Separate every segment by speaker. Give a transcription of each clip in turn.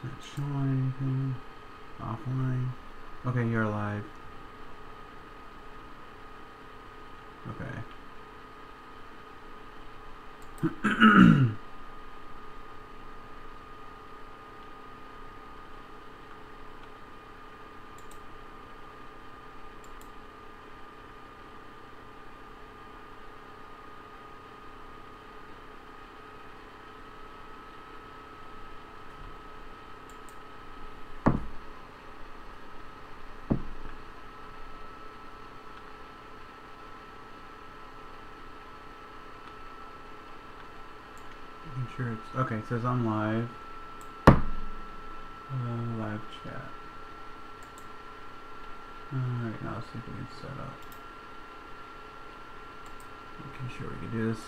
Speaker 1: Not showing anything. Offline. Okay, you're alive. Okay. Making sure it's okay. It says I'm live. Live chat. Alright, now let's see if we can set up. Making sure we can do this.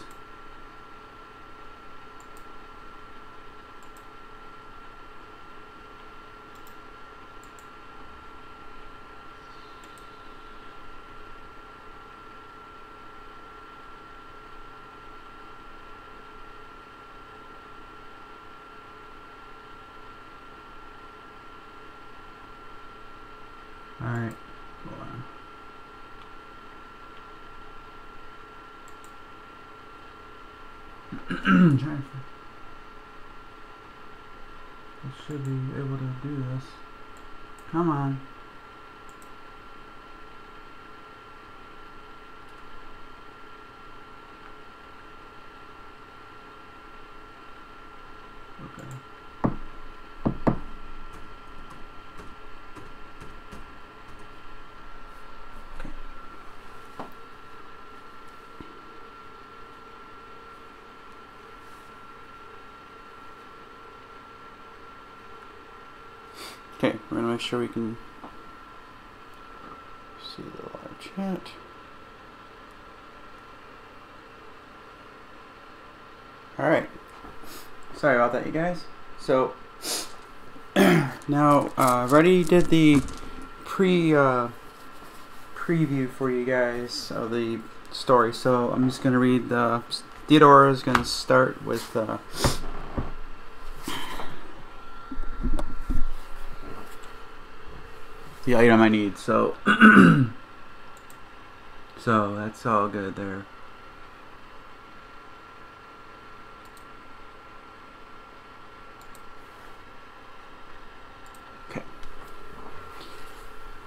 Speaker 1: Alright, hold on. I should be able to do this. Come on. Okay. Okay, we're gonna make sure we can see the live chat. Alright. Sorry about that, you guys. So now already did the preview for you guys of the story. So I'm just gonna read Theodora is gonna start with the item I need, so so that's all good there. Okay.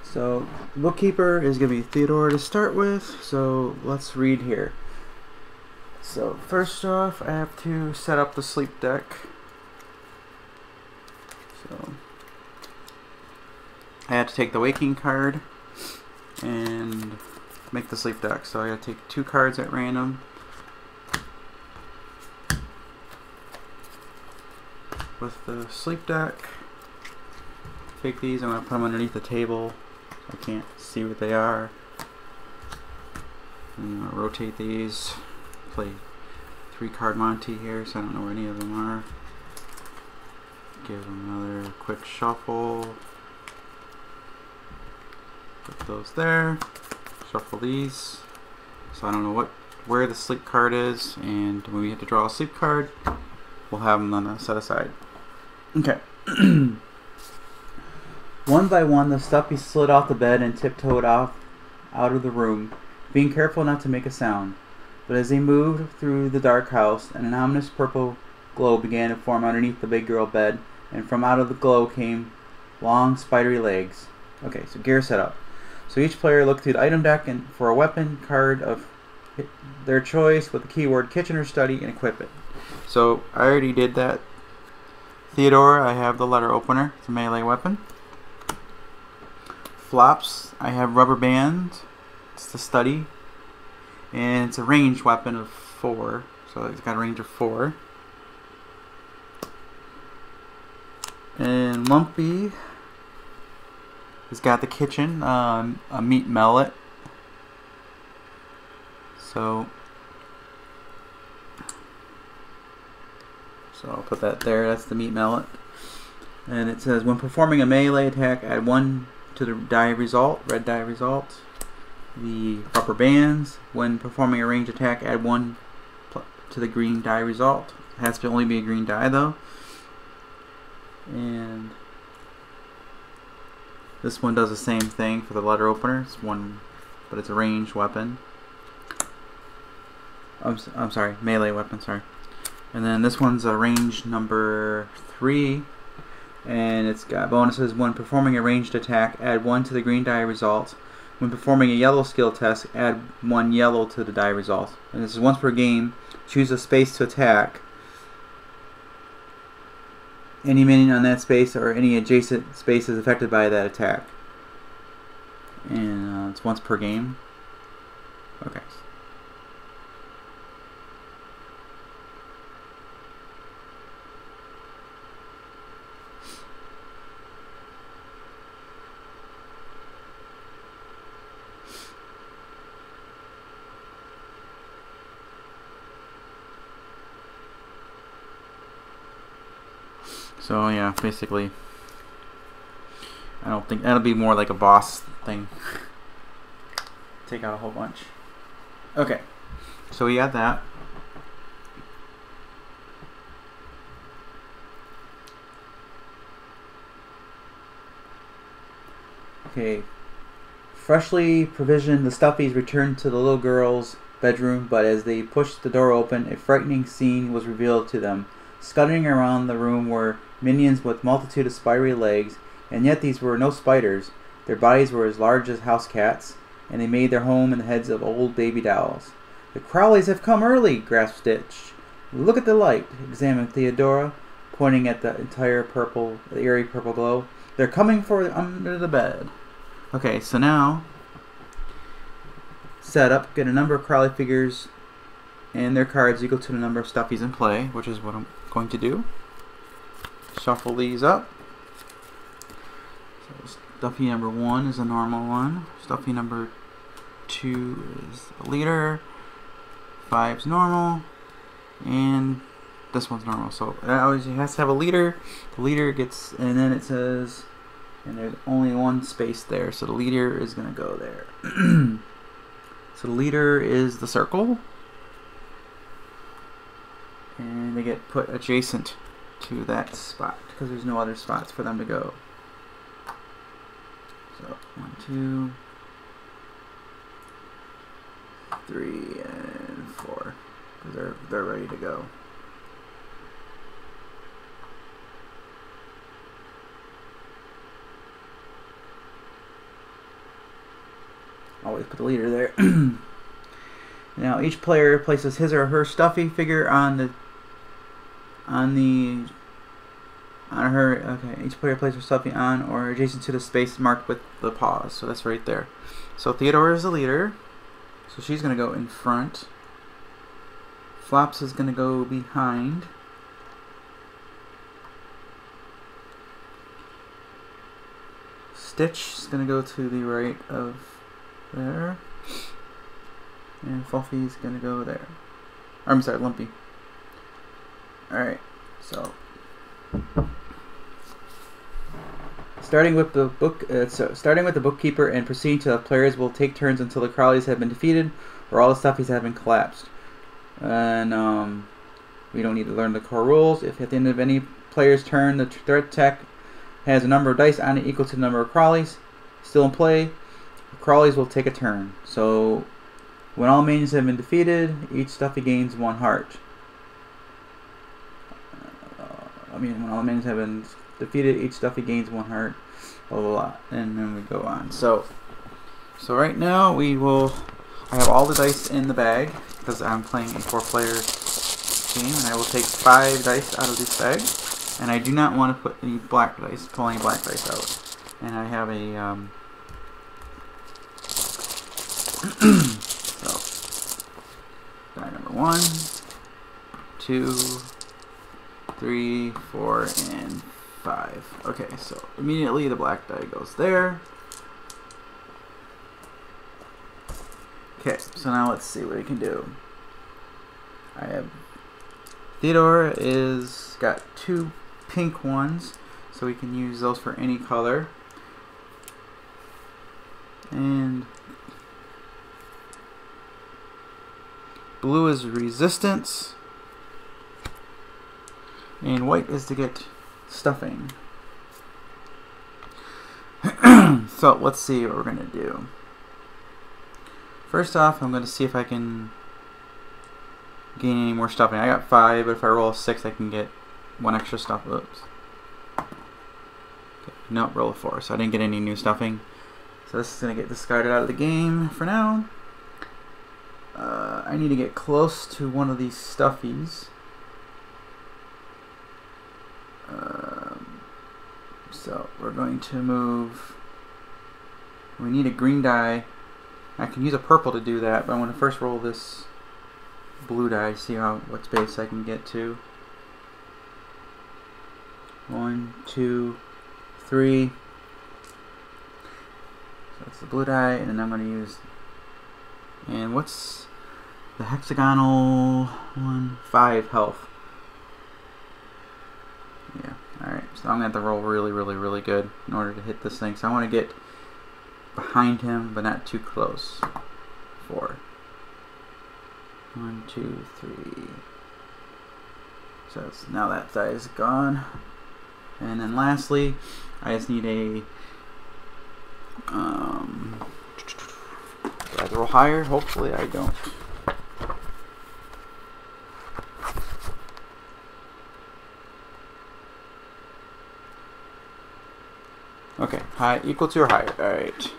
Speaker 1: So the bookkeeper is gonna be Theodora to start with, so let's read here. So first off, I have to set up the sleep deck. So I had to take the waking card and make the sleep deck. So I had to take 2 cards at random. With the sleep deck, take these, I'm going to put them underneath the table. I can't see what they are. I'm going to rotate these. Play 3 card Monty here, so I don't know where any of them are. Give them another quick shuffle. Put those there. Shuffle these. So I don't know where the sleep card is, and when we have to draw a sleep card, we'll have them on set aside. Okay. One by one, the Stuffy slid off the bed and tiptoed out of the room, being careful not to make a sound. But as they moved through the dark house, an ominous purple glow began to form underneath the big girl bed, and from out of the glow came long, spidery legs. Okay, so gear setup. So each player looked through the item deck and for a weapon card of their choice with the keyword kitchen or study and equip it. So I already did that. Theodora, I have the letter opener. It's a melee weapon. Flops, I have rubber band. It's the study. And it's a ranged weapon of 4. So it's got a range of 4. And Lumpy has got the kitchen, a meat mallet. So I'll put that there. That's the meat mallet. And it says, when performing a melee attack, add 1 to the die result, red die result. The rubber bands, when performing a ranged attack, add 1 to the green die result. It has to only be a green die though. And this one does the same thing for the letter opener. It's one, but it's a ranged weapon. I'm sorry, melee weapon, sorry. And then this one's a range number 3, and it's got bonuses. When performing a ranged attack, add 1 to the green die result. When performing a yellow skill test, add 1 yellow to the die result. And this is once per game. Choose a space to attack. Any minion on that space or any adjacent space is affected by that attack. And it's once per game. Okay. So yeah, basically, I don't think that'll be more like a boss thing. Take out a whole bunch. Okay, so we got that. Okay, freshly provisioned, the stuffies returned to the little girl's bedroom, but as they pushed the door open, a frightening scene was revealed to them. Scuttering around the room were minions with multitude of spidery legs, and yet these were no spiders. Their bodies were as large as house cats, and they made their home in the heads of old baby dolls. "The Crowleys have come early," gasped Stitch. "Look at the light," examined Theodora, pointing at the eerie purple glow. "They're coming for under the bed." Okay, so now, set up, get a number of Crowley figures and their cards equal to the number of stuffies in play, which is what I'm going to do. Shuffle these up. So stuffy number 1 is a normal one. Stuffy number 2 is a leader. 5's normal. And this one's normal. So it always has to have a leader. The leader gets, and then it says, and there's only one space there. So the leader is going to go there. So the leader is the circle. And they get put adjacent to that spot because there's no other spots for them to go. So 1, 2, 3, and 4, because they're ready to go. Always put the leader there. Now each player places his or her stuffy figure on her. Okay, each player places her stuffy on or adjacent to the space marked with the paws. So that's right there. So Theodora is the leader, so she's gonna go in front. Flops is gonna go behind. Stitch is gonna go to the right of there. And Fluffy's gonna go there. I'm sorry, Lumpy. Alright, so starting with the bookkeeper and proceeding to the players will take turns until the Crowleys have been defeated or all the stuffies have been collapsed. And we don't need to learn the core rules. If at the end of any player's turn the threat attack has a number of dice on it equal to the number of Crowleys still in play, the Crowleys will take a turn. So when all minions have been defeated, each stuffy gains 1 heart. When all minions have been defeated, each stuffy gains 1 heart. Blah, blah, blah. And then we go on. So right now I have all the dice in the bag because I'm playing a 4-player game, and I will take 5 dice out of this bag. And I do not want to put any black dice, pull any black dice out. And I have a so die number 1, 2, 3, 4, and 5. Okay, so immediately the black die goes there. Okay, so now let's see what we can do. I have Theodora is got 2 pink ones, so we can use those for any color. And blue is resistance, and white is to get stuffing. So let's see what we're gonna do. First off, I'm gonna see if I can gain any more stuffing. I got 5, but if I roll a 6, I can get 1 extra stuff. Oops. Okay. No, roll a 4, so I didn't get any new stuffing. So this is gonna get discarded out of the game for now. I need to get close to one of these stuffies. So we're going to move. We need a green die. I can use a purple to do that, but I want to first roll this blue die, see what space I can get to. 1, 2, 3. So that's the blue die, and then I'm going to use. And what's the hexagonal one? 5 health. Yeah. Alright, so I'm going to have to roll really good in order to hit this thing. So I want to get behind him, but not too close. 4. 1, 2, 3. So now that die is gone. And then lastly, I just need a... do I have to roll higher? Hopefully I don't. Okay, high, equal to or higher. Alright.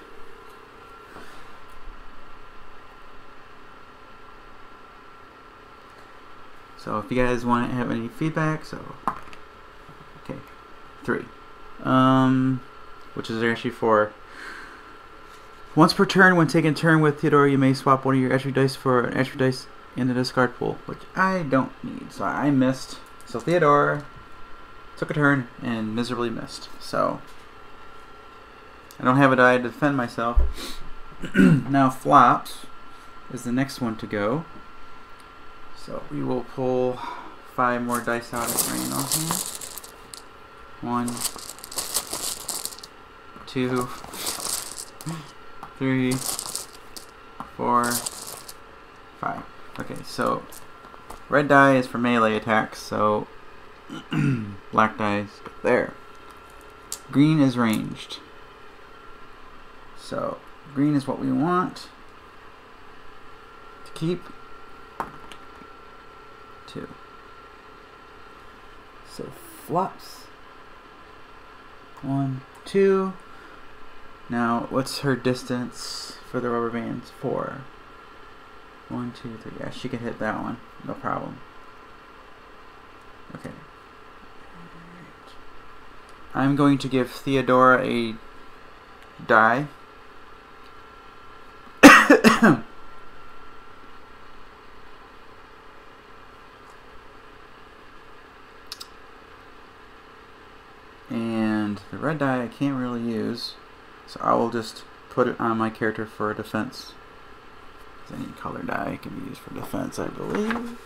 Speaker 1: So if you guys want to have any feedback, so okay, 3. Which is actually 4. Once per turn, when taking a turn with Theodora, you may swap one of your extra dice for an extra dice in the discard pool, which I don't need. So I missed. So Theodora took a turn and miserably missed. So I don't have a die to defend myself. Now flops is the next one to go. So we will pull 5 more dice out of random here. 1, 2, 3, 4, 5. Okay, so red die is for melee attacks, so black die is there. Green is ranged. So green is what we want to keep. 2. So flops. 1, 2. Now, what's her distance for the rubber bands? 4. 1, 2, 3. Yeah, she can hit that one. No problem. Okay. I'm going to give Theodora a die. And the red die I can't really use, so I will just put it on my character for defense. Any color die can be used for defense, I believe.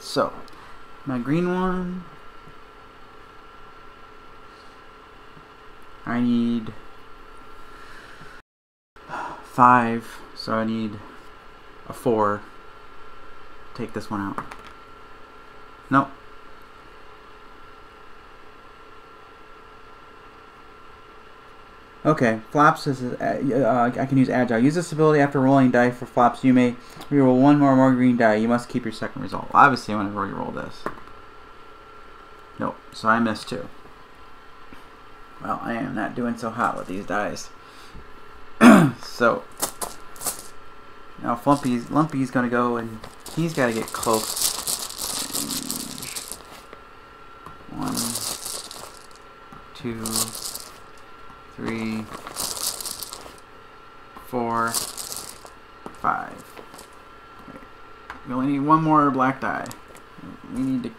Speaker 1: So, my green one, I need 5, so I need a 4. Take this one out. Nope. Okay, flops is I can use agile. Use this ability after rolling die for flops. You may reroll 1 or more green die. You must keep your second result. Obviously, I want to reroll this. Nope, so I missed 2. Well, I am not doing so hot with these dice. So now Lumpy's gonna go and he's got to get close. 1, 2, 3, 4, 5. Right. We only need 1 more black die. We need to.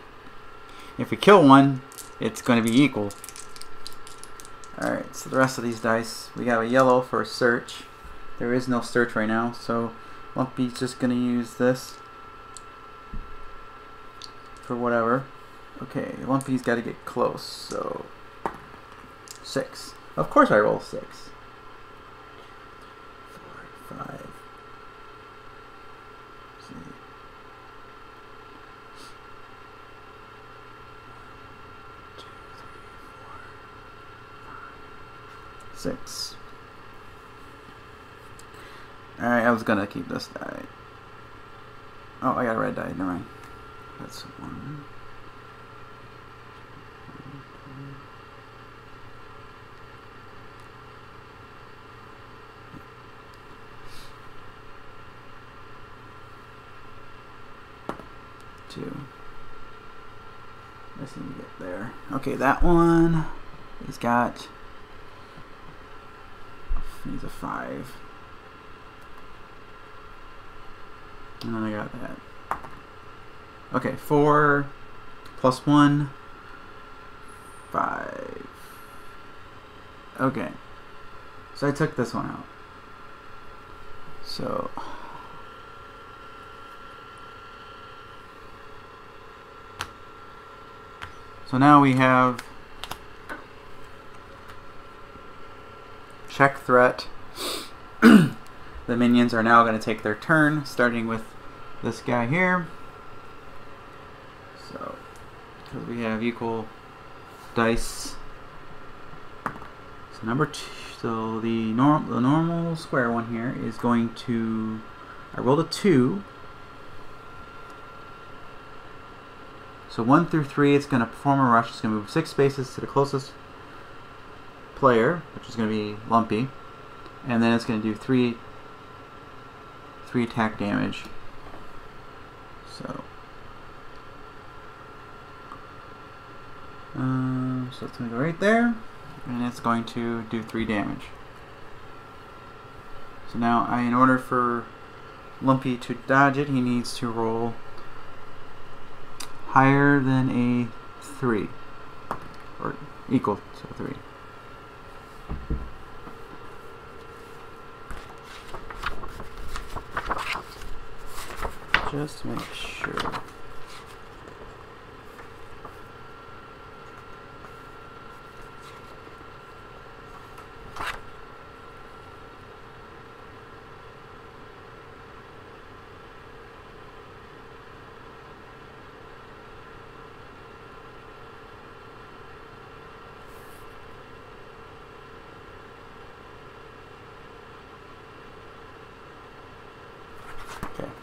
Speaker 1: If we kill one, it's going to be equal. Alright, so the rest of these dice, we got a yellow for a search. There is no search right now, so Lumpy's just going to use this for whatever. Okay, Lumpy's got to get close, so 6. Of course I roll 6. 4, 5. See. 2, 3, 4, 5, 6. Alright, I was gonna keep this die. Oh, I got a red die, never mind. That's 1. 2. Let's see if we get there. Okay, that one has got. He's a 5. And then I got that. Okay, 4 plus 1, 5. Okay. So I took this one out. So now we have check threat. The minions are now going to take their turn, starting with this guy here. So, because we have equal dice. So number 2. So the normal square one here is going to. I rolled a 2. So 1 through 3, it's going to perform a rush. It's going to move 6 spaces to the closest player, which is going to be Lumpy, and then it's going to do 3 attack damage. So it's going to go right there, and it's going to do 3 damage. So now, in order for Lumpy to dodge it, he needs to roll higher than a 3, or equal to 3. Just to make sure.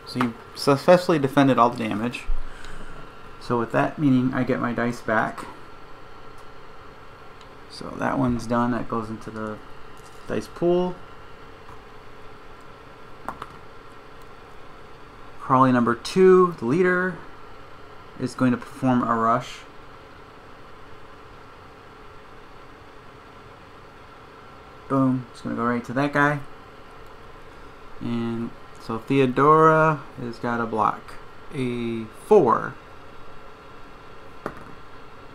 Speaker 1: So you successfully defended all the damage. So with that meaning I get my dice back. So that one's done. That goes into the dice pool. Crawley number 2, the leader, is going to perform a rush. Boom. It's going to go right to that guy. And so Theodora has got a block. A 4.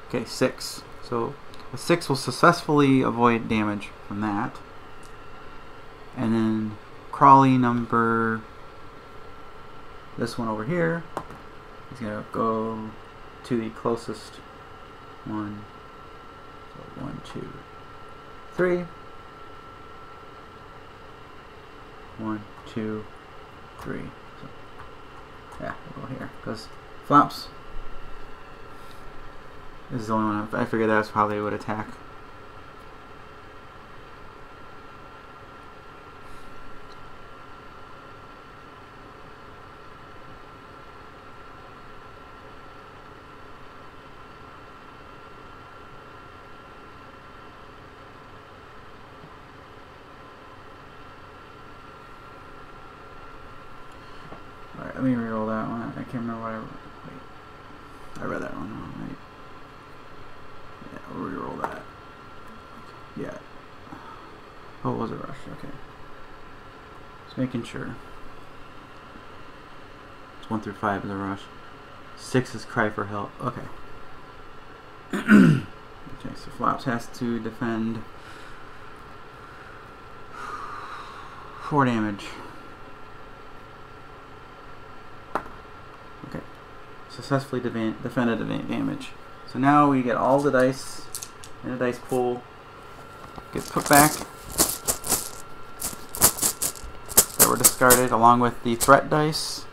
Speaker 1: Okay, 6. So a 6 will successfully avoid damage from that. And then Crawley number, this one over here, is going to go to the closest one. So 1, 2, 3. 1, 2, 3. So, yeah, we'll go here because flops is the only one. I figured that's how they would attack. Alright, let me reroll that one. I can't remember what I read that one wrong, right? Yeah, we'll reroll that. Yeah. Oh, it was a rush. Okay. Just making sure. It's 1 through 5 is a rush. 6 is cry for help. Okay. Okay, so Flops has to defend 4 damage. Okay. Successfully defended damage. So now we get all the dice in a dice pool. Get put back. That were discarded along with the threat dice.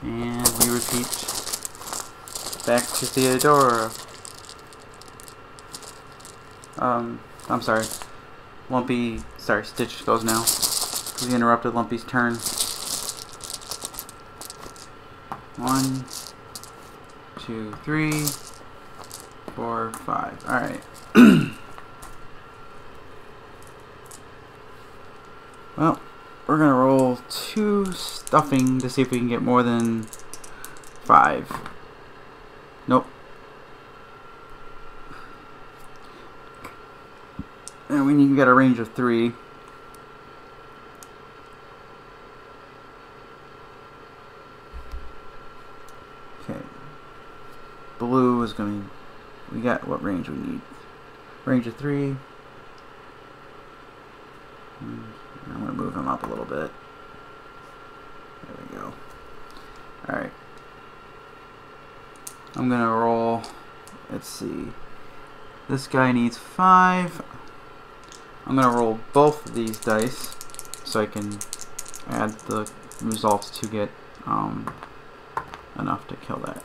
Speaker 1: And we repeat back to Theodora. I'm sorry. Stitch goes now. We interrupted Lumpy's turn. 1, 2, 3, 4, 5. Alright. Well, we're gonna roll 2 stuffing to see if we can get more than 5. Nope. And we need to get a range of 3. Okay. Blue is going to... We got what range we need. Range of 3. I'm going to move him up a little bit. There we go. Alright. I'm going to roll... Let's see. This guy needs 5. I'm going to roll both of these dice so I can add the results to get enough to kill that.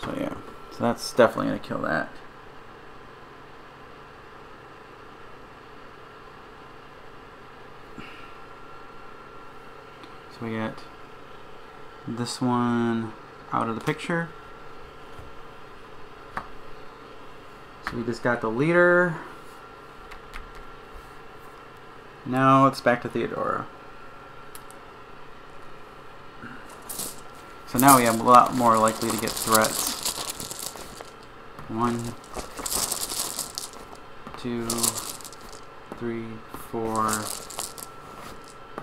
Speaker 1: So yeah, so that's definitely going to kill that. So we get this one out of the picture. So we just got the leader. Now it's back to Theodora. So now we have a lot more likely to get threats. 1, 2, 3, 4,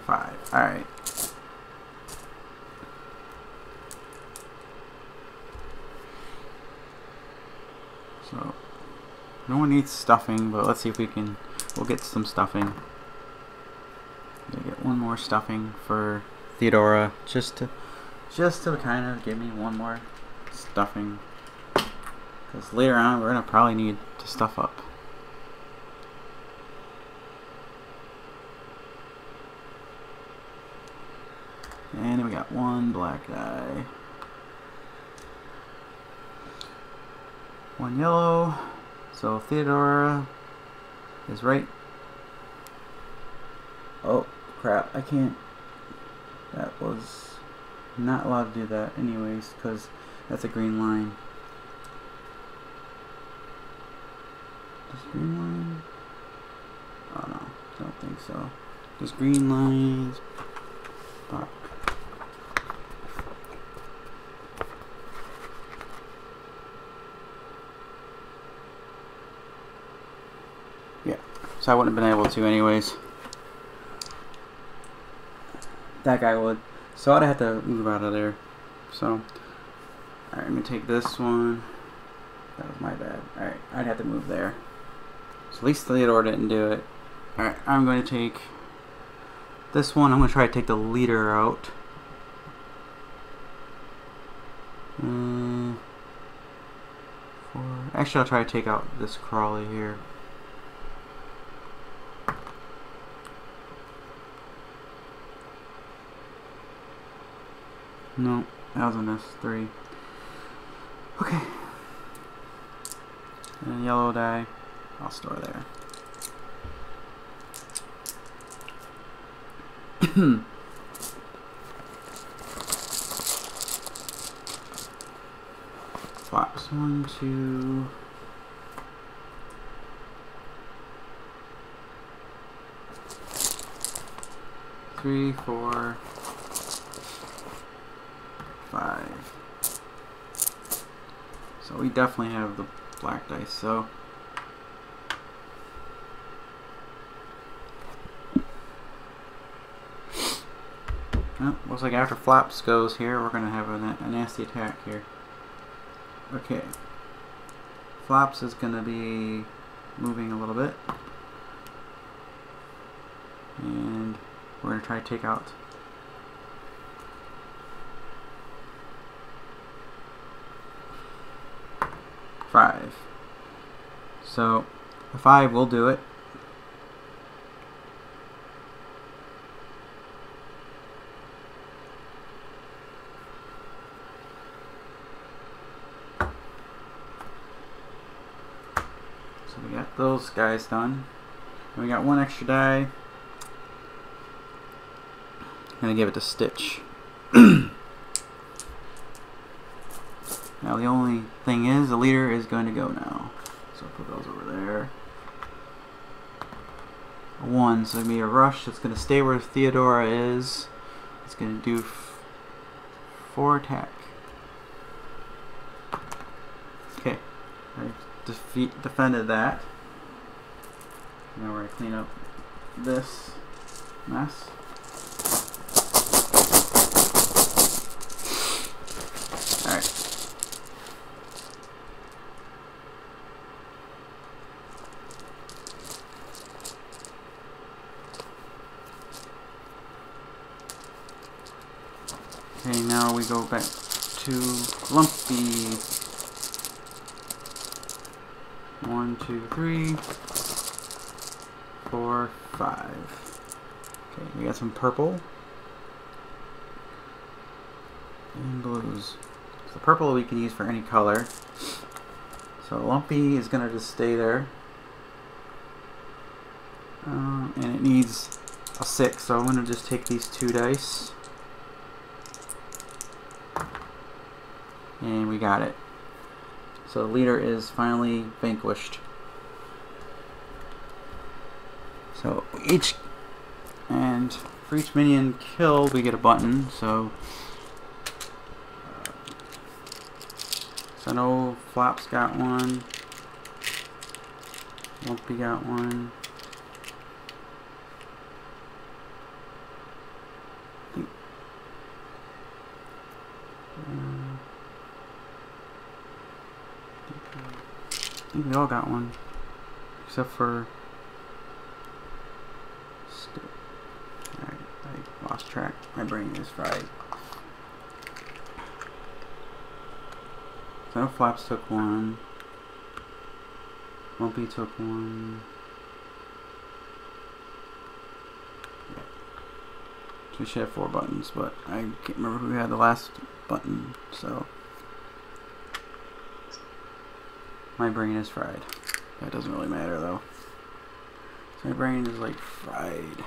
Speaker 1: 5. Alright. So, no one needs stuffing, but let's see if we'll get some stuffing. Gonna get one more stuffing for Theodora, just to kind of give me one more stuffing, because later on we're gonna probably need to stuff up. And we got one black die, one yellow. So Theodora is right. Oh crap, I can't. That was not allowed to do that anyways, because that's a green line. Just green line? Oh no, I don't think so. Just green lines. Pop. Yeah, so I wouldn't have been able to anyways. That guy would. So I'd have to move out of there. So, alright, I'm going to take this one. That was my bad. Alright, I'd have to move there. So at least Theodore didn't do it. Alright, I'm going to take this one. I'm going to try to take the leader out. Actually, I'll try to take out this Crawley here. No, that was a miss. 3. Okay. And a yellow die. I'll store there. That's 1, 2. Three, 4, 5. So we definitely have the black dice. So well, looks like after Flaps goes here, we're gonna have a nasty attack here. Okay, Flaps is gonna be moving a little bit, and we're going to try to take out five. So the 5 will do it. So we got those guys done. And we got 1 extra die. I'm going to give it to Stitch. Now the only thing is, the leader is going to go now. So I'll put those over there. 1, so it's going to be a rush. It's going to stay where Theodora is. It's going to do 4 attack. Okay, I defended that. Now we're going to clean up this mess. Okay, now we go back to Lumpy. 1, 2, 3, 4, 5. Okay, we got some purple and blues. So purple we can use for any color. So Lumpy is gonna just stay there, and it needs a 6. So I'm gonna just take these 2 dice. And we got it. So the leader is finally vanquished. So for each minion killed, we get a button. So I know Flaps got 1. Lumpy got 1. I think we all got 1, except for Alright, I lost track. My brain is fried. So Flaps took 1. Lumpy took 1. Yeah. So we should have 4 buttons, but I can't remember who had the last button, so my brain is fried. That doesn't really matter though. So my brain is like fried.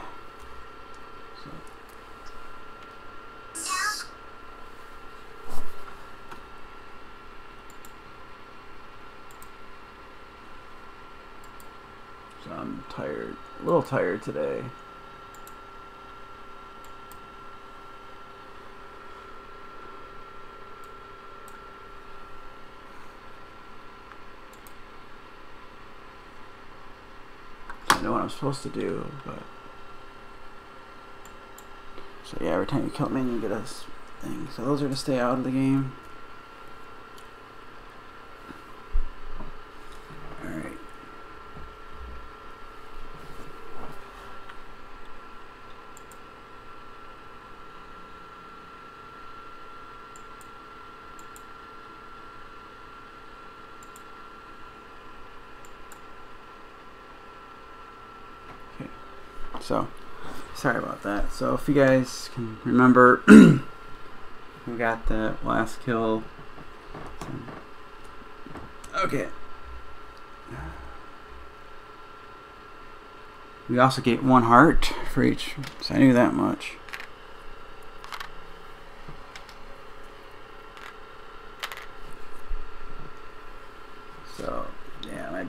Speaker 1: So I'm tired, a little tired today. I know what I'm supposed to do, but so yeah, every time you kill a minion, you get a thing. So those are to stay out of the game. All right. So, sorry about that. So, if you guys can remember, we got the last kill. Okay. We also get 1 heart for each, so I knew that much.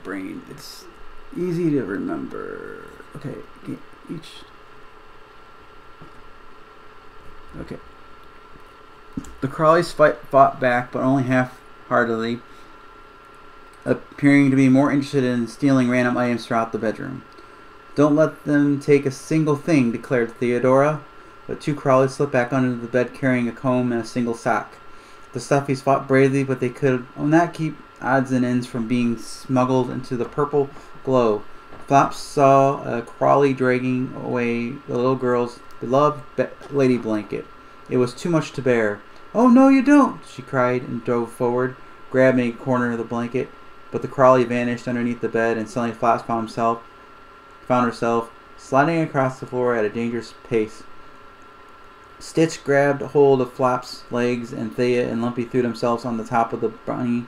Speaker 1: brain. It's easy to remember. Okay, Okay. The Crawleys fought back, but only half-heartedly, appearing to be more interested in stealing random items throughout the bedroom. Don't let them take a single thing, declared Theodora. The two Crawleys slipped back under the bed carrying a comb and a single sock. The Stuffies fought bravely, but they could not keep odds and ends from being smuggled into the purple glow. Flops saw a Crawley dragging away the little girl's beloved lady blanket. It was too much to bear. "Oh, no, you don't!" she cried and dove forward, grabbing a corner of the blanket. But the Crawley vanished underneath the bed, and suddenly Flops found herself sliding across the floor at a dangerous pace. Stitch grabbed hold of Flop's legs, and Thea and Lumpy threw themselves on the top of the bunny.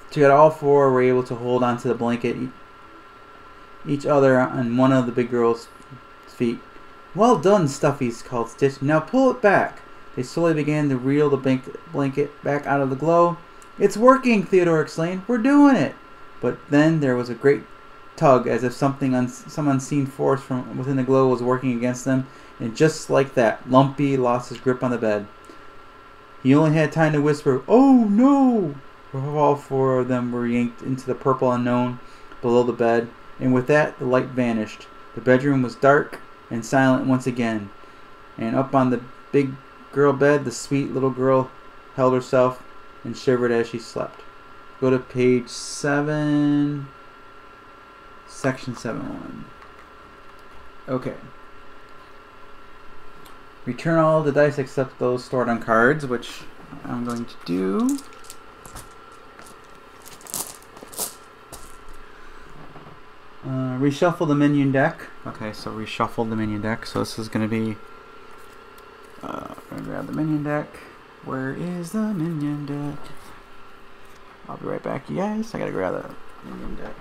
Speaker 1: Together, all four were able to hold onto the blanket, each other on one of the big girl's feet. "Well done, Stuffies," called Stitch. "Now pull it back." They slowly began to reel the blanket back out of the glow. "It's working!" Theodore exclaimed. "We're doing it!" But then there was a great tug, as if some unseen force from within the glow was working against them, and just like that, Lumpy lost his grip on the bed. He only had time to whisper, "Oh no!" All four of them were yanked into the purple unknown below the bed, and with that the light vanished. The bedroom was dark and silent once again, and up on the big girl bed the sweet little girl held herself and shivered as she slept. Go to page 7, section 7-1. Okay. Return all the dice except those stored on cards, which I'm going to do. Reshuffle the minion deck. Okay, so reshuffle the minion deck. So this is going to be... I'm going to grab the minion deck. Where is the minion deck? I'll be right back, you guys. I got to grab the minion deck.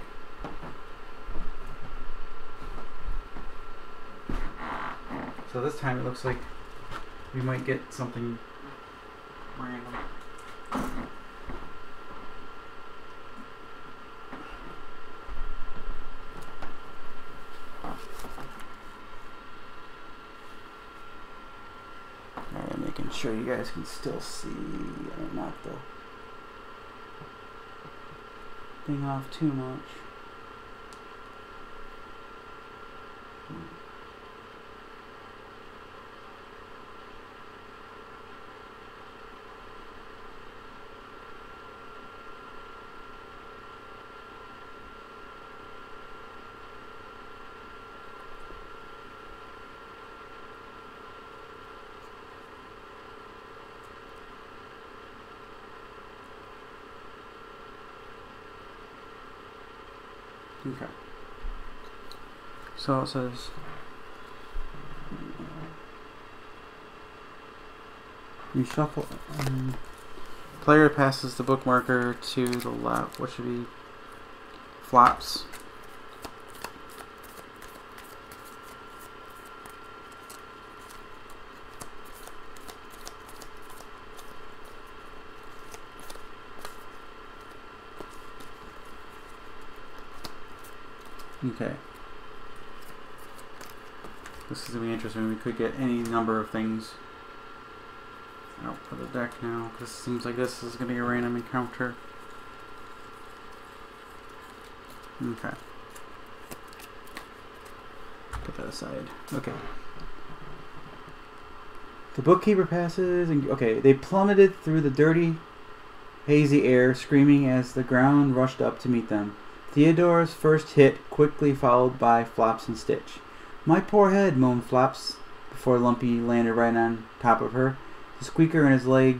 Speaker 1: So this time it looks like we might get something random. Alright, making sure you guys can still see. I don't knock the thing off too much. Okay. So it says you shuffle. Player passes the bookmarker to the left. What should be Flops? Okay. This is going to be interesting. We could get any number of things out for the deck now, because it seems like this is going to be a random encounter. Okay. Put that aside. Okay. The bookkeeper passes, and okay, they plummeted through the dirty, hazy air, screaming as the ground rushed up to meet them. Theodora's first hit, quickly followed by Flops and Stitch. "My poor head," moaned Flops, before Lumpy landed right on top of her, the squeaker in his leg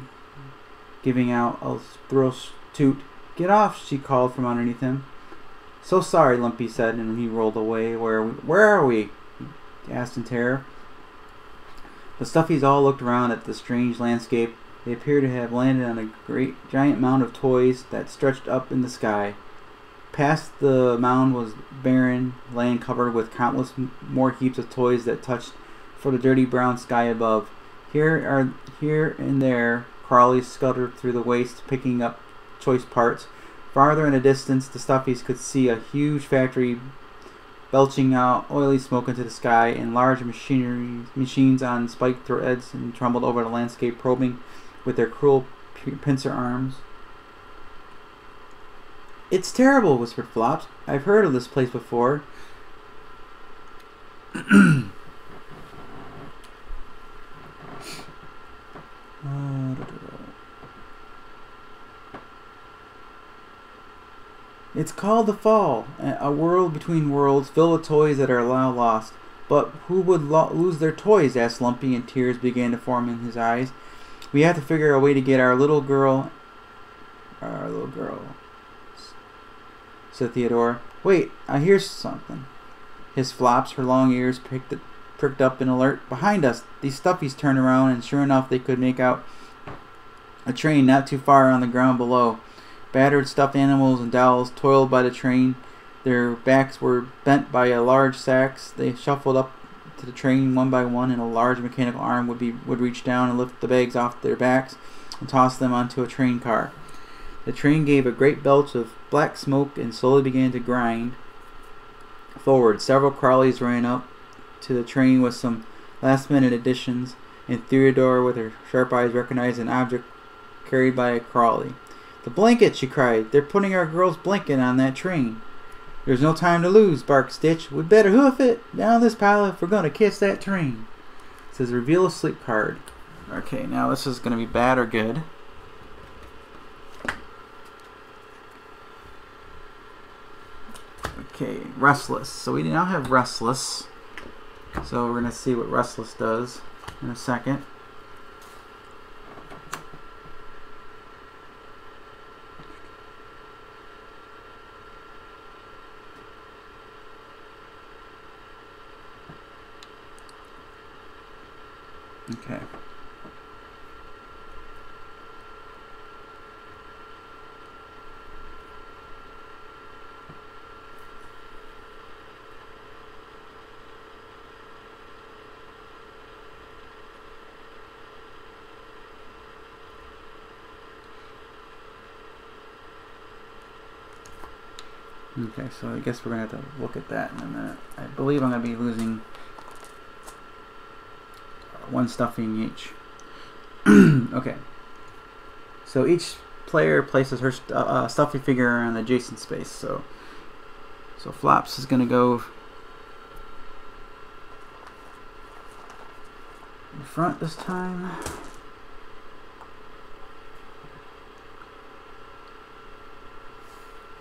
Speaker 1: giving out a thrill toot. "Get off," she called from underneath him. "So sorry," Lumpy said, and he rolled away. Where are we?" he asked in terror. The Stuffies all looked around at the strange landscape. They appeared to have landed on a giant mound of toys that stretched up in the sky. Past the mound was barren land covered with countless more heaps of toys that touched for the dirty brown sky above. Here and there, Crawleys scuttered through the waste, picking up choice parts. Farther in the distance, the Stuffies could see a huge factory belching out oily smoke into the sky, and large machines on spiked threads and trembled over the landscape, probing with their cruel pincer arms. "It's terrible," whispered Flops. "I've heard of this place before." "It's called the Fall, a world between worlds filled with toys that are now lost. But who would lose their toys?" asked Lumpy, and tears began to form in his eyes. "We have to figure a way to get our little girl," said Theodore. "Wait, I hear something." His Flops, her long ears pricked up in alert. "Behind us!" These Stuffies turned around, and sure enough they could make out a train not too far on the ground below. Battered stuffed animals and dolls toiled by the train. Their backs were bent by large sacks. They shuffled up to the train one by one, and a large mechanical arm would reach down and lift the bags off their backs and toss them onto a train car. The train gave a great belch of black smoke and slowly began to grind forward. Several Crawleys ran up to the train with some last-minute additions, and Theodore, with her sharp eyes, recognized an object carried by a Crawley. "The blanket!" she cried. "They're putting our girl's blanket on that train." "There's no time to lose," barked Stitch. "We'd better hoof it down this pile if we're going to kiss that train." It says reveal a sleep card. Okay, now this is going to be bad or good. Okay, Restless. So we now have Restless. So we're going to see what Restless does in a second. Okay. Okay, so I guess we're going to have to look at that in a minute. I believe I'm going to be losing one stuffing each. Okay. So each player places her stuffy figure on the adjacent space. So Flops is going to go in front this time.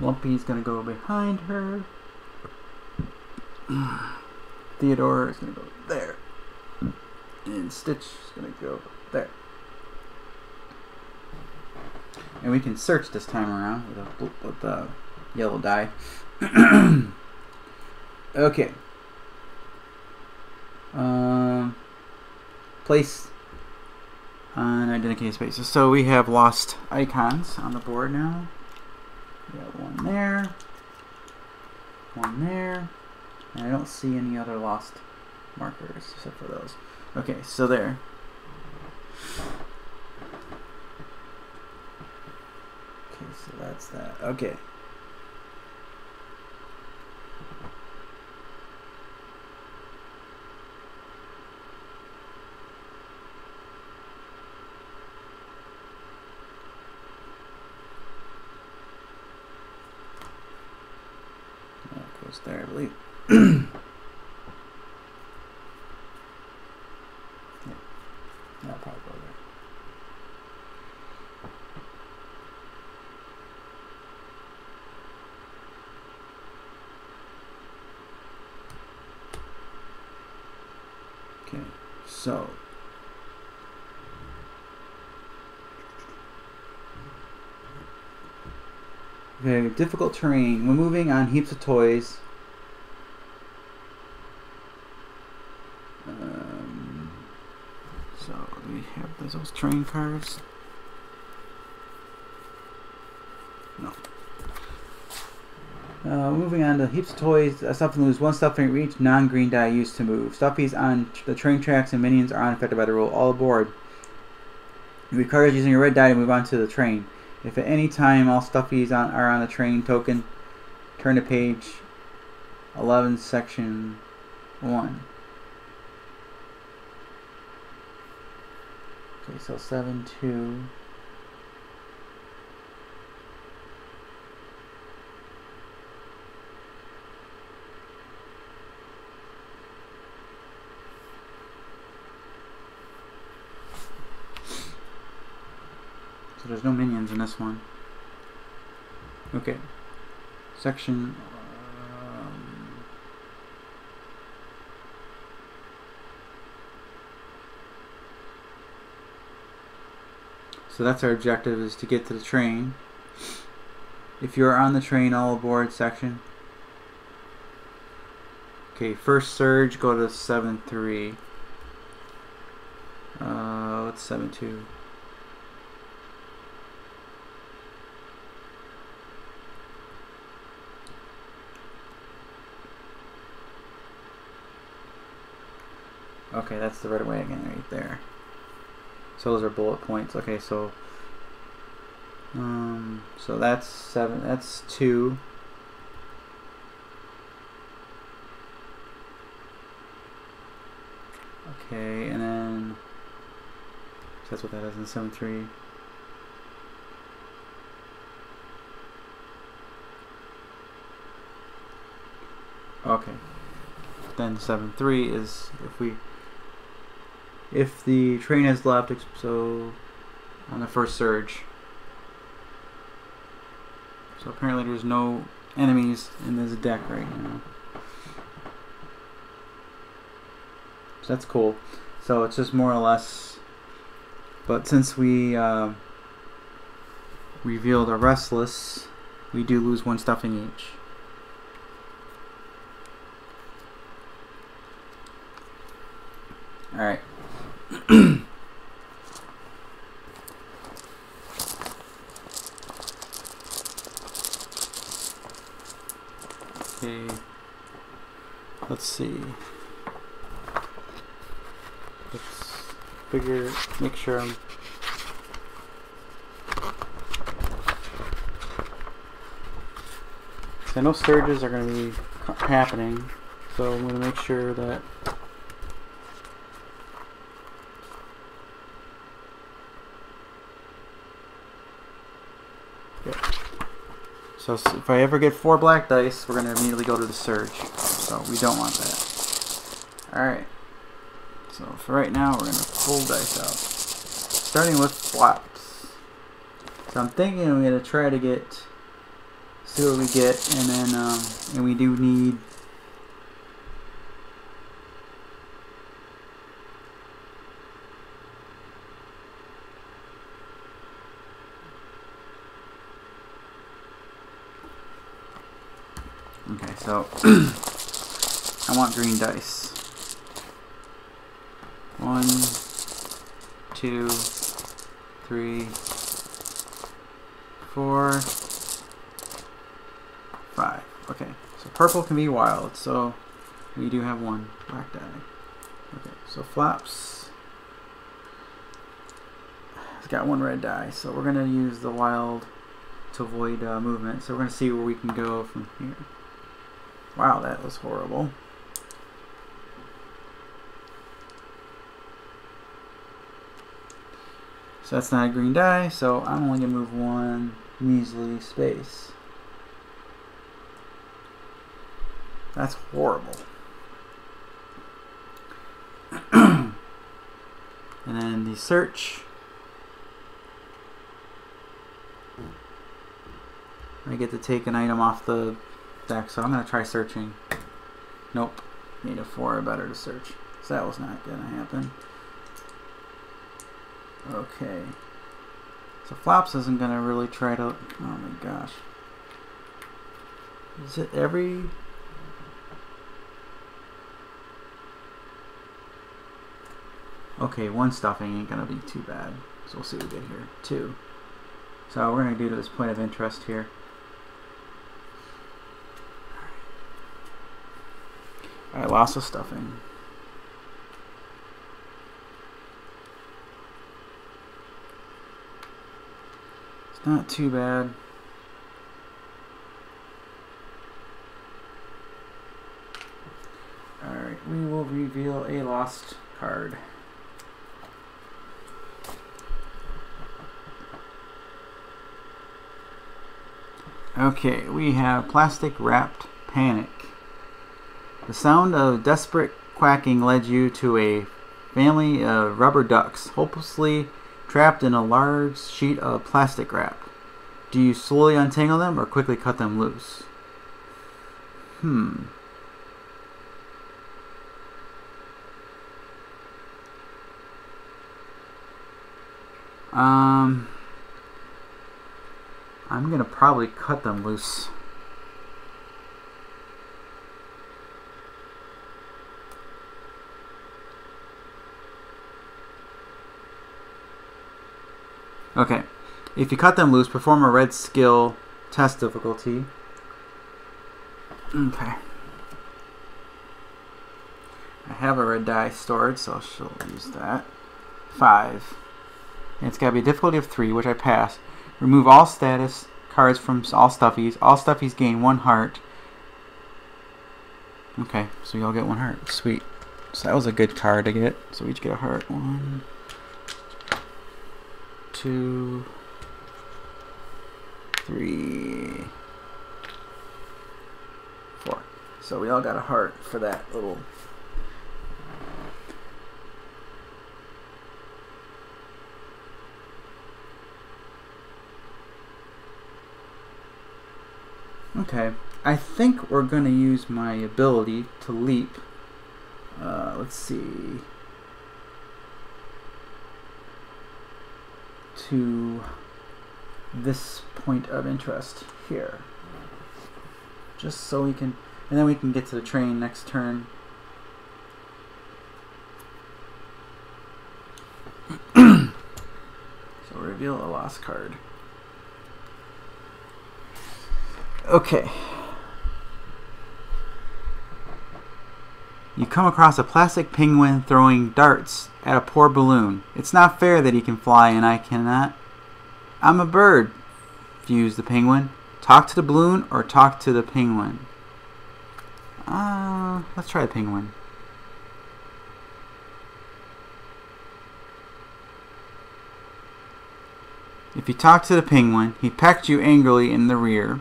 Speaker 1: Lumpy's going to go behind her. Theodore is going to go there. And Stitch is going to go there. And we can search this time around with the yellow die. Okay. Place on identification spaces. So we have lost icons on the board now. We got one there, and I don't see any other lost markers except for those. Okay, so there. Okay, so that's that. Okay. That goes there, I believe. That'll probably go there. Okay, so okay, difficult terrain. When moving on heaps of toys. So we have those train cars. No. Moving on to heaps of toys. Stuff to lose one stuffing for each non-green die used to move. Stuffies on the train tracks and minions are unaffected by the rule. All aboard. You require using a red die to move on to the train. If at any time all stuffies are on the training token, turn to page 11, section 1. Okay, so 7-2. So there's no minions in this one. Okay. Section... so that's our objective, is to get to the train. If you're on the train, all aboard section. Okay, first surge, go to 7-3. What's 7-2? Okay, that's the right way again, right there. So those are bullet points. Okay, so that's 7. That's 2. Okay, and then so that's what that is in 7-3. Okay, then 7-3 is if the train has left, so on the first surge. So apparently there's no enemies in this deck right now. So that's cool. So it's just more or less, but since we revealed a restless, we do lose 1 stuffing each. Alright. Okay, let's see. Let's make sure I'm I know surges are going to be happening, so I'm going to make sure that so if I ever get 4 black dice, we're going to immediately go to the surge. So we don't want that. Alright. So for right now, we're going to pull dice out. Starting with flops. So I'm thinking I'm going to try to see what we get, and then, and we do need okay, so I want green dice. 1, 2, 3, 4, 5. Okay, so purple can be wild, so we do have 1 black die. Okay, so flops. It's got 1 red die, so we're going to use the wild to avoid movement. So we're going to see where we can go from here. Wow, that was horrible. So that's not a green die, so I'm only going to move 1 measly space. That's horrible. And then the search. I get to take an item off the deck, so I'm going to try searching. Nope. Need a 4 or better to search. So that was not going to happen. Okay. So flops isn't going to really try to... Oh my gosh. Is it every... Okay, 1 stuffing ain't going to be too bad. So we'll see what we get here. 2. So we're going to do this point of interest here. Alright, lots of stuffing. Not too bad. Alright, we will reveal a lost card. Okay, we have Plastic Wrapped Panic. The sound of desperate quacking led you to a family of rubber ducks, hopelessly trapped in a large sheet of plastic wrap. Do you slowly untangle them or quickly cut them loose? I'm gonna probably cut them loose. Okay, if you cut them loose, perform a red skill test difficulty. Okay. I have a red die stored, so she'll use that. 5. And it's got to be a difficulty of 3, which I pass. Remove all status cards from all stuffies. All stuffies gain 1 heart. Okay, so you all get 1 heart. Sweet. So that was a good card to get. So we each get a heart. 1, 2, 3, 4. So we all got a heart for that little. Okay, I think we're going to use my ability to leap. Let's see. To this point of interest here. Just so we can, and then we can get to the train next turn. So reveal a lost card. Okay. You come across a plastic penguin throwing darts at a poor balloon. It's not fair that he can fly and I cannot. I'm a bird, fused the penguin. Talk to the balloon or talk to the penguin? Let's try the penguin. If you talk to the penguin, he pecked you angrily in the rear,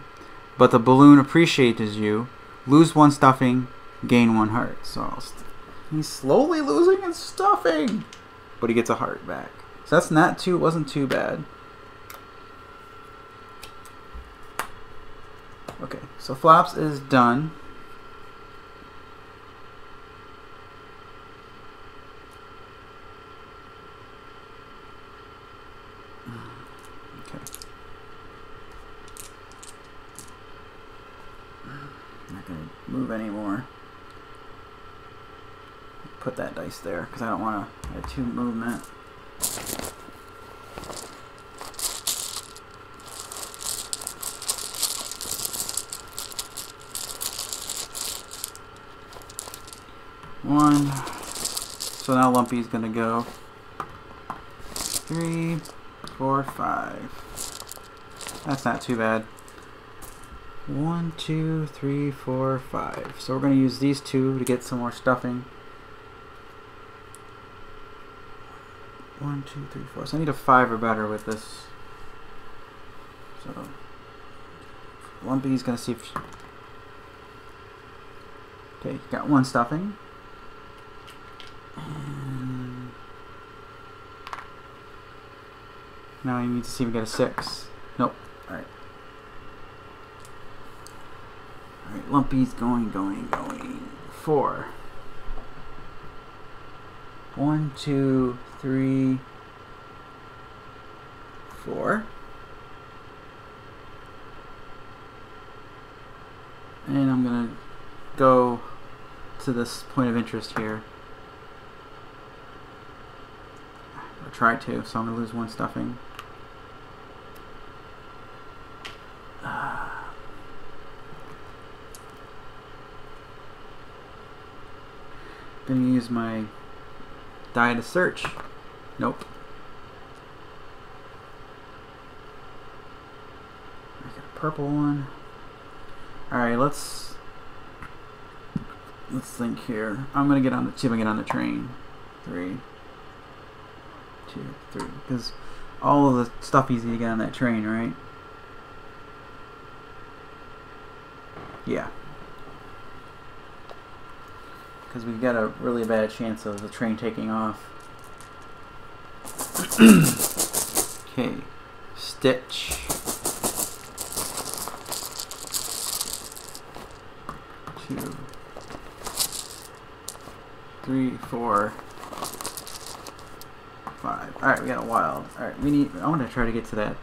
Speaker 1: but the balloon appreciates you. Lose 1 stuffing, gain 1 heart. So he's slowly losing his stuffing, but he gets a heart back. So that's wasn't too bad. Okay, so Flops is done. Okay. I'm not going to move anymore. Put that dice there because I don't want to have 2 movement. One. So now Lumpy's gonna go 3, 4, 5. That's not too bad. 1, 2, 3, 4, 5. So we're gonna use these 2 to get some more stuffing. 1, 2, 3, 4. So I need a 5 or better with this. So Lumpy's gonna see if. Okay, got 1 stuffing. And now I need to see if we get a 6. Nope. Alright. Alright, Lumpy's going. 4. 1, 2, 3, 4. And I'm gonna go to this point of interest here. Or try to, so I'm gonna lose 1 stuffing. Gonna use my die to search. Nope. purple one. Alright, let's think here. I'm gonna get on the see if I can get on the train. 3, 2, 3. Because all of the stuff easy to get on that train, right? Yeah. Because we've got a really bad chance of the train taking off. Okay. Stitch. 2, 3, 4, 5. Alright, we got a wild. Alright, I want to try to get to that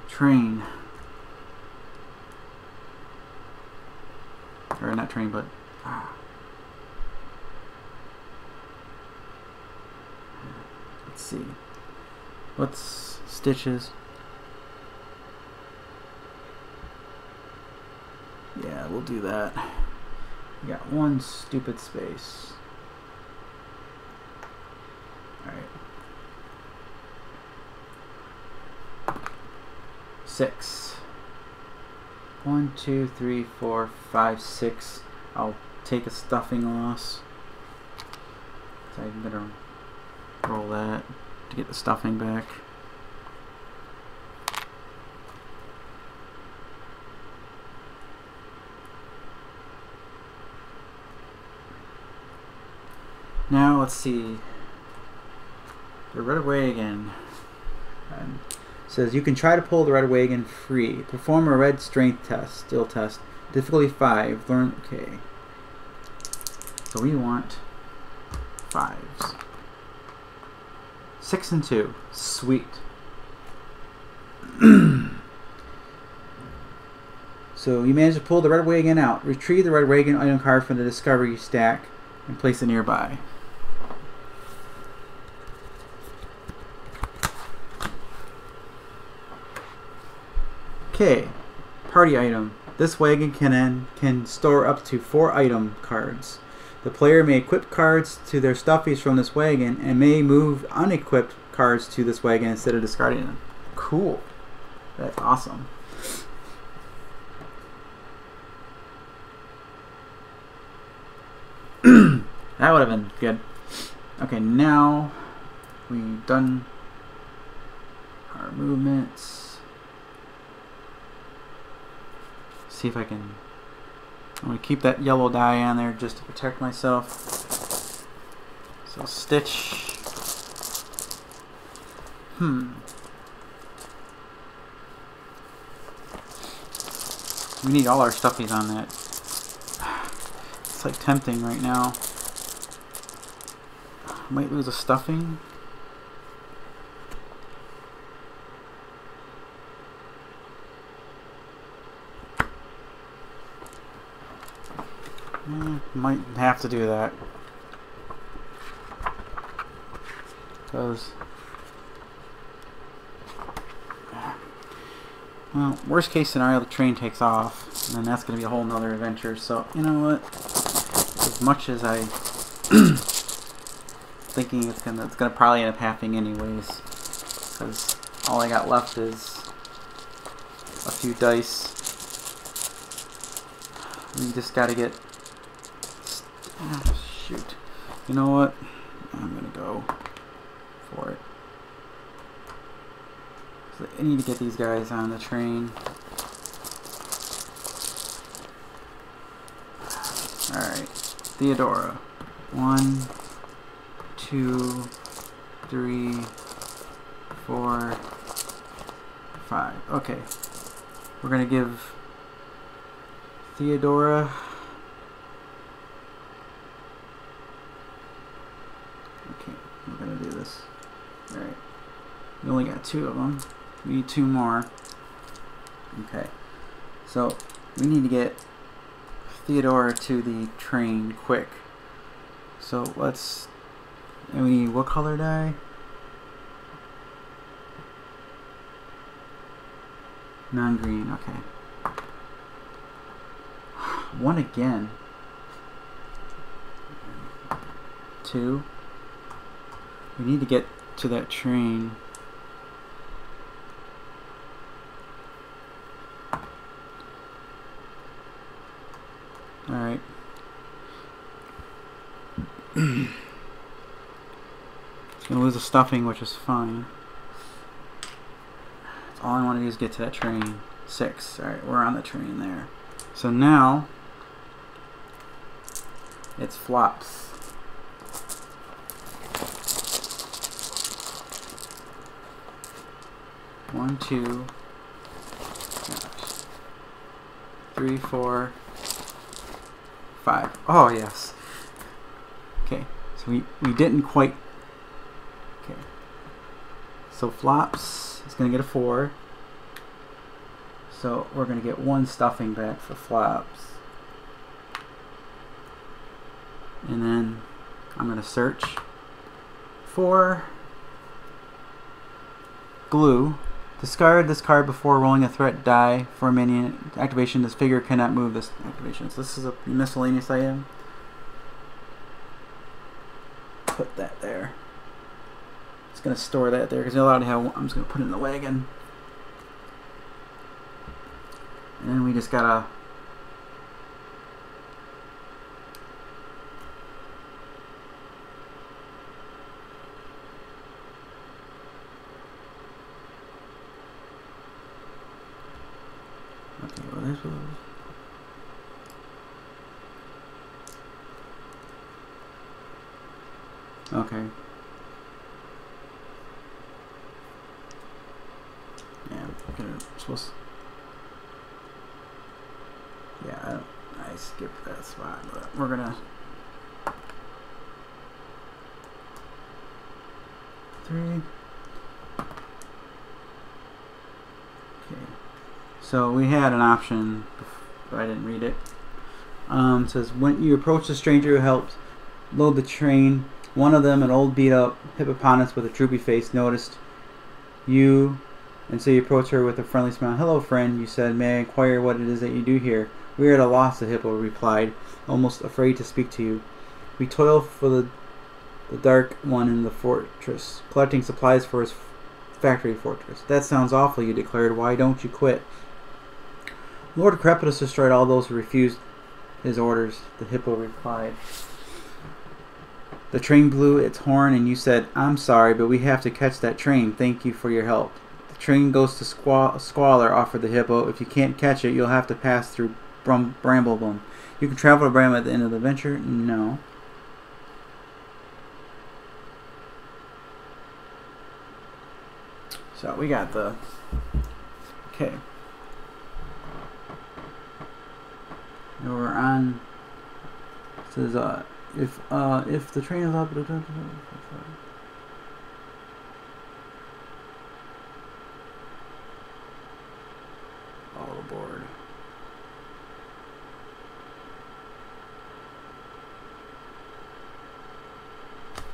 Speaker 1: train. Or not train, but let's see. What's stitches? Yeah, we'll do that. We got one stupid space. Alright. 6. 1, 2, 3, 4, 5, 6. I'll take a stuffing loss. So I'm gonna roll that to get the stuffing back. Now let's see. The red wagon. Says you can try to pull the red wagon free. Perform a red strength test, skill test. Difficulty 5. Learn. Okay. So we want 5s. 6 and 2. Sweet. So you managed to pull the red wagon out. Retrieve the red wagon item card from the discovery stack and place it nearby. Okay, party item. This wagon can store up to 4 item cards. The player may equip cards to their stuffies from this wagon and may move unequipped cards to this wagon instead of discarding them. Cool. That's awesome. That would have been good. Okay, now we've done our movements. See if I can. I'm going to keep that yellow dye on there just to protect myself. So stitch. We need all our stuffies on that. It's like tempting right now. Might lose a stuffing. Might have to do that. Because, well, worst case scenario, the train takes off, and then that's going to be a whole nother adventure. So, you know what? As much as I thinking it's gonna probably end up happening anyways, because all I got left is a few dice. We just got to get. Oh, shoot. You know what? I'm gonna go for it. So I need to get these guys on the train. Alright. Theodora. 1, 2, 3, 4, 5. Okay. We're gonna give Theodora. Okay, we're gonna do this. Alright. We only got 2 of them. We need 2 more. Okay. So we need to get Theodora to the train quick. So let's. And we need what color dye? Non-green. Okay. 1 again. 2. We need to get to that train. Alright. It's gonna lose the stuffing, which is fine. That's all I want to do is get to that train. 6. Alright, we're on the train there. So now it's flops. One, two, gosh, 3, 4, 5. Oh yes. Okay, so we didn't quite. Okay. So flops is gonna get a 4. So we're gonna get 1 stuffing back for flops. And then I'm gonna search for glue. Discard this card before rolling a threat die for a minion activation. This figure cannot move this activation. So this is a miscellaneous item. Put that there. Just gonna store that there because you're allowed to have. I'm just gonna put it in the wagon. And then we just gotta. Okay, well this was. Okay. Yeah, I'm supposed to. Yeah, I skipped that spot, but we're gonna. 3. Okay. So we had an option, but I didn't read it. It says when you approach the stranger who helps load the train, one of them, an old beat-up hippopotamus with a droopy face, noticed you, and so you approach her with a friendly smile. "Hello, friend," you said. "May I inquire what it is that you do here?" "We are at a loss," the hippo replied, almost afraid to speak to you. "We toil for the dark one in the fortress, collecting supplies for his factory fortress." "That sounds awful," you declared. "Why don't you quit?" "Lord Crepitus destroyed all those who refused his orders," the hippo replied. "The train blew its horn and you said, 'I'm sorry, but we have to catch that train. Thank you for your help.'" "The train goes to Squalor," offered the hippo. "If you can't catch it, you'll have to pass through Bramblebloom. You can travel to Bram at the end of the adventure." "No." So we got the. Okay. Now we're on. It says if the train is up. All aboard.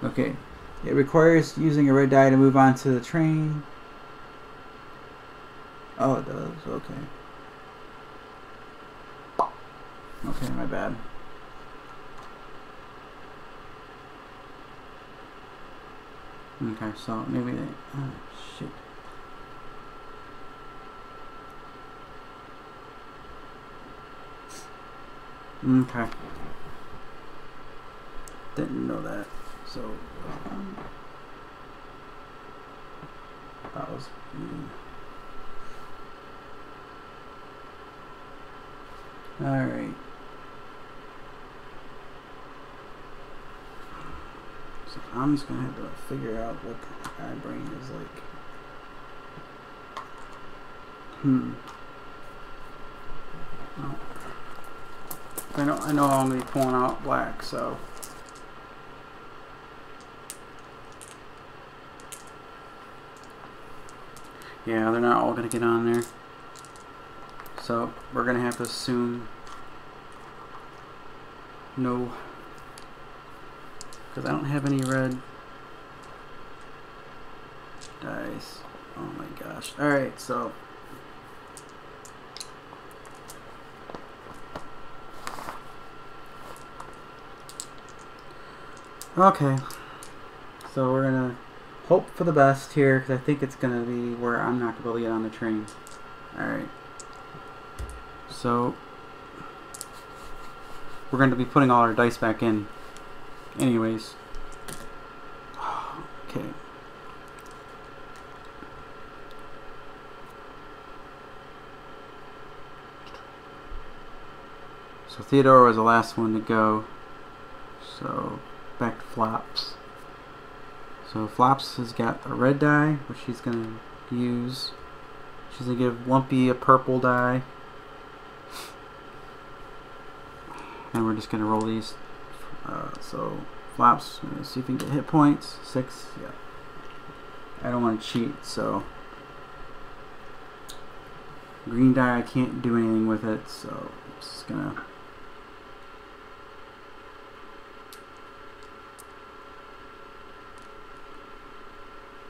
Speaker 1: Okay. It requires using a red die to move on to the train. Oh, it does. Okay. Okay, my bad. Okay, so maybe they. Oh, shit. Okay. Didn't know that. So. That was. Alright. So I'm just gonna have to figure out what my brain is like. Oh. I know I'm gonna be pulling out black, so. Yeah, they're not all gonna get on there. So we're gonna have to assume no, because I don't have any red dice. Oh my gosh. Alright, so okay, so we're gonna hope for the best here, because I think it's gonna be where I'm not gonna be able to get on the train. Alright. So we're going to be putting all our dice back in anyways. Okay. So Theodore was the last one to go. So back to Flops. So Flops has got a red die, which she's going to use. She's going to give Lumpy a purple die. And we're just going to roll these. So Flops, let's see if we can get hit points. 6, yeah. I don't want to cheat, so. Green die, I can't do anything with it, so I'm just going to.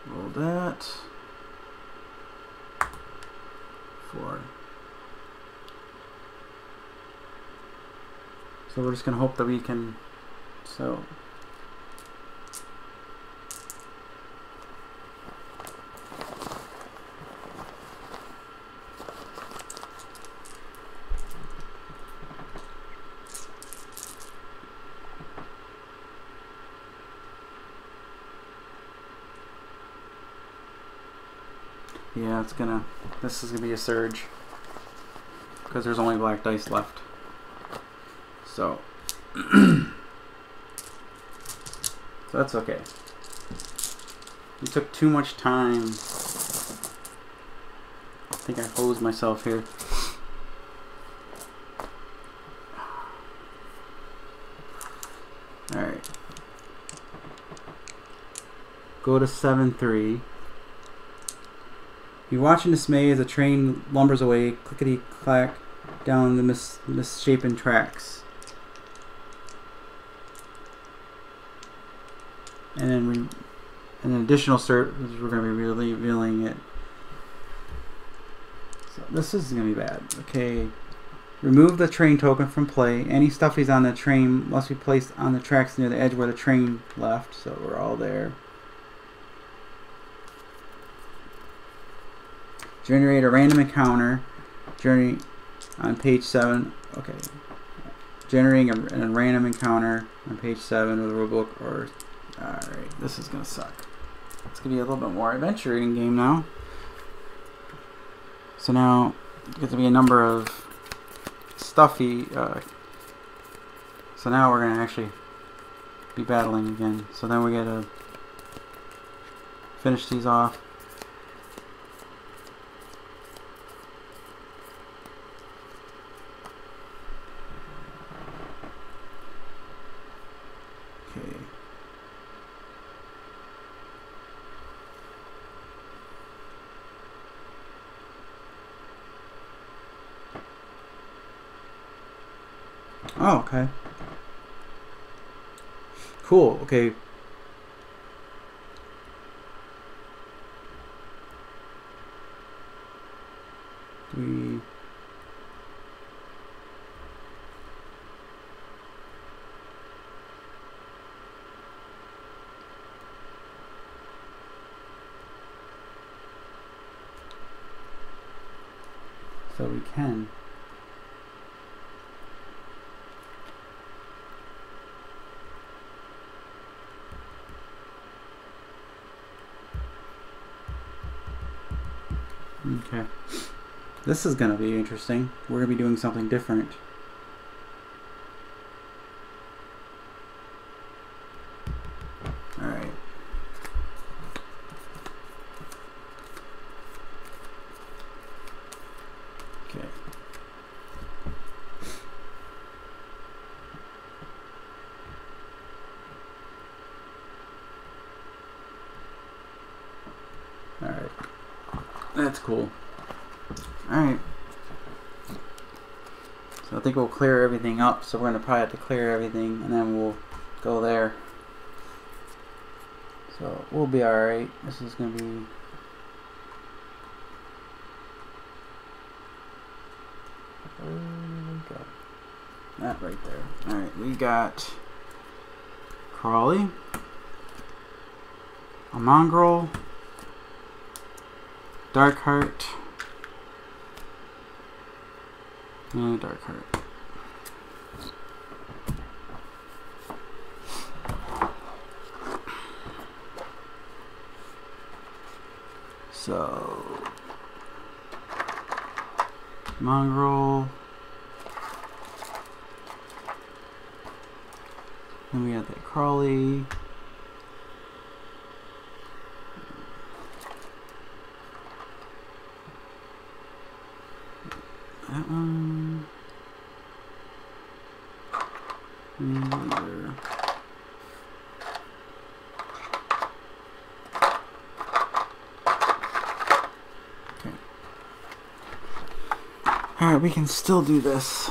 Speaker 1: Roll that. 4. So we're just going to hope that we can. So. Yeah, this is gonna be a surge because there's only black dice left. So, so that's okay. We took too much time. I think I hosed myself here. All right. Go to 7-3. You watch in dismay as a train lumbers away, clickety-clack, down the misshapen tracks. And then an additional cert, we're going to be revealing it. So this is going to be bad. Okay. Remove the train token from play. Any stuffies on the train must be placed on the tracks near the edge where the train left. So we're all there. Generate a random encounter. Generate on page 7. Okay. Generating a random encounter on page 7 of the rulebook. Or, alright, this is gonna suck. It's gonna be a little bit more adventuring game now. So now there's gonna be a number of stuffy. So now we're gonna actually be battling again. So then we gotta finish these off. Oh, okay. Cool, okay. So we can. Okay. This is going to be interesting. We're going to be doing something different. Alright. Okay. Alright. That's cool. Alright. So I think we'll clear everything up. So we're going to probably have to clear everything and then we'll go there. So we'll be alright. This is going to be... Where did we go? That right there. Alright, we got Crawley, a Mongrel, Darkheart, and Darkheart. So mongrel. Then we got that crawly. That one. Another. Okay. Alright, we can still do this.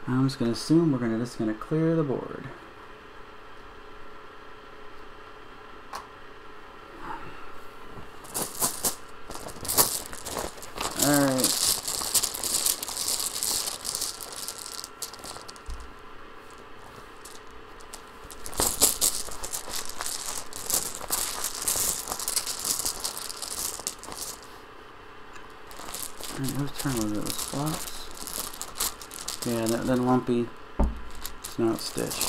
Speaker 1: I'm just going to assume we're just going to clear the board. Alright. Alright, whose turn was it? It was Flops? Yeah, then Lumpy. It's not Stitch.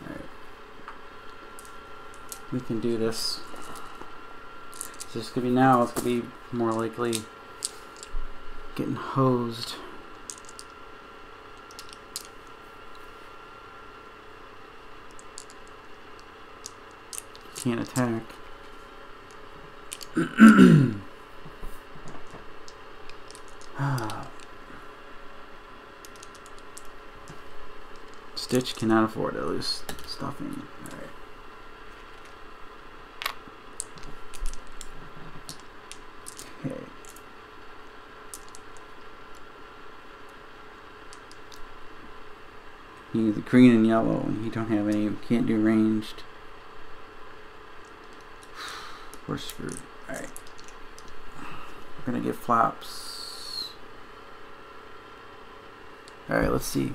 Speaker 1: Alright. We can do this. It's just gonna be now, it's gonna be more likely getting hosed. Can't attack. Stitch cannot afford to lose stuffing. Alright. Okay. He's green and yellow, and he don't have any. Can't do ranged. We're screwed. Alright. We're gonna get Flops. Alright, let's see.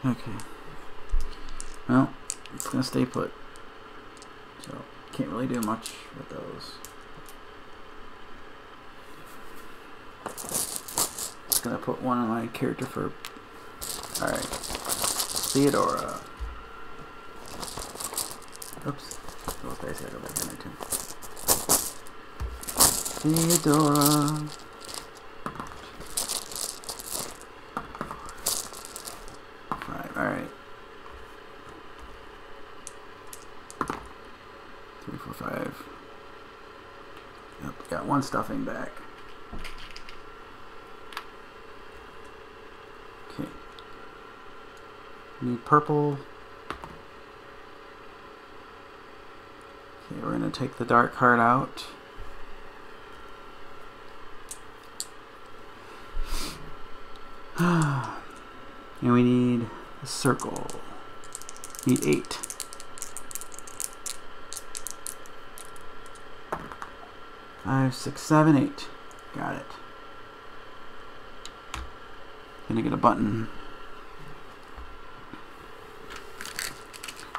Speaker 1: Okay. Well, it's gonna stay put. So, can't really do much with those. Gonna put one on my character for. Alright. Theodora. Oops. Both dice gotta go back in there too. Theodora. Five. Alright. 3, 4, 5. Yep, got one stuffing back. Okay. Need purple. Okay, we're gonna take the dark card out. And we need a circle. Need 8. Five, 6, 7, 8. Got it. Gonna get a button.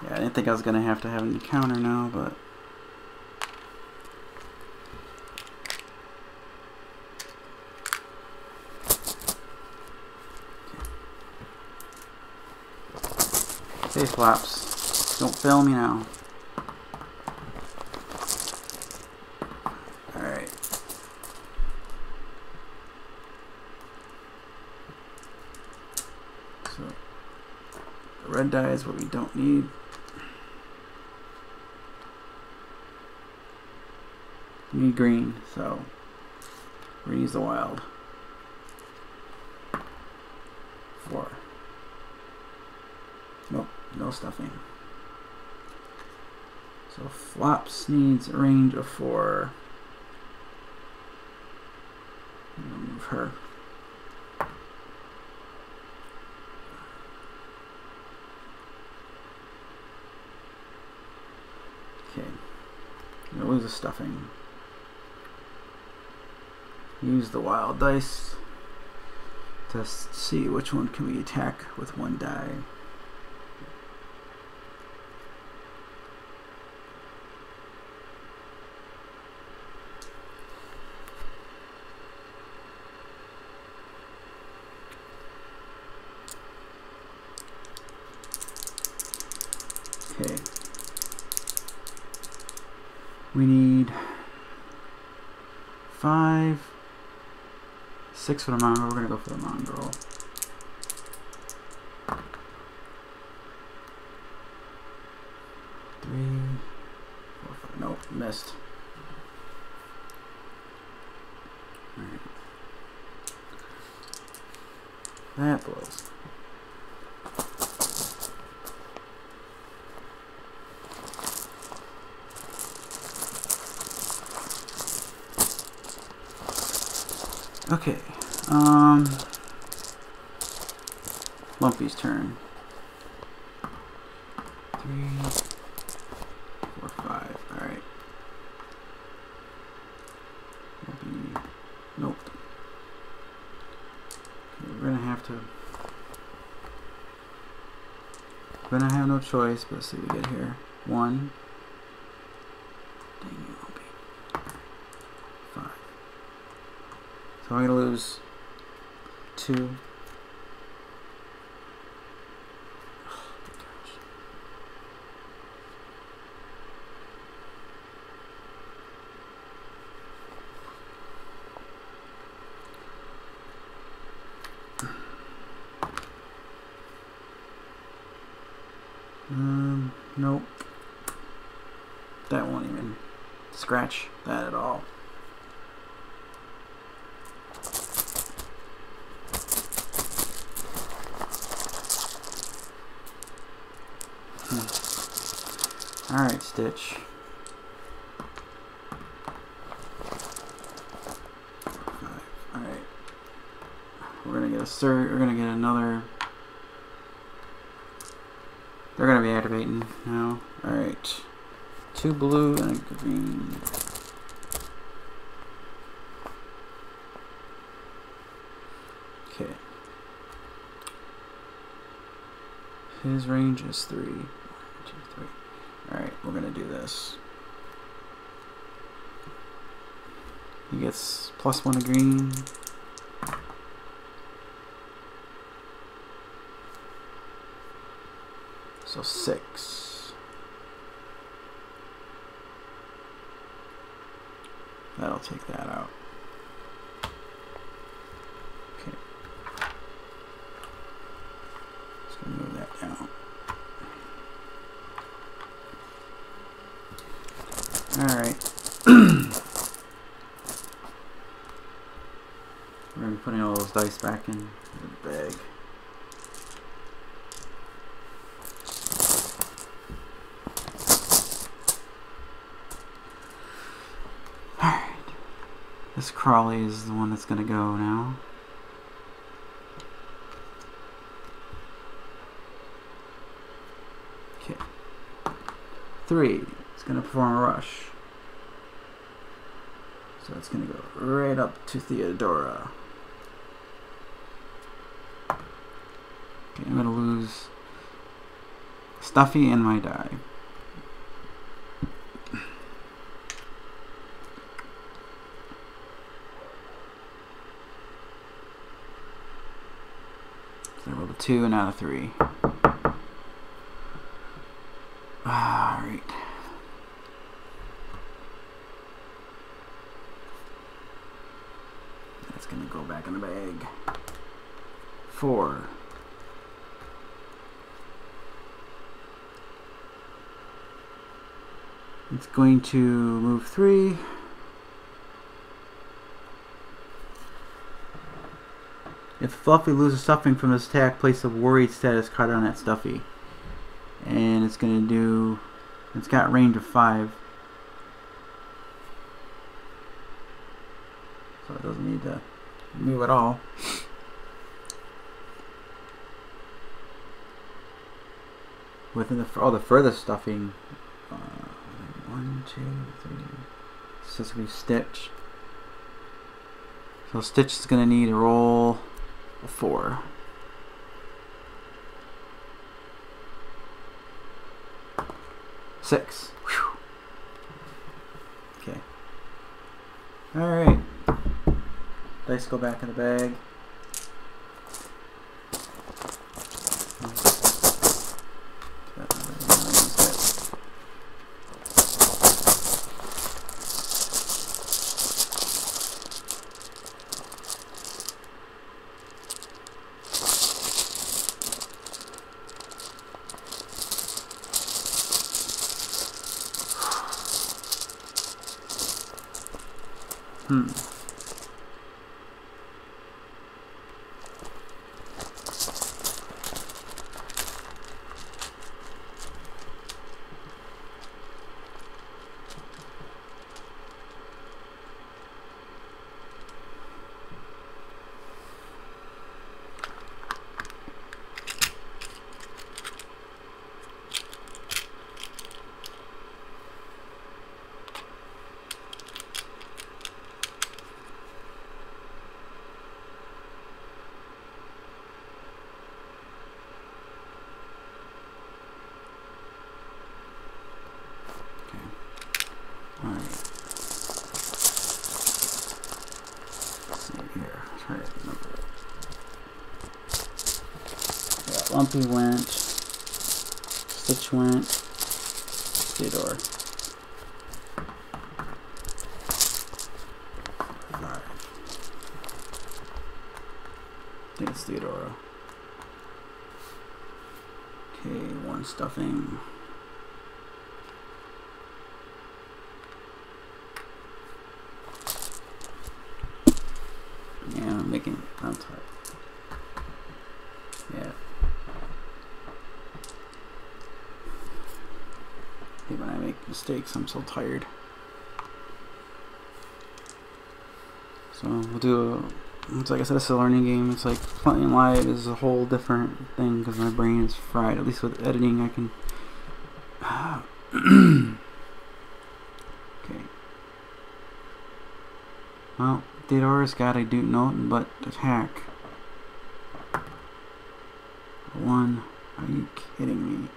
Speaker 1: Yeah, I didn't think I was gonna have to have an encounter now, but okay. Say Flops. Don't fail me now. Alright. So the red die is what we don't need. We need green, so we're gonna use the wild. 4. Nope, no stuffing. So Flops needs a range of 4. I'm gonna move her. Okay. I'm gonna lose the stuffing. use the wild dice to see which one can we attack with one die. Okay. We need 5, 6 for the mongrel. We're gonna go for the mongrel. Three, 4, 5. Nope, missed. Alright. That blows. Okay, Lumpy's turn. 3, 4, 5. Alright. Lumpy. Nope. Okay, we're gonna have to. We're gonna have no choice, but let's see what we get here. 1. Dang you, Lumpy. 5. So I'm going to lose 2. Oh, nope. That won't even scratch that at all. Alright, Stitch. Alright. We're gonna get a surge. We're gonna get another. They're gonna be activating now. Alright. 2 blue and a green. Okay. His range is 3. 1, 2, 3. Alright, we're gonna do this. He gets +1 to green. So 6. That'll take that out. Okay. Just gonna move that down. Alright. We're going to be putting all those dice back in the bag. Alright. This Crawley is the one that's going to go now. Okay. 3. It's going to perform a rush. So it's going to go right up to Theodora. Okay, I'm going to lose Stuffy and my die. So I rolled a 2 and now a 3. Alright. That's going to go back in the bag. 4. It's going to move 3. If Fluffy loses Stuffing from his attack, place a worried status card on that Stuffy. And it's going to do... It's got range of 5. So it doesn't need to move at all. Within the furthest Stuffing... 1, 2, 3... So it's going to be Stitch. So Stitch is going to need to roll a 4. Six. Whew. Okay. Alright. Dice go back in the bag. Lumpy went, Stitch went, Theodore. Alright. I think it's Theodora. Okay, 1 stuffing. Yeah, I'm making, I'm tired. Yeah. When I make mistakes, I'm so tired. So we'll do it's like I said, it's a learning game. It's like playing live is a whole different thing because my brain is fried. At least with editing I can okay. Well, Theodora's got a do nothing but attack. 1. Are you kidding me?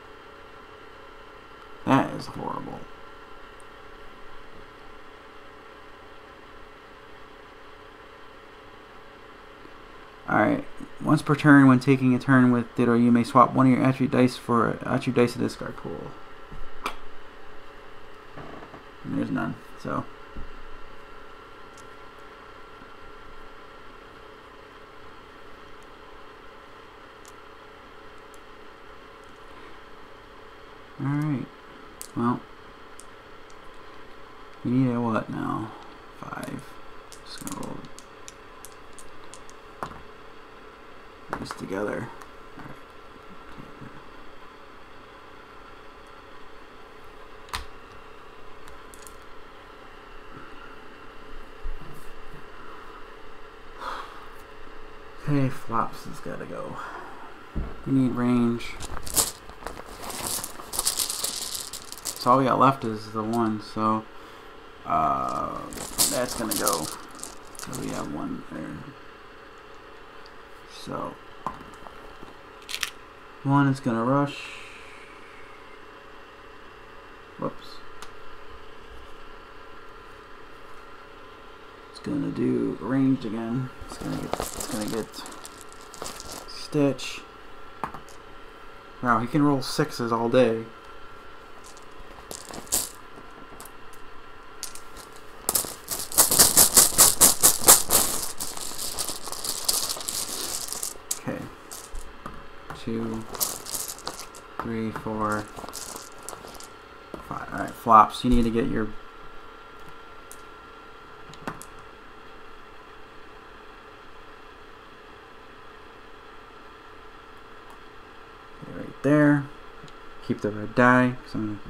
Speaker 1: That is horrible. Alright. Once per turn, when taking a turn with Ditto, you may swap one of your attribute dice for attribute dice in the discard pool. And there's none. So. Alright. Well, we need a what now? 5. Just gonna roll these together. Alright. Okay, flops has gotta go. We need range. So all we got left is the 1, so that's gonna go. So we have 1 there. So 1 is gonna rush. Whoops. It's gonna do ranged again. It's gonna get Stitch. Wow, he can roll 6s all day. Okay. 2, 3, 4, 5. Alright, flops. You need to get your right there. Keep the red die because I'm going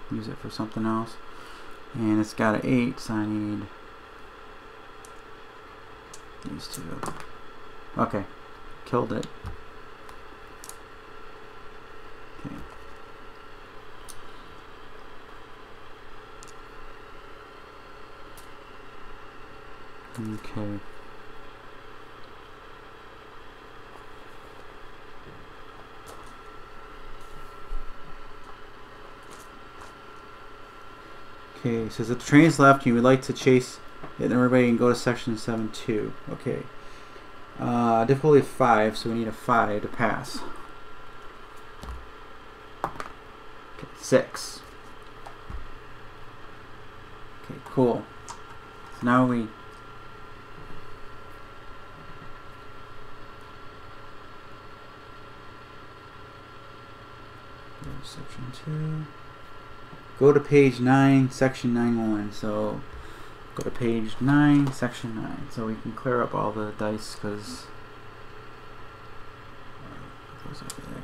Speaker 1: to use it for something else. And it's got an 8, so I need these 2. Okay. Killed it. Okay. Okay. Okay, it says if the train is left, you would like to chase it, and everybody can go to section 7-2. Okay. Difficulty 5, so we need a 5 to pass. Okay, 6. Okay, cool. So now we section 2. Go to page 9, section 9-1. So go to page 9, section 9. So we can clear up all the dice because those over there.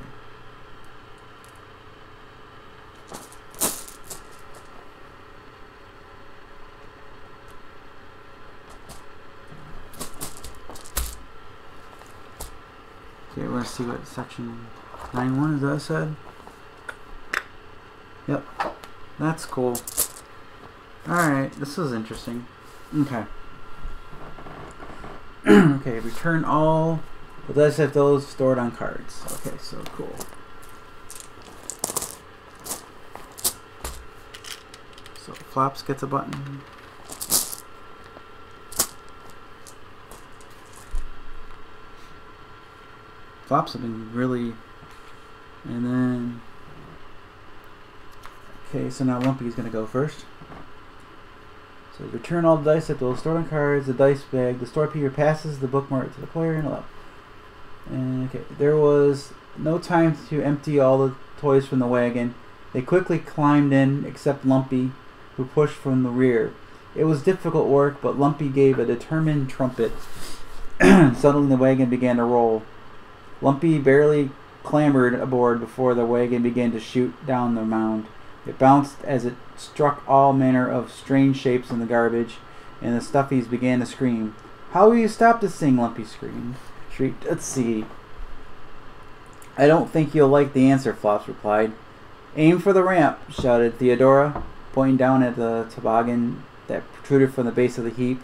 Speaker 1: Okay, let's see what section 9-1 is. That said. Yep, that's cool. Alright, this is interesting. Okay. Okay, return all the dice if those stored on cards. Okay, so cool. So Flops gets a button. Flops have been really... And then... Okay, so now Lumpy's going to go first. So return all the dice that will stored on cards, the dice bag. The storekeeper passes the bookmark to the player and left. And okay, there was no time to empty all the toys from the wagon. They quickly climbed in, except Lumpy, who pushed from the rear. It was difficult work, but Lumpy gave a determined trumpet. Suddenly the wagon began to roll. Lumpy barely clambered aboard before the wagon began to shoot down the mound. It bounced as it struck all manner of strange shapes in the garbage, and the stuffies began to scream. "How will you stop this thing?" Lumpy shrieked. "Let's see." "I don't think you'll like the answer," Flops replied. "Aim for the ramp," shouted Theodora, pointing down at the toboggan that protruded from the base of the heap.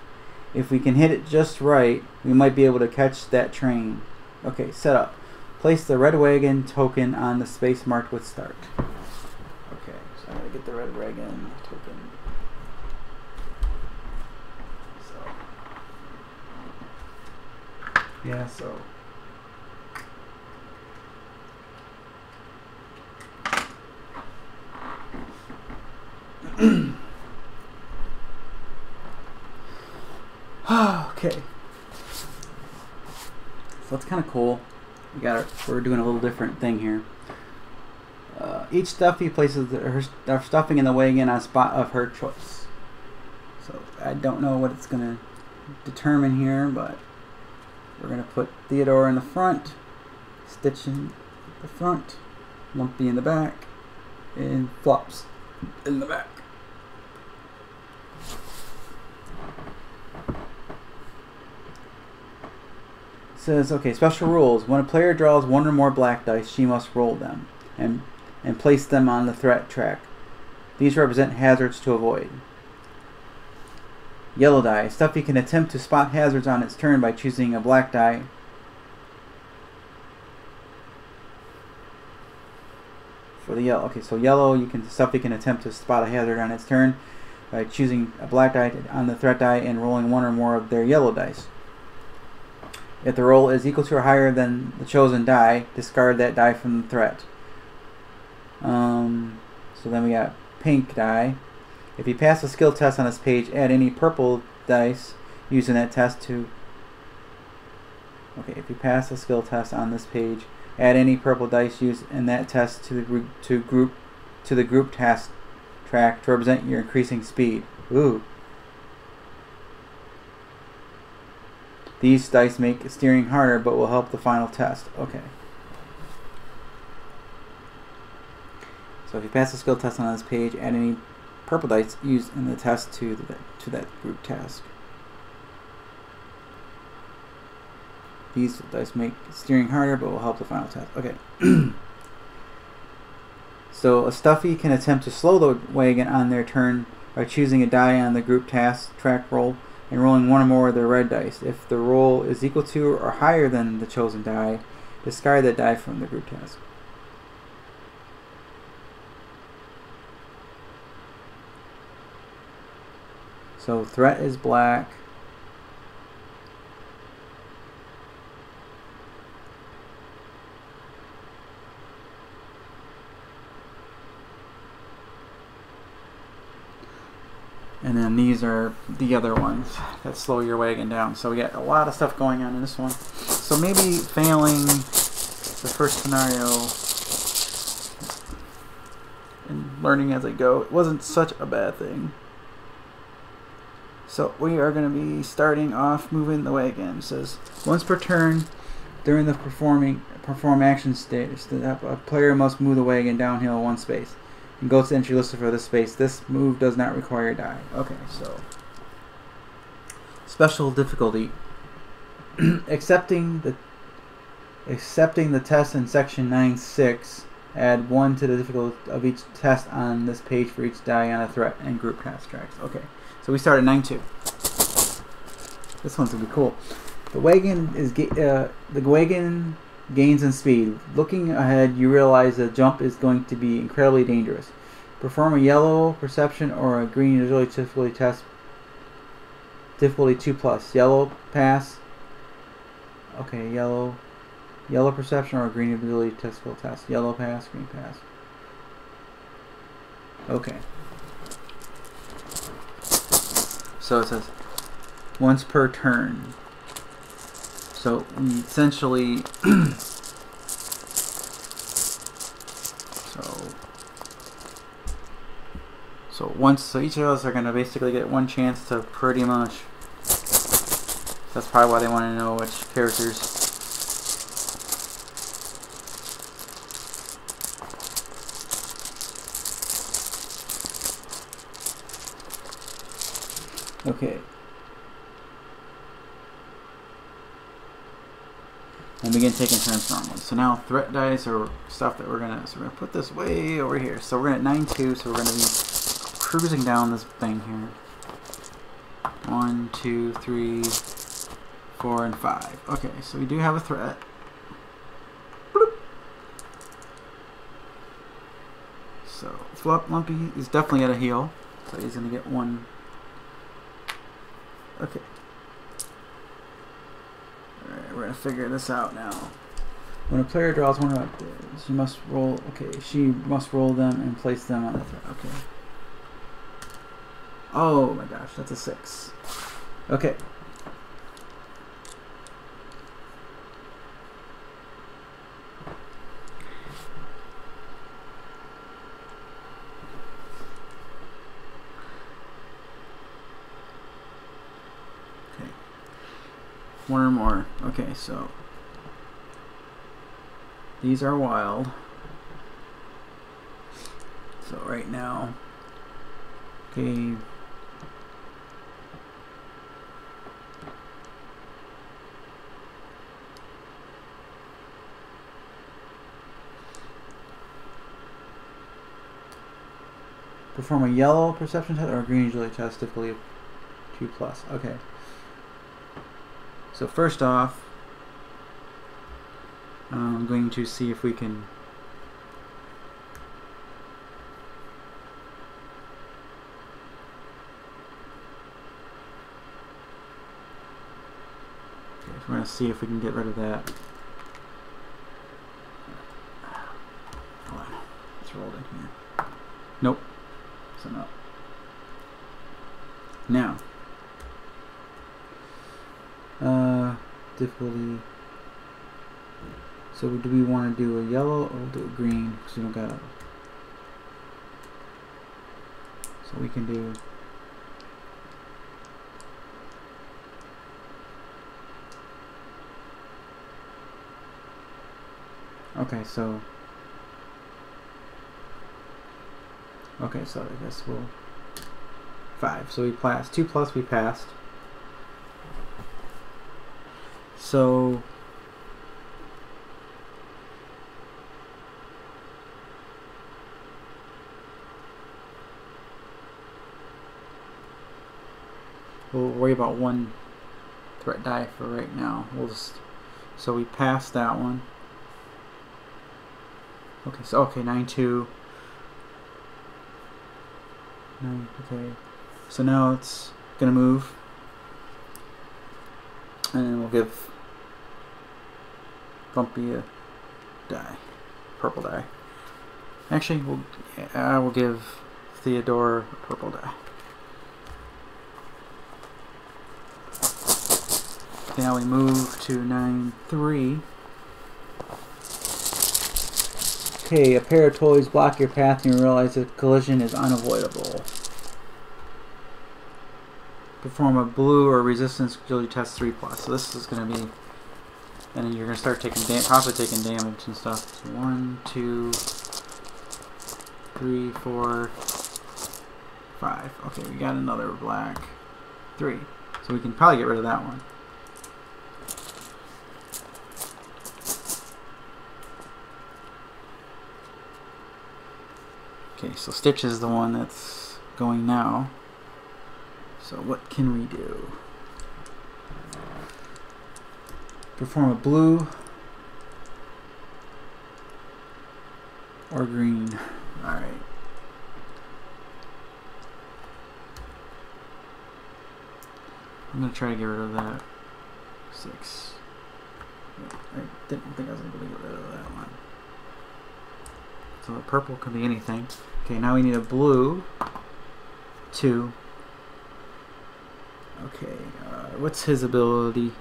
Speaker 1: "If we can hit it just right, we might be able to catch that train." Okay, set up. Place the red wagon token on the space marked with start. Okay, so I'm going to get the red wagon token. So, yeah, so. Okay. So that's kind of cool. We're doing a little different thing here. Each stuffy places her stuffing in the wagon on a spot of her choice. So I don't know what it's going to determine here, but we're going to put Theodore in the front, Stitch in the front, Lumpy in the back, and Flops in the back. Says, okay, special rules. When a player draws one or more black dice, she must roll them and place them on the threat track. These represent hazards to avoid. Yellow die. Stuffy can attempt to spot hazards on its turn by choosing a black die. For the yellow, okay, so yellow, Stuffy can attempt to spot a hazard on its turn by choosing a black die on the threat die and rolling one or more of their yellow dice. If the roll is equal to or higher than the chosen die, discard that die from the threat. So then we got pink die. If you pass a skill test on this page, add any purple dice used in that test to... Okay, if you pass a skill test on this page, add any purple dice used in that test to the group task track to represent your increasing speed. Ooh. These dice make steering harder, but will help the final test. Okay. So if you pass the skill test on this page, add any purple dice used in the test to that group task. These dice make steering harder, but will help the final test. Okay. So a Stuffy can attempt to slow the wagon on their turn by choosing a die on the group task track roll and rolling one or more of their red dice. If the roll is equal to or higher than the chosen die, discard that die from the group task. So threat is black. And then these are the other ones that slow your wagon down. So we got a lot of stuff going on in this one. So maybe failing the first scenario and learning as I go, it wasn't such a bad thing. So we are going to be starting off moving the wagon. It says once per turn during the perform action stage, a player must move the wagon downhill one space and go to the entry listed for this space. This move does not require a die. Okay, so special difficulty. accepting the test in section 9.6. Add 1 to the difficulty of each test on this page for each die on a threat and group task tracks. Okay, so we start at 9.2. This one's gonna be cool. The wagon gains in speed. Looking ahead, you realize the jump is going to be incredibly dangerous. Perform a yellow perception or a green agility difficulty test. Difficulty 2+. Yellow pass. Okay, yellow perception or a green agility difficulty test. Yellow pass, green pass. Okay. So it says once per turn. So we essentially so each of us are going to basically get one chance to pretty much. That's probably why they want to know which characters. Okay. And begin taking turns normally. So now threat dice are stuff that we're gonna put this way over here. So we're gonna 9.2, so we're gonna be cruising down this thing here. 1, 2, 3, 4, and 5. Okay, so we do have a threat. Bloop. So Flop Lumpy is definitely at a heal. So he's gonna get 1. Okay. Alright, we're gonna figure this out now. When a player draws one of these, she must roll them and place them on the threat. Okay. Oh my gosh, that's a 6. Okay. One or more. Okay, so these are wild. So right now, okay. Perform a yellow perception test or a green agility test, difficulty 2+. Okay. So first off, I'm going to see if we can we're going to see if we can get rid of that. Hold on. Let's roll it in here. Nope. So no. Now. Difficulty. So do we want to do a yellow or do a green? Because we don't got. So we can do. Okay, so. Okay, so I guess we'll. 5. So we passed. 2+ we passed. So we'll worry about one threat die for right now. We'll just so we passed that one. Okay, so okay, 9.2. 9, okay. So now it's gonna move. And then we'll give Bumpy a die. Purple die. Actually, we'll give Theodore a purple die. Okay, now we move to 9-3. Okay, a pair of toys block your path and you realize that collision is unavoidable. Perform a blue or resistance agility test 3+. So this is going to be, and then you're going to start taking possibly taking damage and stuff. So 1, 2, 3, 4, 5. Okay, we got another black 3. So we can probably get rid of that one. Okay, so Stitch is the one that's going now. So what can we do? Perform a blue or green. Alright. I'm going to try to get rid of that 6. I didn't think I was able to get rid of that one. So the purple could be anything. Okay, now we need a blue 2. Okay, what's his ability?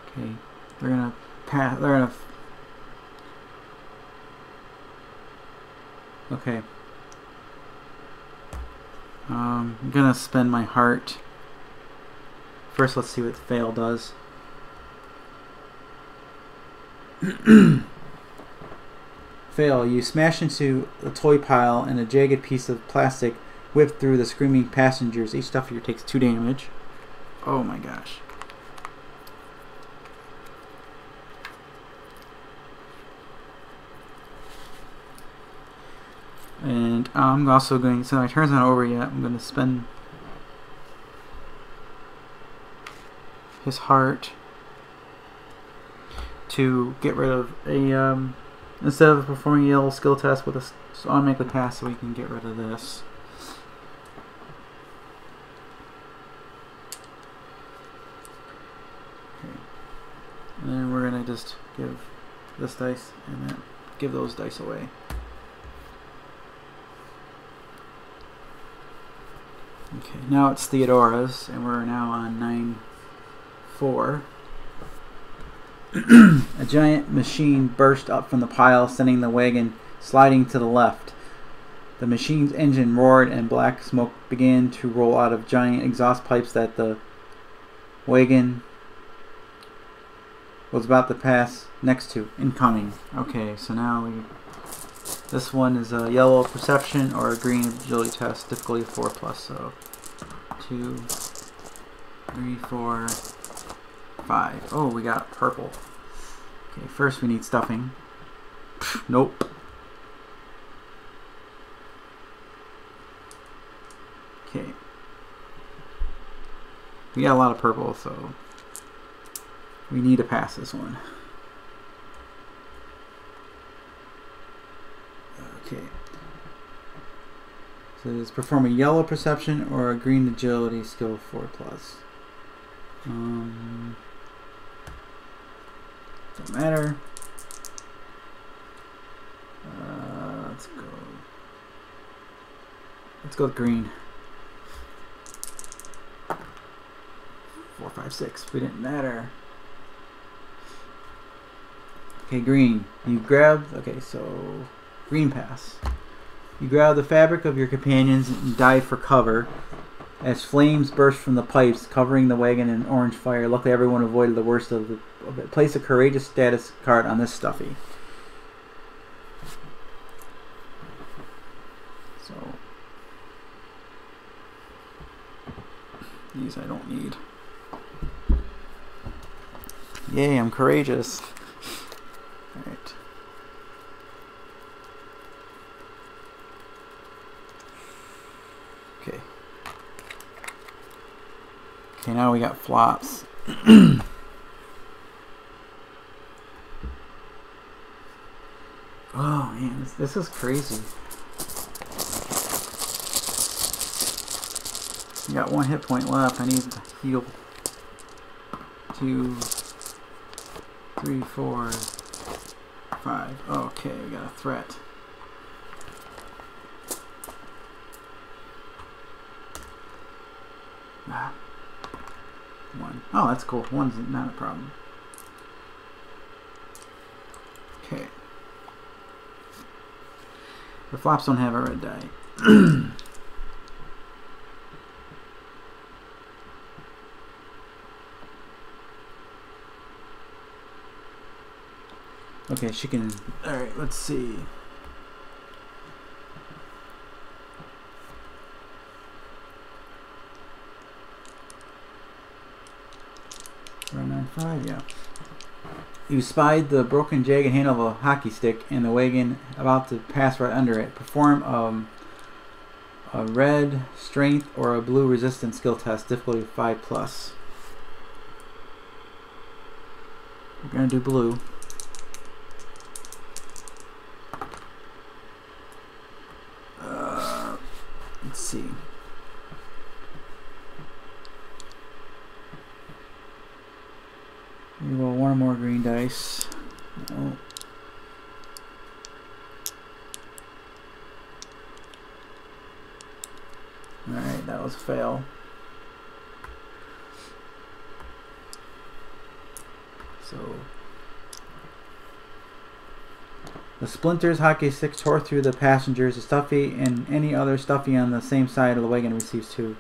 Speaker 1: Okay, they're gonna pass. They're gonna. Okay. I'm gonna spend my heart. First, let's see what fail does. Fail. You smash into a toy pile and a jagged piece of plastic whipped through the screaming passengers. Each stuff here takes 2 damage. Oh my gosh. And I'm also going, so my turn's not over yet, I'm going to spend his heart to get rid of a, instead of performing a yellow skill test with a automatically pass, so we can get rid of this. Okay. And then we're going to just give this dice and then give those dice away. Okay, now it's Theodora's, and we're now on 9-4. A giant machine burst up from the pile, sending the wagon sliding to the left. The machine's engine roared, and black smoke began to roll out of giant exhaust pipes that the wagon was about to pass next to. Incoming. Okay, so now this one is a yellow perception or a green agility test, difficulty 4+. So 2, 3, 4, 5. Oh, we got purple. Okay, first we need stuffing. Nope. Okay. We got a lot of purple, so we need to pass this one. Okay. So it's perform a yellow perception or a green agility skill 4+. Doesn't matter. Let's go with green. 4, 5, 6. We didn't matter. Okay, green. You grab. Okay, so green pass. You grab the fabric of your companions and dive for cover as flames burst from the pipes, covering the wagon in orange fire. Luckily, everyone avoided the worst of it. Place a courageous status card on this stuffy. So these I don't need. Yay, I'm courageous. Alright. Okay. Okay, now we got flops. Oh man, this is crazy. I got 1 hit point left. I need to heal. 2, 3, 4, 5. Okay, we got a threat. Ah. 1. Oh, that's cool. 1's not a problem. Okay. The flops don't have a red die. Okay, she can. Alright, let's see. Round 9-5, yeah. You spied the broken jagged handle of a hockey stick and the wagon about to pass right under it. Perform a red strength or a blue resistance skill test, difficulty 5+. We're gonna do blue. Let's see. We roll 1 more green dice. Oh. Alright, that was a fail. So the splinters hockey stick tore through the passengers. The stuffy and any other stuffy on the same side of the wagon receives 2.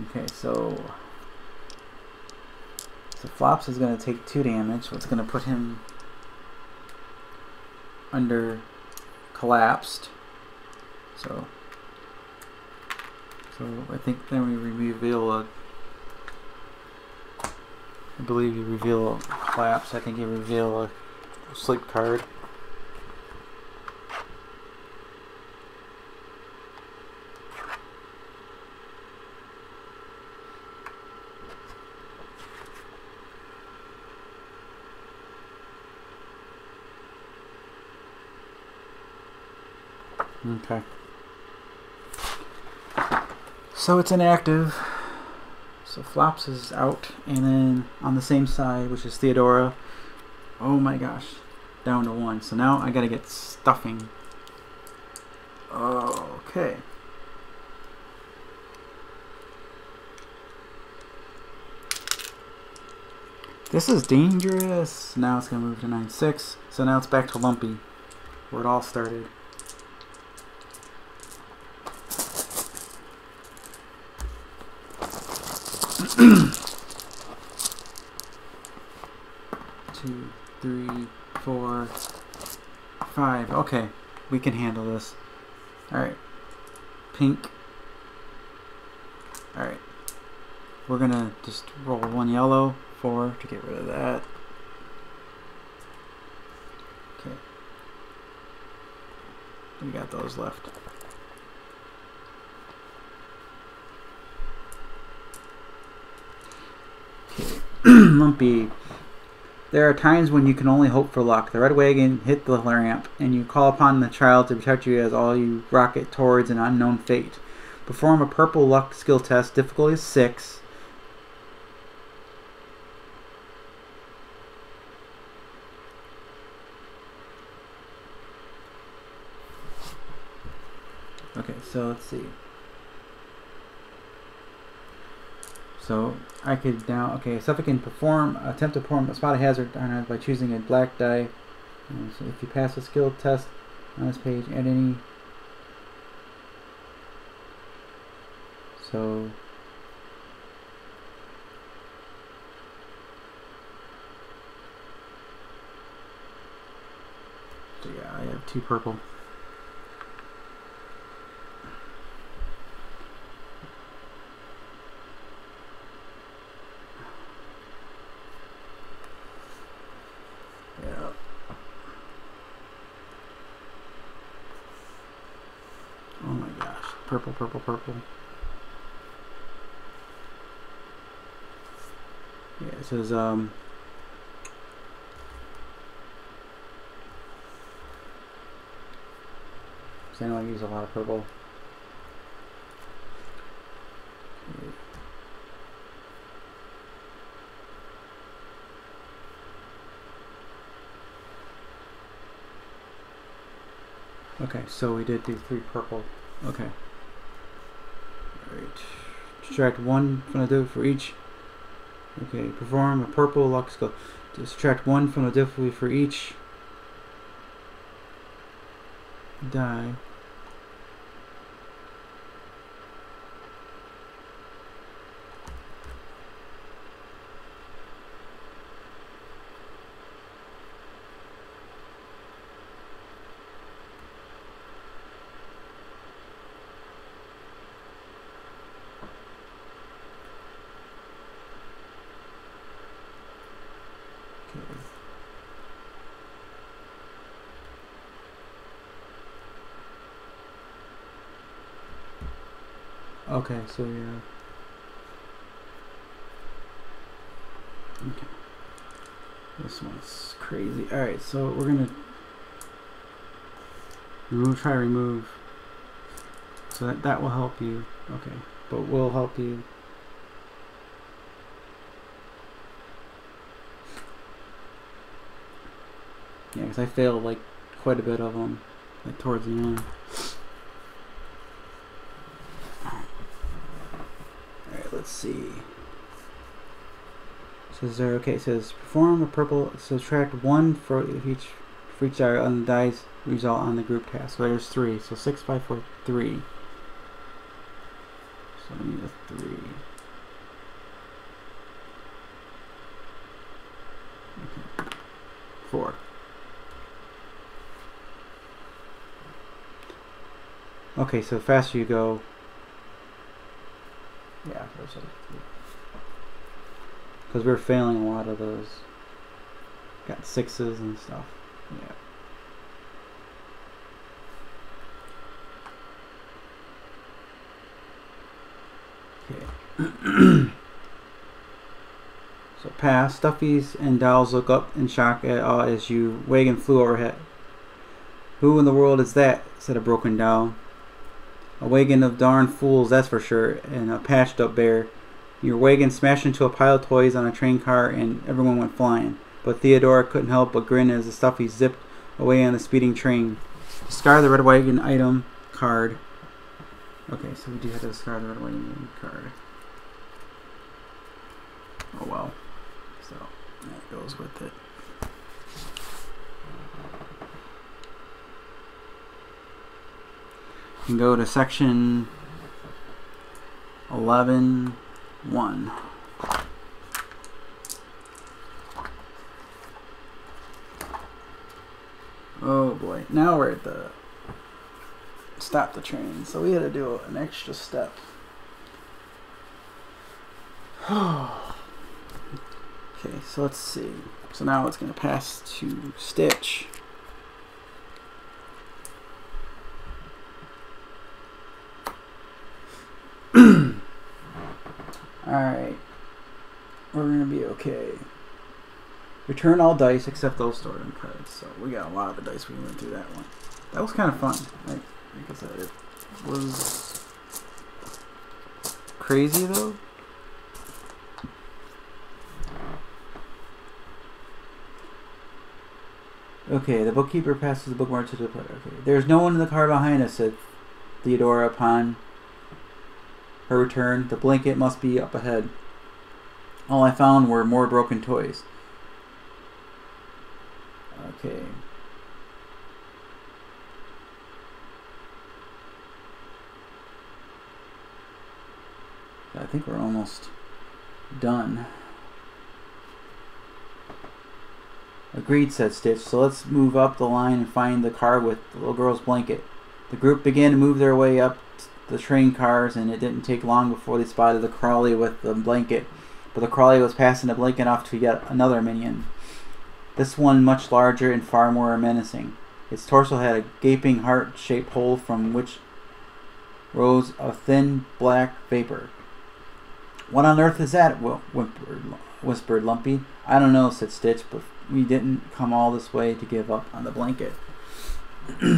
Speaker 1: Okay, so Flops is going to take 2 damage. What's going to put him under collapsed. So I think then we reveal a. I believe you reveal a collapse. I think you reveal a sleep card. Okay. So it's inactive. So Flops is out, and then on the same side, which is Theodora, oh my gosh, down to 1. So now I gotta get stuffing. Okay. This is dangerous. Now it's gonna move to 9-6. So now it's back to Lumpy, where it all started. Two, 3, 4, 5. Okay, we can handle this. Alright. Pink. Alright. We're gonna just roll 1 yellow, 4 to get rid of that. Okay. We got those left. Okay. Lumpy. There are times when you can only hope for luck. The red wagon hit the ramp, and you call upon the child to protect you as all you rocket towards an unknown fate. Perform a purple luck skill test. Difficulty is 6. Okay, so let's see. So I could now, okay, so if I can attempt to perform a spot a hazard by choosing a black die. So if you pass a skill test on this page, add any. So yeah, I have 2 purple. Purple, purple, purple. Yeah, it says so I know I use a lot of purple. Okay, so we did do 3 purple. Okay. Alright. Subtract 1 from the diff for each. Okay, perform a purple luck skill. Subtract 1 from the difficulty for each die. Okay, so yeah. Okay. This one's crazy. Alright, so we're gonna try to remove. So that will help you. Okay. But will help you. Yeah, because I failed like quite a bit of them like towards the end. Alright, let's see. Says there, okay, it says perform a purple, subtract 1 for each die on the dice result on the group task. So there's 3. So 6, 5, 4, 3. So I need a 3. Okay. 4. Okay, so the faster you go, yeah, there's like 3. Because we're failing a lot of those. Got 6s and stuff. Yeah. Okay. So pass. Stuffies and dolls look up in shock as you wagon flew overhead. Who in the world is that? Said a broken doll. A wagon of darn fools, that's for sure, and a patched up bear. Your wagon smashed into a pile of toys on a train car and everyone went flying. But Theodora couldn't help but grin as the Stuffy zipped away on the speeding train. Discard the red wagon item card. Okay, so we do have to discard the red wagon card. Oh well. So that goes with it. You can go to section 11.1. Oh boy, now we're at the stop the train, so we had to do an extra step. Okay, so let's see. So now it's going to pass to Stitch. Alright, we're going to be okay. Return all dice except those stored in cards. So we got a lot of the dice. We went through that one. That was kind of fun. Like I said, it was crazy though. Okay, the bookkeeper passes the bookmark to the player. Okay, there's no one in the car behind us, said Theodora upon her return. The blanket must be up ahead. All I found were more broken toys. Okay. I think we're almost done. Agreed, said Stitch. So let's move up the line and find the car with the little girl's blanket. The group began to move their way up the train cars, and it didn't take long before they spotted the Crawley with the blanket. But the Crawley was passing the blanket off to yet another minion. This one much larger and far more menacing. Its torso had a gaping heart-shaped hole from which rose a thin black vapor. "What on earth is that?" whispered Lumpy. "I don't know," said Stitch, "but we didn't come all this way to give up on the blanket."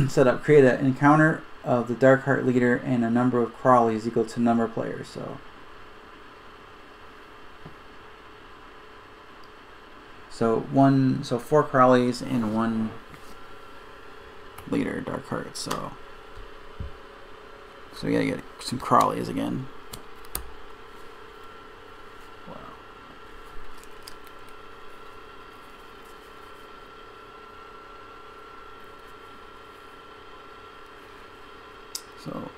Speaker 1: Set up, create an encounter of the Dark Heart leader and a number of crawlies equal to number of players. So 4 crawlies and 1 leader, Dark Heart. So we gotta get some crawlies again. Wow. So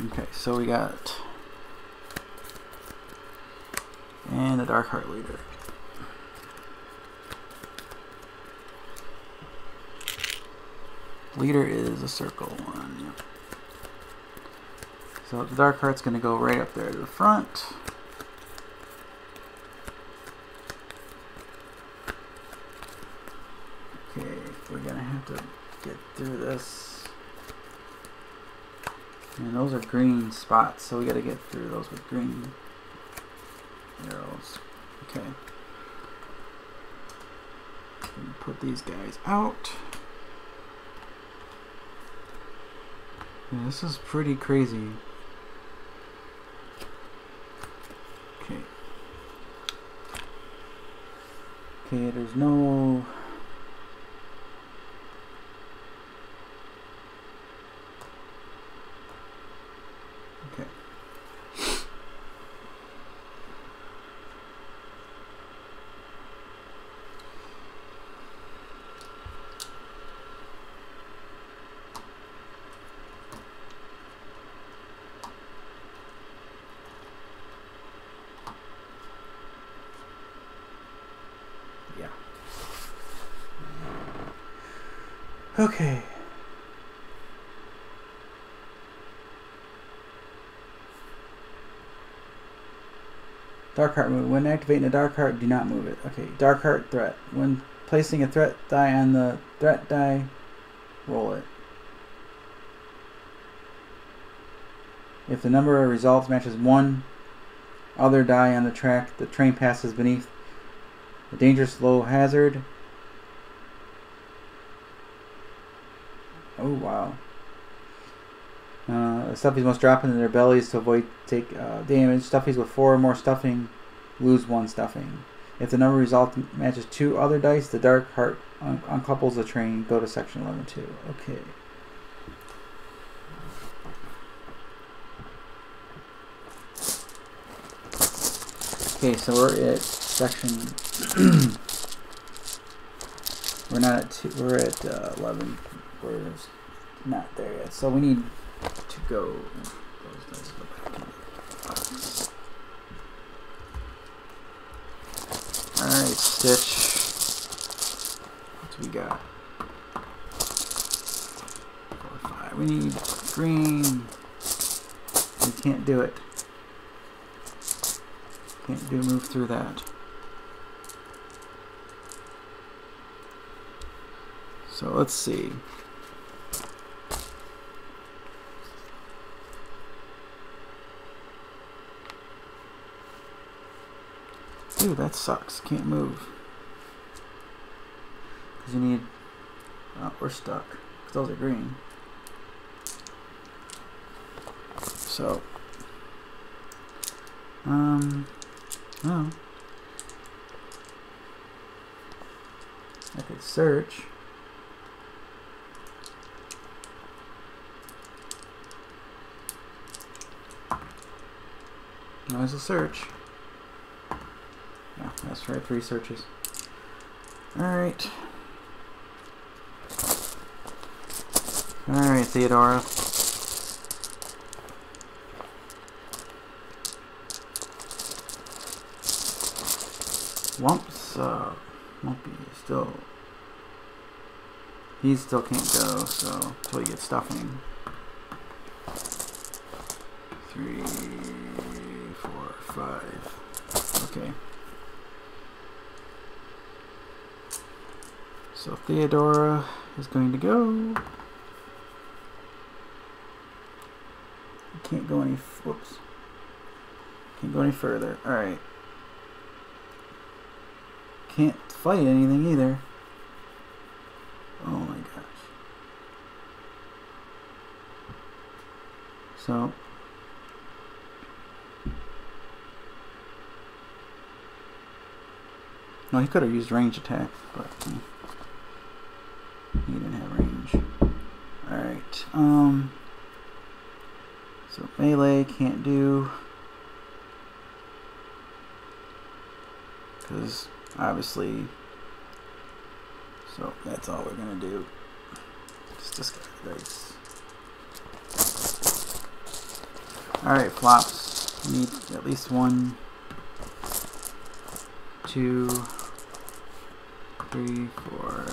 Speaker 1: okay, so we got and the Dark Heart leader. Leader is a circle one. Yep. So the Dark Heart's going to go right up there to the front. Okay, we're going to have to get through this. And those are green spots, so we got to get through those with green arrows. Okay. Put these guys out. Yeah, this is pretty crazy. Okay. Okay, there's no... Okay. Yeah. Okay. Dark Heart move. When activating the Dark Heart, do not move it. Okay, Dark Heart threat. When placing a threat die on the threat die, roll it. If the number of results matches 1 other die on the track, the train passes beneath the dangerous low hazard. Oh wow. Stuffies must drop into their bellies to avoid take damage. Stuffies with 4 or more stuffing lose 1 stuffing. If the number result matches 2 other dice, the Dark Heart uncouples the train. Go to section 11.2. Okay. Okay, so we're at section. We're not at 2. We're at 11. We're not there yet. So we need to go. Those dice go back in the box. All right, Stitch. What do we got? 4, 5. We need green. We can't do it. Can't move through that. So let's see. Dude, that sucks. Can't move. Because you need... Oh, we're stuck. Because those are green. So... Oh. I could search. There's a search. Yeah, that's right, 3 searches. Alright. Alright, Theodora. Lumpy still. He still can't go, so until he gets stuffing. 3, 4, 5. Okay. So Theodora is going to go. Can't go any. Whoops. Can't go any further. All right. Can't fight anything either. Oh my gosh. So. No, he could have used range attack, but he didn't have range. Alright, so melee can't do, because obviously, so that's all we're gonna do. Just discard dice. Alright, flops. We need at least 1, 2, 3, 4,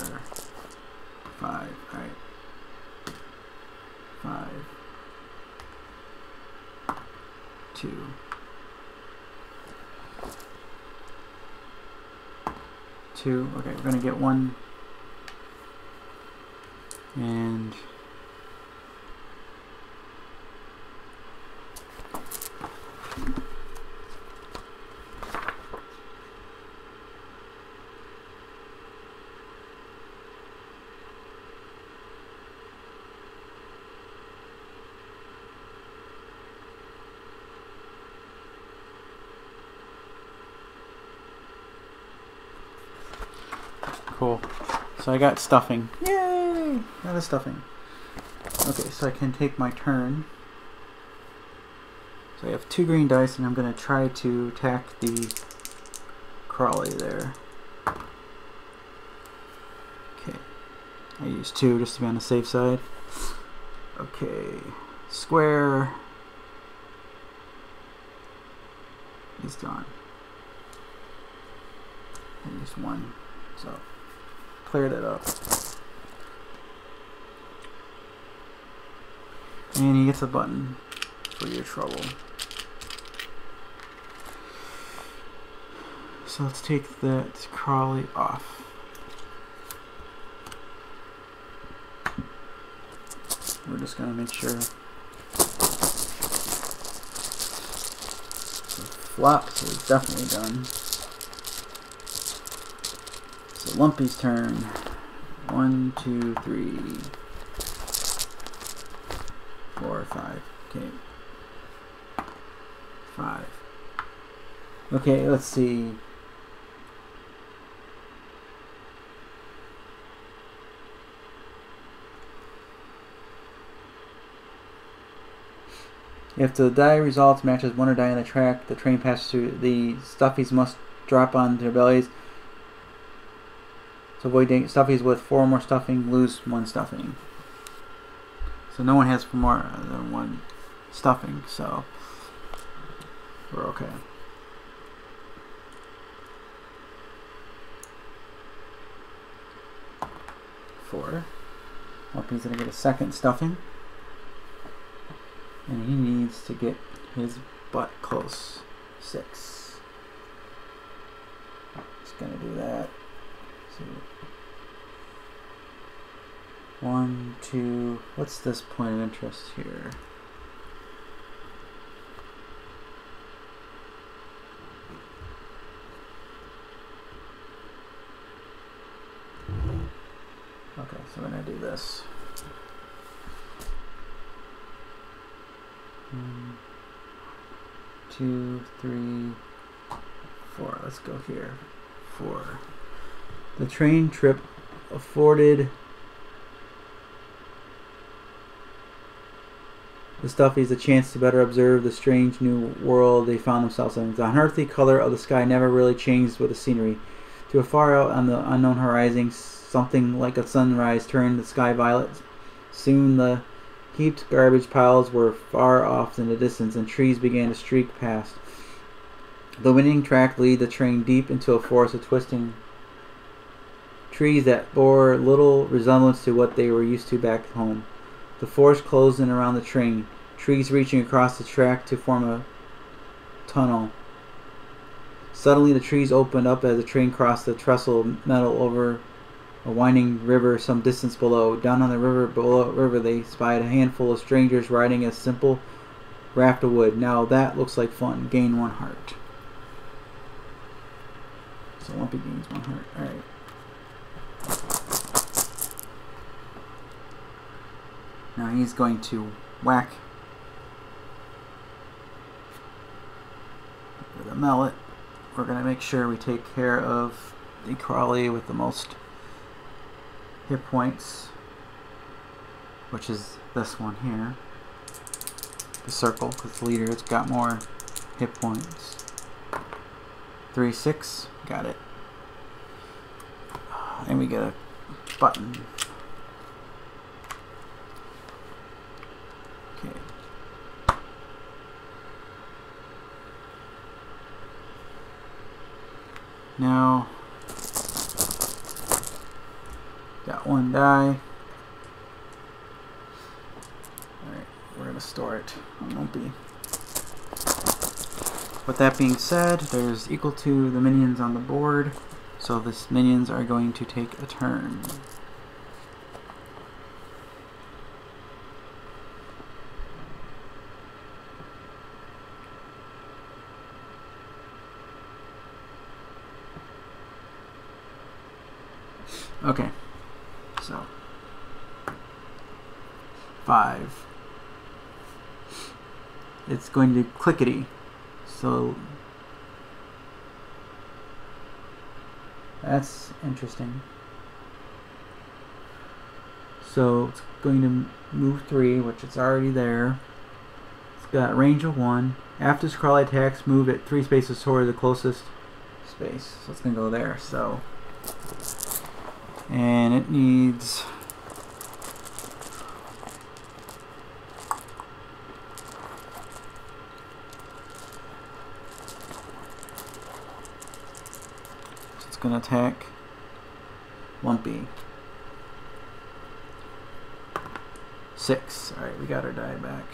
Speaker 1: 5. Alright. 5, 2. 2. Okay, we're gonna get 1. And cool. So I got stuffing. Yay! Got a stuffing. Okay, so I can take my turn. So I have 2 green dice, and I'm going to try to attack the Crawley there. Okay. I use 2 just to be on the safe side. Okay. Square. He's gone. I used 1. So clear that up. And he gets a button for your trouble. So let's take that Crawley off. We're just going to make sure. So flop is definitely done. So Lumpy's turn. 1, 2, 3, 4, 5. Okay. 5. Okay, let's see. If the die results matches 1 or die on the track the train passes through, the stuffies must drop on their bellies. So avoid stuffies with 4 or more stuffing, lose 1 stuffing. So no one has more than 1 stuffing, so we're okay. Four. Lumpy's gonna get a 2nd stuffing. And he needs to get his butt close. 6. He's gonna do that. So 1, 2. What's this point of interest here? Okay, so we're gonna do this. 1, 2, 3, 4. Let's go here. 4. The train trip afforded the stuffies a chance to better observe the strange new world they found themselves in. The unearthly color of the sky never really changed with the scenery. To a far out on the unknown horizon, something like a sunrise turned the sky violet. Soon the heaped garbage piles were far off in the distance, and trees began to streak past. The winding track led the train deep into a forest of twisting trees that bore little resemblance to what they were used to back home. The forest closed in around the train, trees reaching across the track to form a tunnel. Suddenly the trees opened up as the train crossed the trestle metal over a winding river some distance below. Down on the river they spied a handful of strangers riding a simple raft of wood. Now that looks like fun. Gain 1 heart. So Lumpy gains 1 heart. Alright. Now he's going to whack with a mallet. We're going to make sure we take care of the Crawley with the most hit points, which is this one here. The circle, because the leader has got more hit points. 3, 6. Got it. And we get a button. Okay. Now, got 1 die. Alright, we're going to store it on Lumpy. With that being said, there's equal to the minions on the board, so this minions are going to take a turn. Okay, so 5. It's going to do clickety. So that's interesting. So it's going to move 3, which it's already there. It's got a range of 1. After this Crawley attacks, move it 3 spaces toward the closest space. So it's going to go there. So, and it needs gonna attack Lumpy. 6. Alright, we got our die back.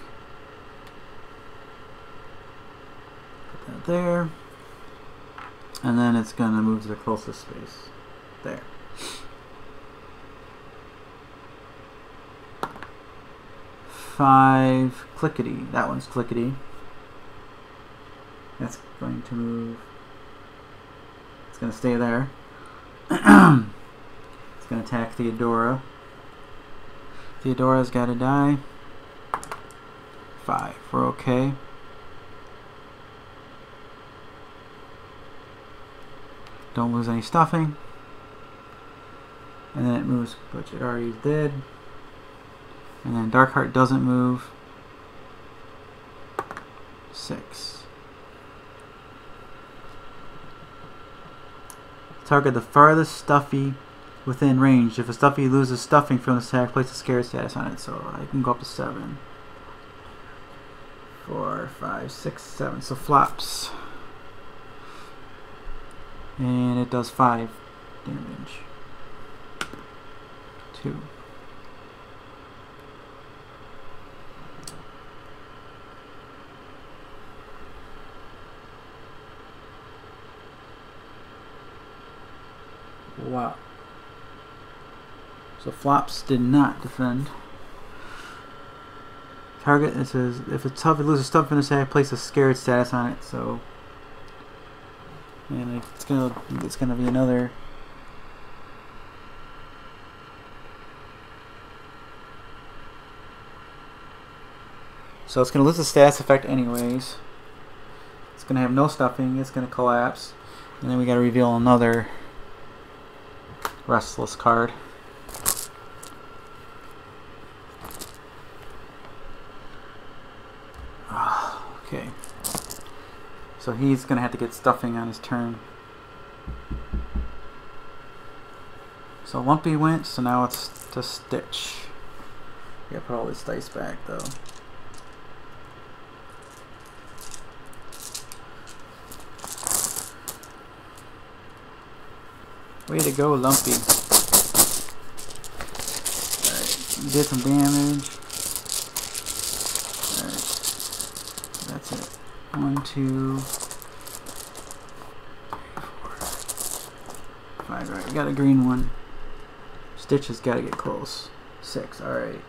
Speaker 1: Put that there. And then it's gonna move to the closest space. There. Five. Clickety. That one's clickety. That's going to move. It's going to stay there. It's going to attack Theodora. Theodora's got to die. 5. We're okay. Don't lose any stuffing. And then it moves, which it already did. And then Darkheart doesn't move. 6. Target the farthest Stuffy within range. If a Stuffy loses stuffing from the attack, place a scared status on it. So I can go up to 7. 4, 5, 6, 7. So flops. And it does 5 damage. 2. Wow. So flops did not defend. Target, it says if it's tough, it loses stuff in the attack, place a scared status on it. So, and it's gonna be another. So it's gonna lose the status effect anyways. It's gonna have no stuffing. It's gonna collapse, and then we gotta reveal another Restless card. Okay. So he's going to have to get stuffing on his turn. So Lumpy went, so now it's to Stitch. Yeah, put all this dice back though. Way to go, Lumpy. Alright, you did some damage. Alright, that's it. 1, 2, 5. Alright, we got a green one. Stitch has got to get close. 6. Alright.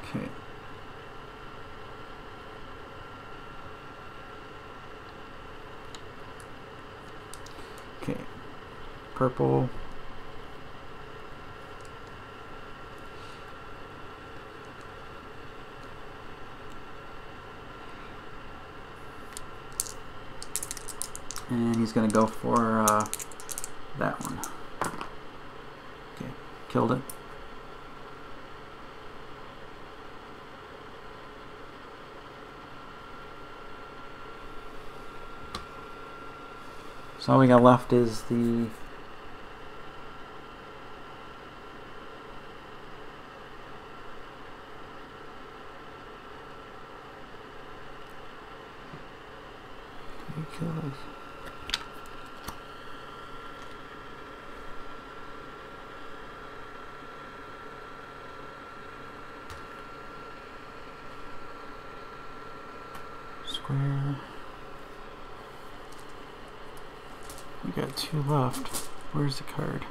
Speaker 1: Okay. Okay. Purple. And he's going to go for that one. Okay, killed it. So all we got left is the square. We got 2 left. Where's the card?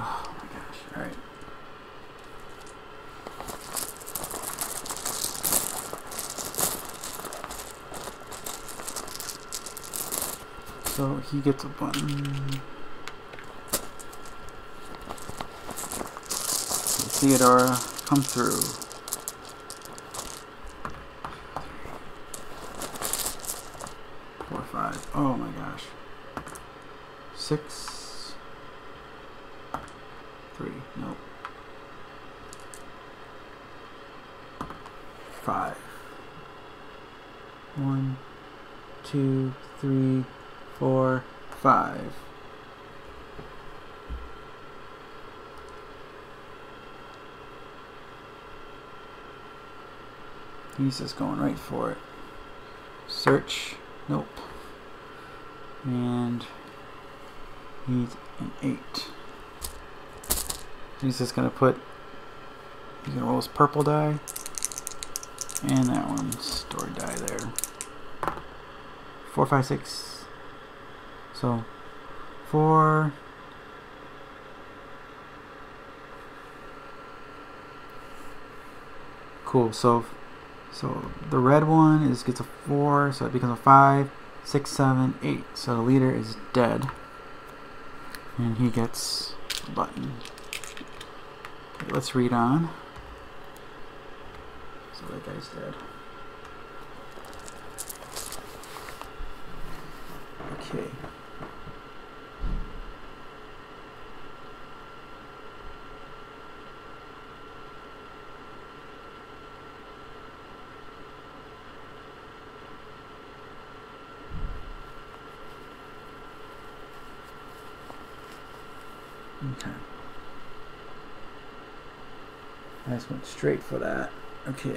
Speaker 1: Oh my gosh, alright. So he gets a button. Theodora, come through. 4, 5. Oh my gosh. 6. 3. Nope. 5. 1, 2, 3, 4, 5. He's just going right for it. Search. Nope. And he's an 8. He's just gonna put. He's gonna roll his purple die. And that one's stored die there. 4, 5, 6. So 4. Cool. So the red one gets a 4, so it becomes a 5, 6, 7, 8. So the leader is dead, and he gets a button. Okay, let's read on. So that guy's dead. Okay. Okay. I just went straight for that. Okay.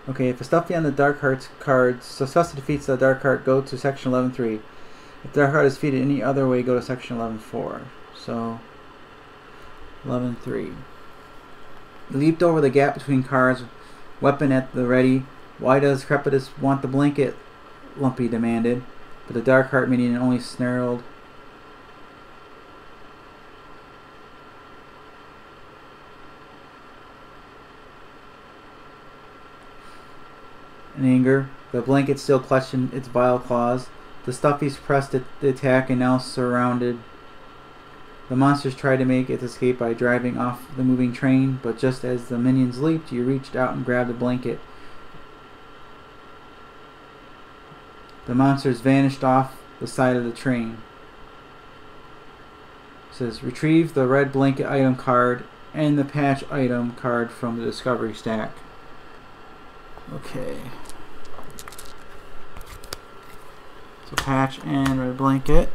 Speaker 1: Okay, if a stuffy on the Dark Heart's card successfully defeats the Dark Heart, go to section 11.3. If the Dark Heart is defeated any other way, go to section 11.4. So, 11.3. Leaped over the gap between cards, weapon at the ready. Why does Crepitus want the blanket? Lumpy demanded. But the Dark Heart minion only snarled. In anger, the blanket still clutched in its vile claws. The stuffies pressed the attack and now surrounded. The monsters tried to make its escape by driving off the moving train, but just as the minions leaped, you reached out and grabbed the blanket. The monsters vanished off the side of the train. It says, retrieve the red blanket item card and the patch item card from the discovery stack. Okay. So patch and red blanket.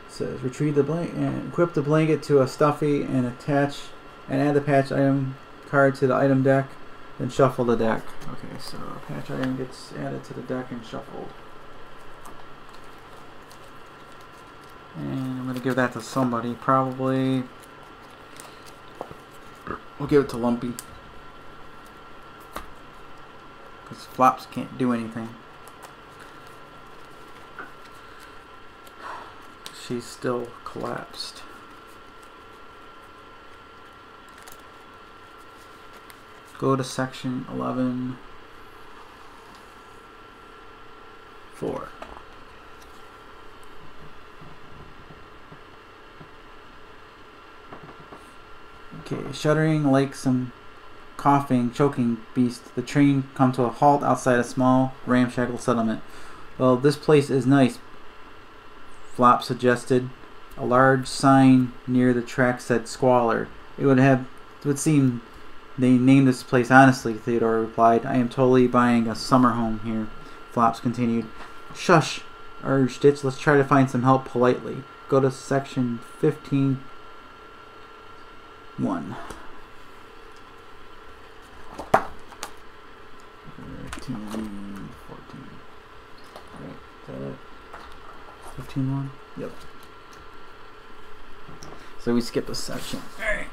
Speaker 1: Says retrieve the blanket and equip the blanket to a stuffy and attach and add the patch item card to the item deck, then shuffle the deck. Okay, so patch item gets added to the deck and shuffled. And I'm gonna give that to somebody, probably. We'll give it to Lumpy. Because Flops can't do anything. She's still collapsed. Go to section 11.4. Okay, shuddering like some coughing, choking beast, the train come to a halt outside a small, ramshackle settlement. Well, this place is nice, Flop suggested. A large sign near the track said Squalor. It would seem they named this place honestly, Theodore replied. I am totally buying a summer home here. Flops continued. Shush, urged Stitch. Let's try to find some help politely. Go to section 15.1. 13, 14. Alright, is that it? 15.1? Yep. So we skip a section. Alright.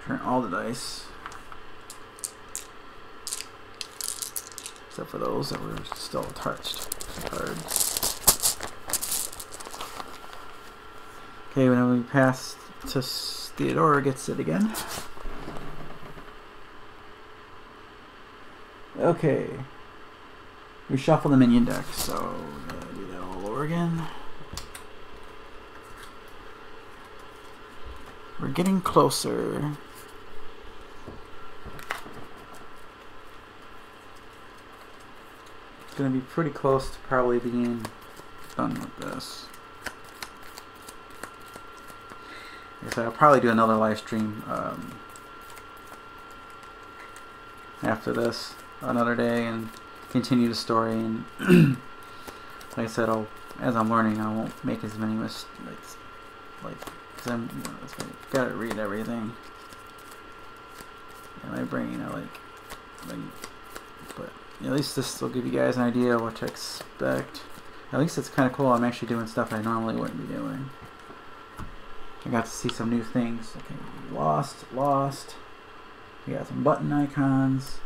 Speaker 1: Turn all the dice. Except for those that were still touched. Cards. Okay, when we pass to Theodora gets it again. Okay. Reshuffle the minion deck, so we're gonna do that all over again. We're getting closer. It's gonna be pretty close to probably being done with this. So I'll probably do another live stream after this, another day, and continue the story. And like I said, as I'm learning, I won't make as many mistakes, because I'm gotta read everything. In my brain, but at least this will give you guys an idea of what to expect. At least it's kind of cool. I'm actually doing stuff I normally wouldn't be doing. I got to see some new things. Okay, lost. We got some button icons.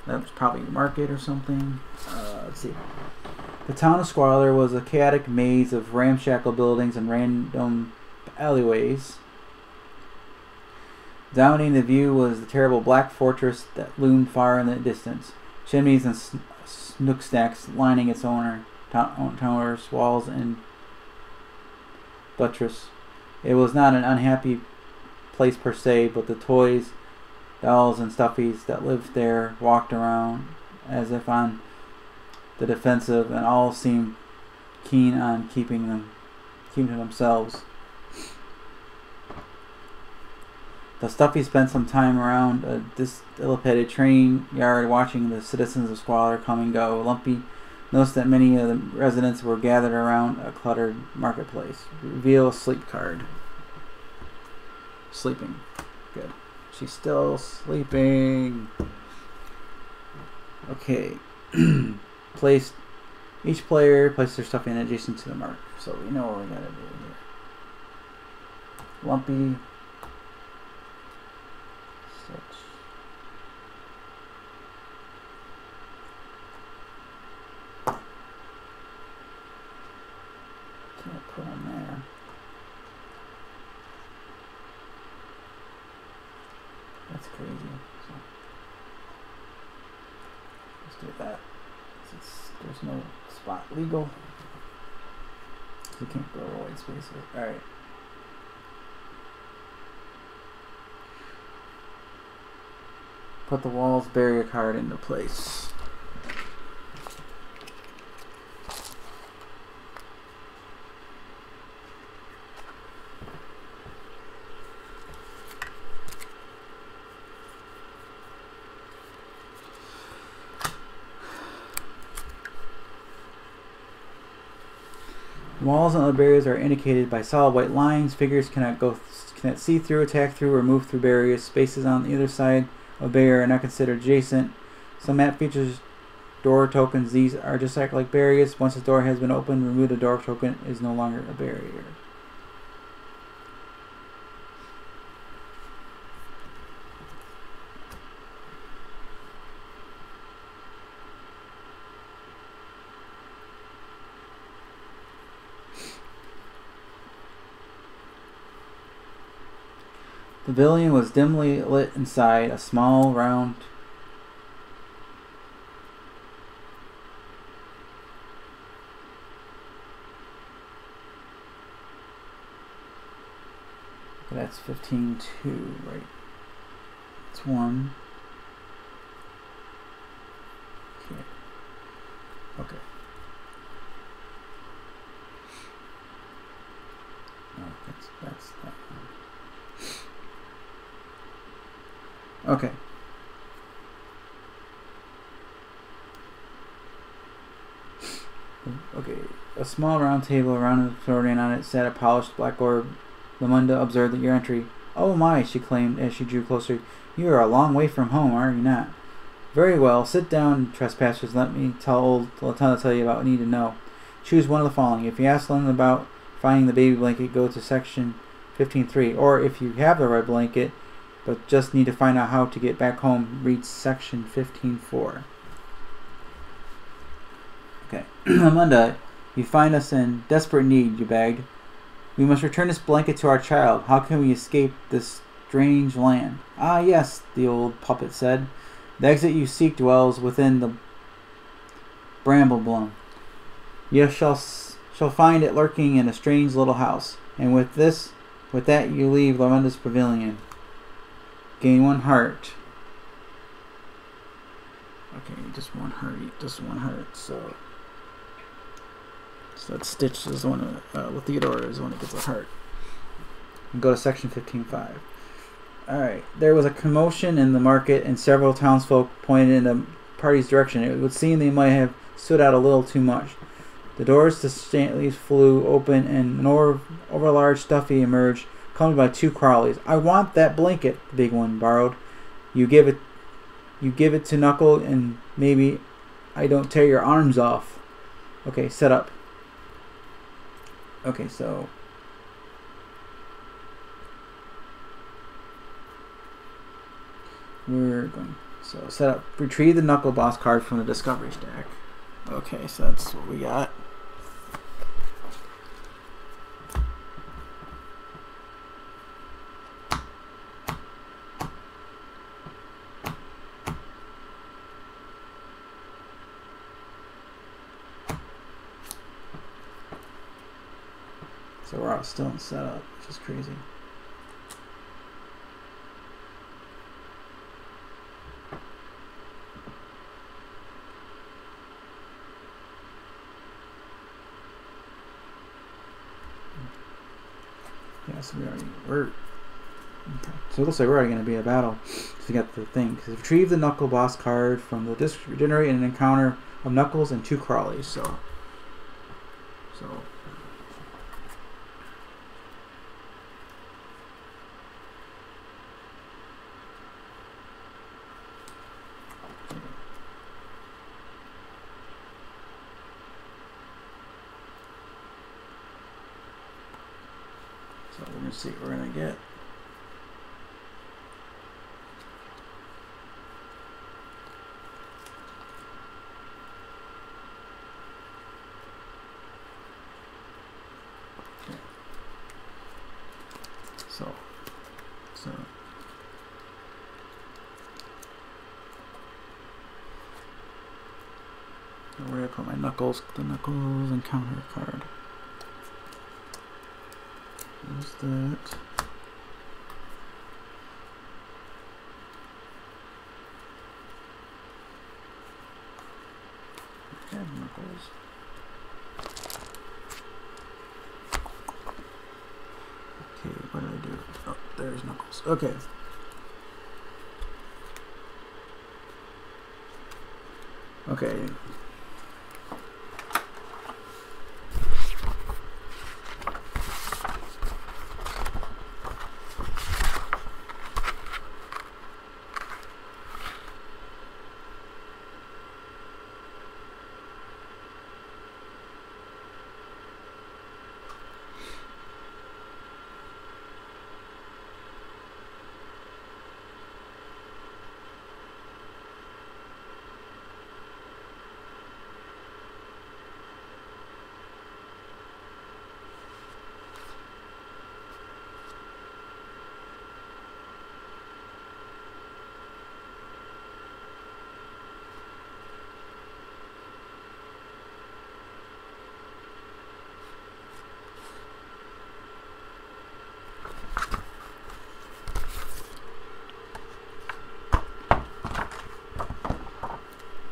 Speaker 1: That was probably market or something. Let's see. The town of Squalor was a chaotic maze of ramshackle buildings and random alleyways. Dominating the view was the terrible black fortress that loomed far in the distance. Chimneys and smokestacks lining its towers, walls, and buttress. It was not an unhappy place per se, but the toys, dolls, and stuffies that lived there walked around as if on the defensive, and all seemed keen on keeping to themselves. The stuffies spent some time around a dilapidated train yard watching the citizens of Squalor come and go. Lumpy noticed that many of the residents were gathered around a cluttered marketplace. Reveal a sleep card. Sleeping. Good. She's still sleeping. Okay. Each player placed their stuff in adjacent to the mark. So we know what we gotta do here. Lumpy. Can't put them there. That's crazy. So let's do that. There's no spot legal. You can't go white spaces. Alright. Put the wall's barrier card into place. Walls and other barriers are indicated by solid white lines. Figures cannot see through, attack through, or move through barriers. Spaces on either side of a barrier are not considered adjacent. Some map features door tokens. These are just act like barriers. Once the door has been opened, remove the door token is no longer a barrier. The pavilion was dimly lit inside, a small round that's 15-2, right? It's 1. Okay. Okay. Oh, that's that one. Okay. Okay. A small round table around the floor, and on it sat a polished black orb. Lamunda observed your entry. Oh my, she claimed as she drew closer. You are a long way from home, are you not? Very well. Sit down, trespassers. Let me tell you about what you need to know. Choose one of the following. If you ask London about finding the baby blanket, go to section 15.3. Or if you have the red blanket, but just need to find out how to get back home, read section 15.4. Okay. Amanda, you find us in desperate need, you begged. We must return this blanket to our child. How can we escape this strange land? Ah, yes, the old puppet said. The exit you seek dwells within the bramble bloom. You shall find it lurking in a strange little house. And with that you leave Lamunda's pavilion. Gain 1 heart. Okay, just 1 heart. Just 1 heart. So that Stitch is the one. With Theodore is the one that gets a heart. And go to section 15.5. All right. There was a commotion in the market, and several townsfolk pointed in the party's direction. It would seem they might have stood out a little too much. The doors to Stanley's flew open, and an overlarge stuffy emerged, accompanied by 2 crawlies. I want that blanket, the big one borrowed. You give it to Knuckle, and maybe I don't tear your arms off. Okay, set up. Okay, so we're going. So set up. Retrieve the Knuckle Boss card from the Discovery stack. Okay, so that's what we got. So we're all still in setup, which is crazy. Yeah, so we're okay. So it looks like we're already going to be in a battle. So we got the thing. Retrieve the Knuckle Boss card from the disc. Regenerate an encounter of Knuckles and 2 Crawlies. So. So we're going to see what we're going to get. Okay. So. Where do I put my Knuckles? The Knuckles encounter card. Where's that? I have Knuckles. Okay, what did I do? Oh, there's Knuckles. Okay. Okay.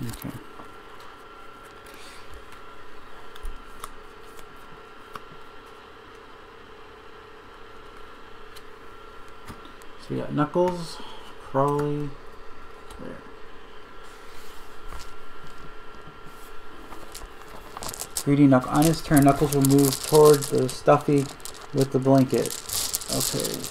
Speaker 1: Okay. So we got Knuckles, Crawly, there. 3D Knuckles. On his turn, Knuckles will move towards the Stuffy with the blanket. Okay.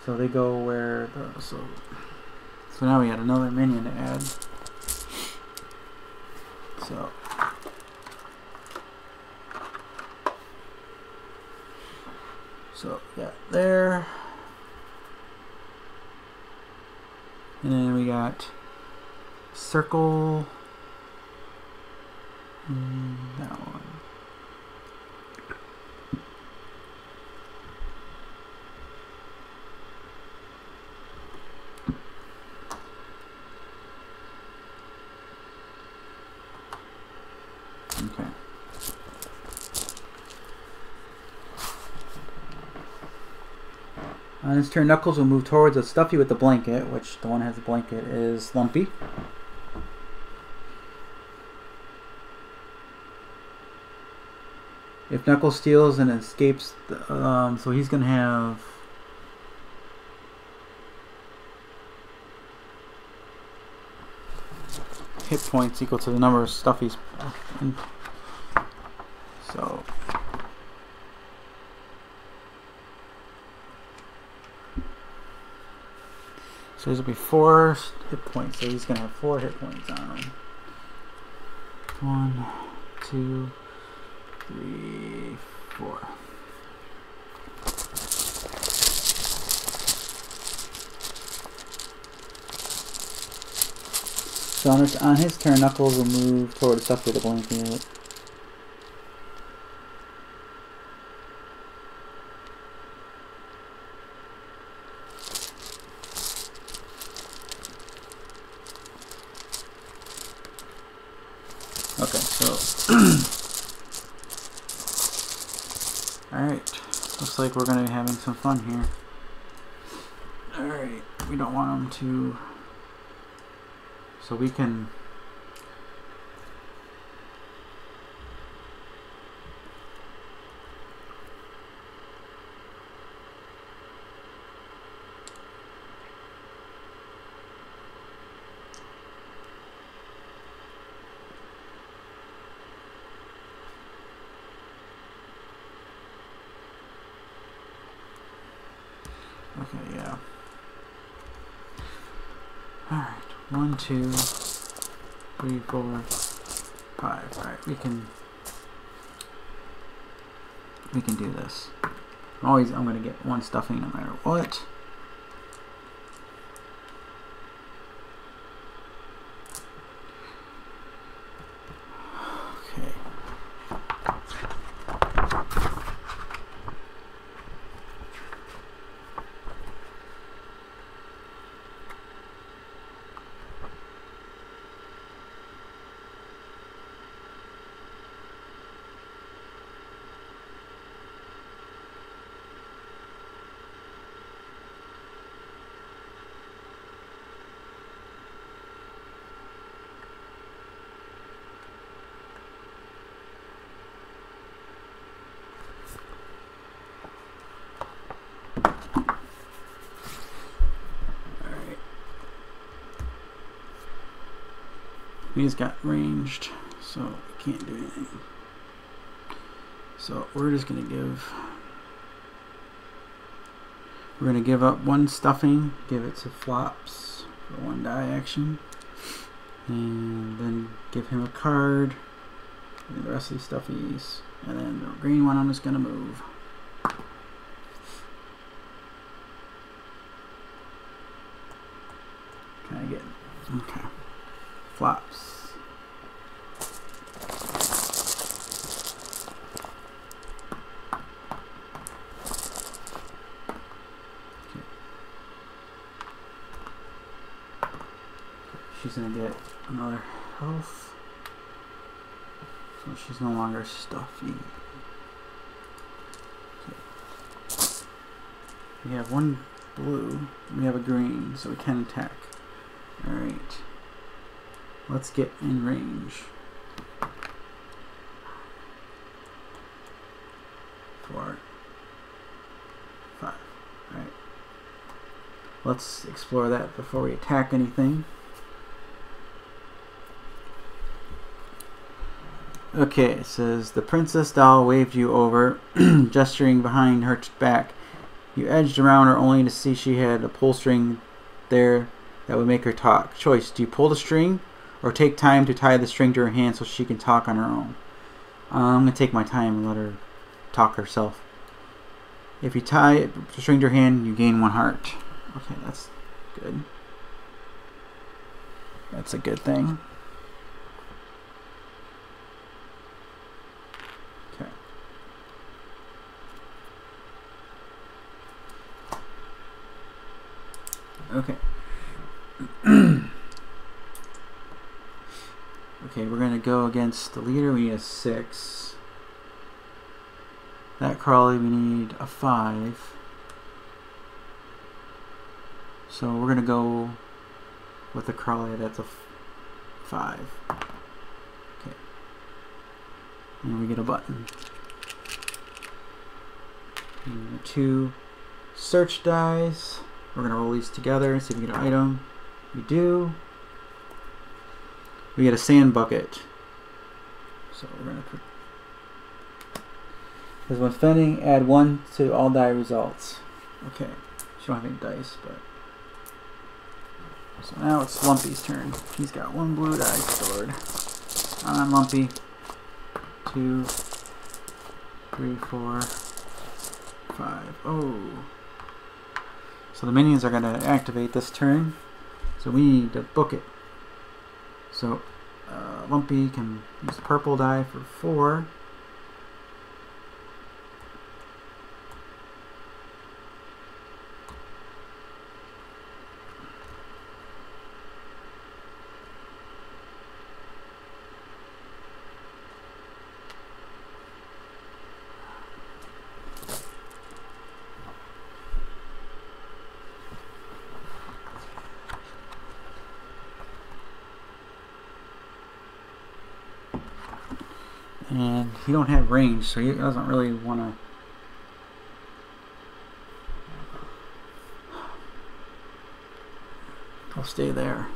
Speaker 1: So they go where the so now we got another minion to add. So yeah, there. And then we got circle. That one. Okay. On his turn, Knuckles will move towards a Stuffy with the blanket, which the one that has the blanket is Lumpy. If Knuckles steals and escapes, so he's going to have hit points equal to the number of Stuffies. So these will be 4 hit points, so he's going to have 4 hit points on him. 1, 2, 3, 4. So on his turn, Knuckles will move toward the stuff with the blanket. Okay, so alright, looks like we're going to be having some fun here. Alright, we don't want them to, so we can okay, yeah. Alright, 1, 2, 3, 4, 5. Alright, we can do this. I'm gonna get 1 stuffing no matter what. Okay. He's got ranged, so he can't do anything. So we're just gonna give up one stuffing, give it to flops for 1 die action, and then give him a card, and the rest of these stuffies, and then the green one I'm just gonna move. Can I get okay? Flops. She's gonna get another health, so she's no longer stuffy. Okay. We have one blue, we have a green, so we can attack. Alright, let's get in range. 4, 5. Alright, let's explore that before we attack anything. Okay, it says, the princess doll waved you over, gesturing behind her back. You edged around her only to see she had a pull string there that would make her talk. Choice, do you pull the string or take time to tie the string to her hand so she can talk on her own? I'm going to take my time and let her talk herself. If you tie the string to her hand, you gain 1 heart. Okay, that's good. That's a good thing. Okay. Okay, we're gonna go against the leader. We need a 6. That Crawley, we need a 5. So we're gonna go with the Crawley. That's a 5. Okay. And we get a button. And 2 search dice. We're going to roll these together and see if we get an item. We do. We get a sand bucket. So we're going to put... Because when spending, add 1 to all die results. Okay. She don't have any dice, but... So now it's Lumpy's turn. He's got 1 blue die stored. On Lumpy. 2, 3, 4, 5. Oh. So the minions are going to activate this turn. So we need to book it. So Lumpy can use the purple die for 4. And he don't have range, so he doesn't really want to. I'll stay there.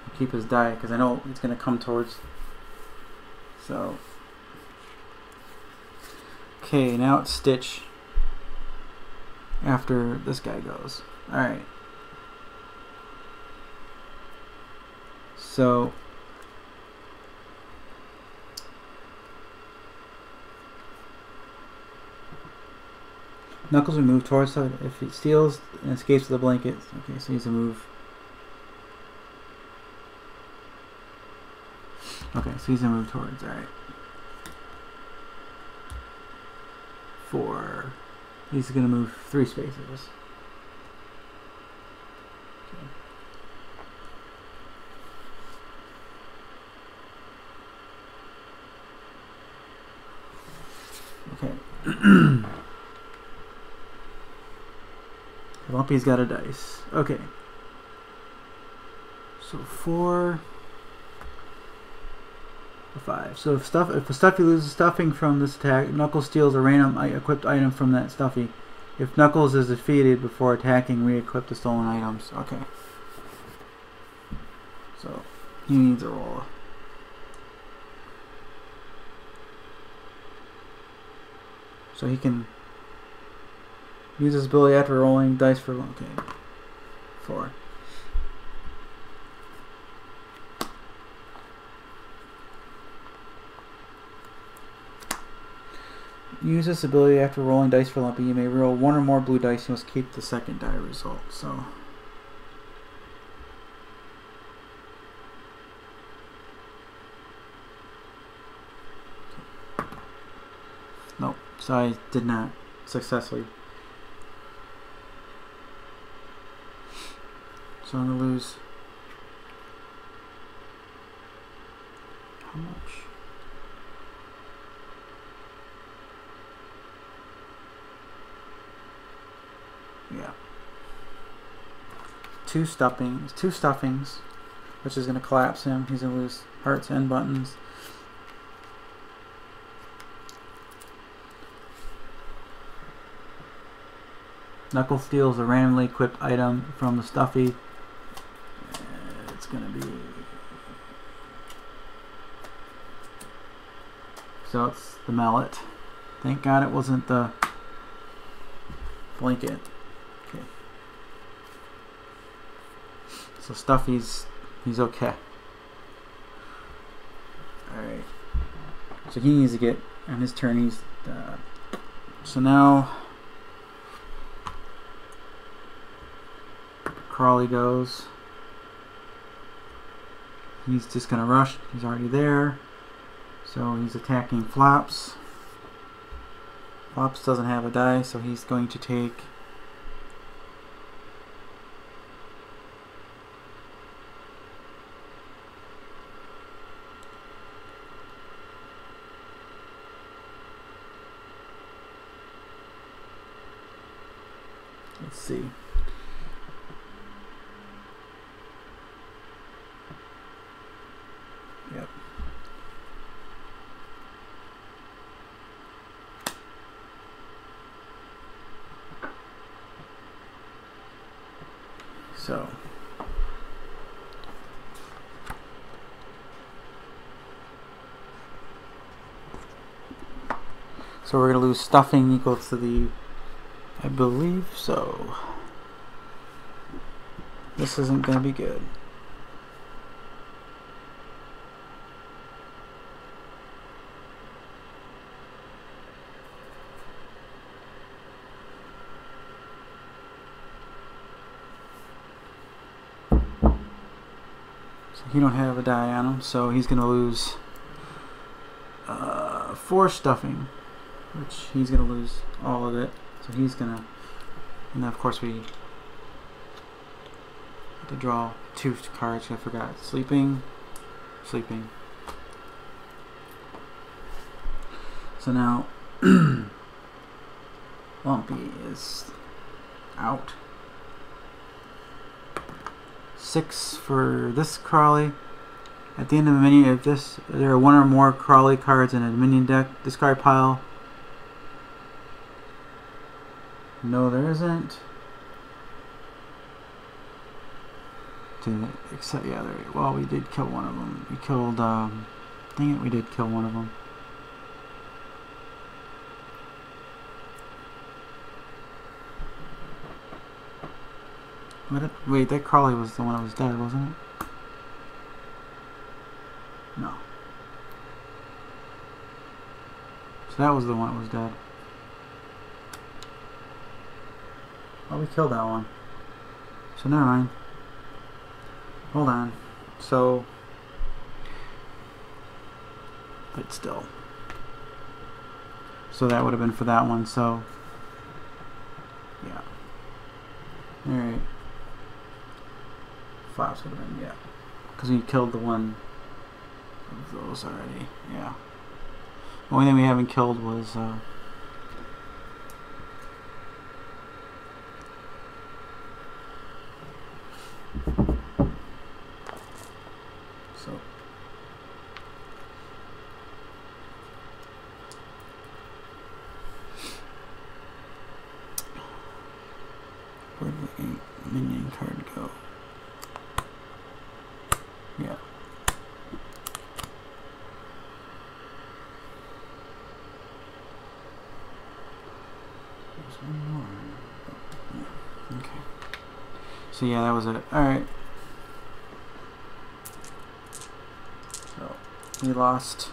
Speaker 1: I'll keep his die because I know it's going to come towards. So. Okay, now it's Stitch. After this guy goes. Alright. So. Knuckles will move towards, so if he steals and escapes with the blanket. Okay, so he's a move. Okay, so he's a move towards, alright. 4. He's gonna move 3 spaces. Okay. Okay. Lumpy's got a dice. Okay. So 4, 5. So if the stuffy loses stuffing from this attack, Knuckles steals a random equipped item from that stuffy. If Knuckles is defeated before attacking, re-equip the stolen items. Okay. So he needs a roll. So he can use his ability after rolling dice for, okay, 4. Use this ability after rolling dice for Lumpy. You may roll 1 or more blue dice. You must keep the second die result. So nope. So I did not successfully. So I'm gonna lose how much? Yeah. 2 stuffings, which is going to collapse him. He's going to lose hearts and buttons. Knuckle steals a randomly equipped item from the stuffy. It's going to be... So it's the mallet. Thank God it wasn't the blanket. Okay. So Stuffy's, he's okay. Alright. So he needs to get, on his turn, he's, so now Crawley goes. He's just gonna rush, he's already there. So he's attacking Flops. Flops doesn't have a die, so he's going to take let's see. Yep. So we're going to lose stuffing equals to the, I believe so. This isn't going to be good. He don't have a die on him, so he's going to lose 4 stuffing, which he's going to lose all of it. So he's going to, and then of course we have to draw 2 cards. I forgot. Sleeping. So now Lumpy is out. 6 for this Crawley. At the end of the minion, if there are 1 or more Crawley cards in a minion deck, discard pile. No, there isn't. Except, yeah, well, we did kill one of them. We killed, dang it, we did kill one of them. Wait, that Crawley was the one that was dead, wasn't it? No. So that was the one that was dead. Oh, we killed that one. So never mind. Hold on. So, but still. So that would have been for that one, so yeah. Alright. Flops would have been, yeah. Because we killed the one of those already, yeah. The only thing we haven't killed was so where did the minion card go? There's one more. Yeah. Okay. So yeah, that was it. Alright. So we lost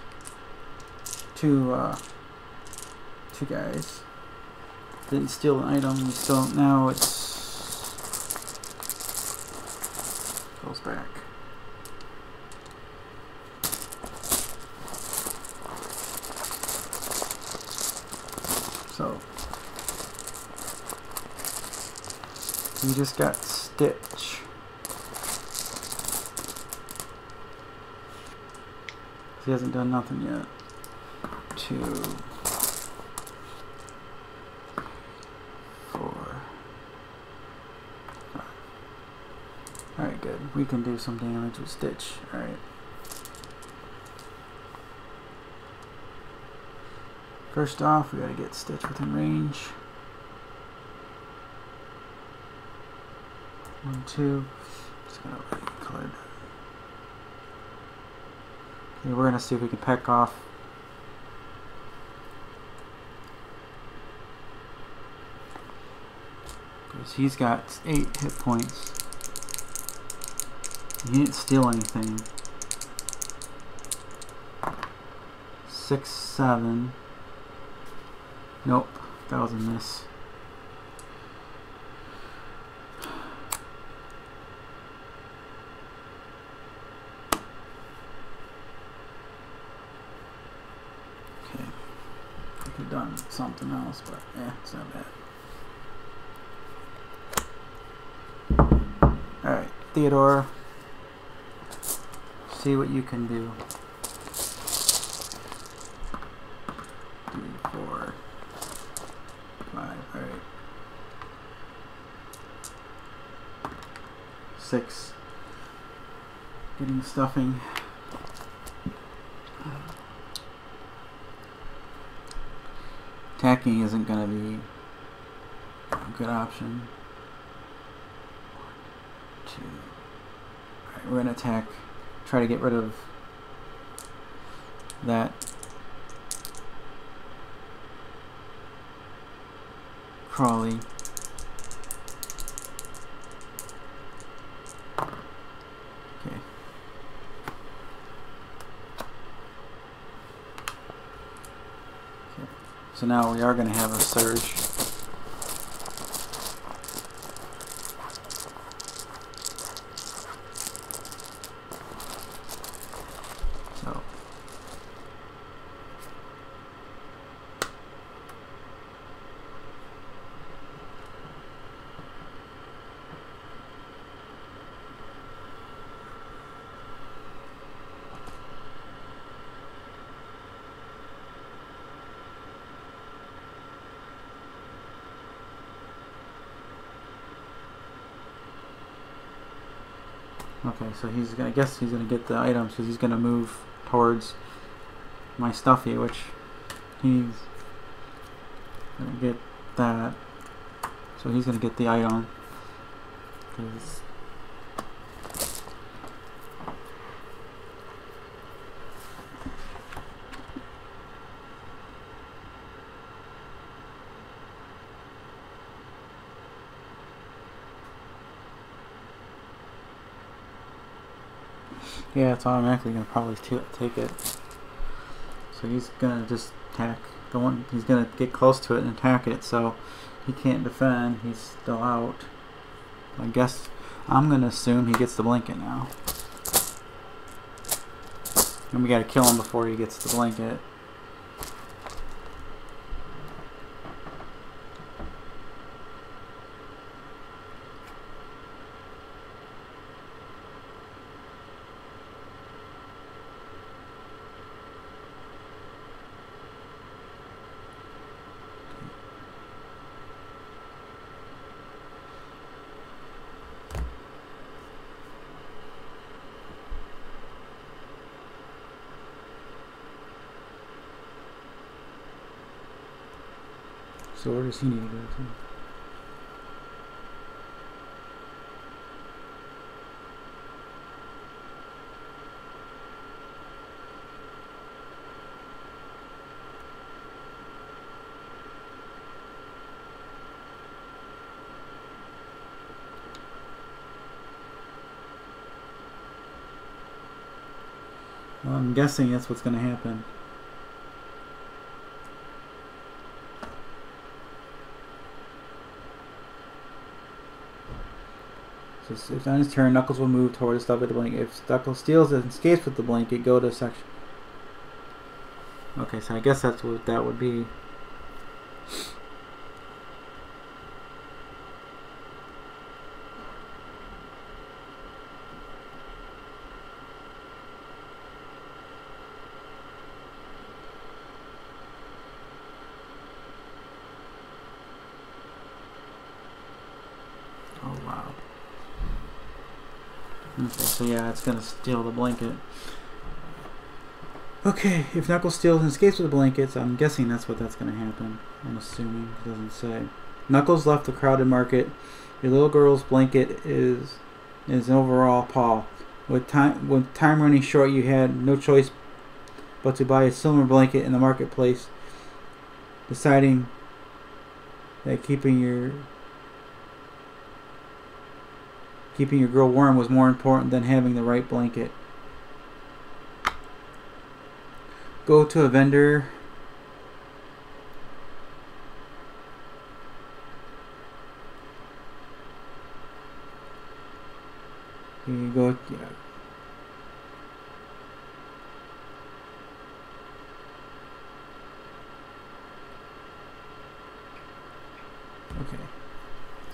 Speaker 1: two guys. Didn't steal an item. We still now it's goes back. So we just got Stitch. He hasn't done nothing yet. 2, 4, 5. Alright, good. We can do some damage with Stitch. Alright. First off, we gotta get Stitch within range. 1, 2. Just gonna color that. Okay, we're gonna see if we can peck off. Because he's got 8 hit points. He didn't steal anything. 6, 7. Nope, that was a miss. Okay, I could have done something else, but yeah, it's not bad. Alright, Theodore, see what you can do. 3, 4, 5, alright. 6. Getting stuffing. Attacking isn't going to be a good option. 1, 2. Alright, we're going to attack. Try to get rid of that Crawley. Okay. So now we are going to have a surge. So okay, so he's gonna, I guess he's gonna get the items because he's gonna move towards my Stuffy, which he's gonna get that. So he's gonna get the item. 'Cause yeah, it's automatically gonna probably take it. So he's gonna just attack the one. He's gonna get close to it and attack it. So he can't defend. He's still out. I guess I'm gonna assume he gets the blanket now. And we gotta kill him before he gets the blanket. So where does he need to go to? I'm guessing that's what's going to happen. So if on his turn, Knuckles will move toward the stuff with the blanket. If Knuckles steals it and escapes with the blanket, go to section. Okay, so I guess that's what that would be. Oh wow. Okay, so yeah, it's gonna steal the blanket. Okay, if Knuckles steals and escapes with the blankets, I'm guessing that's what that's gonna happen. I'm assuming. It doesn't say. Knuckles left the crowded market. Your little girl's blanket is an overall paw. With time running short, you had no choice but to buy a silver blanket in the marketplace, deciding that keeping your girl warm was more important than having the right blanket. Go to a vendor. Here you go. Yeah. Okay.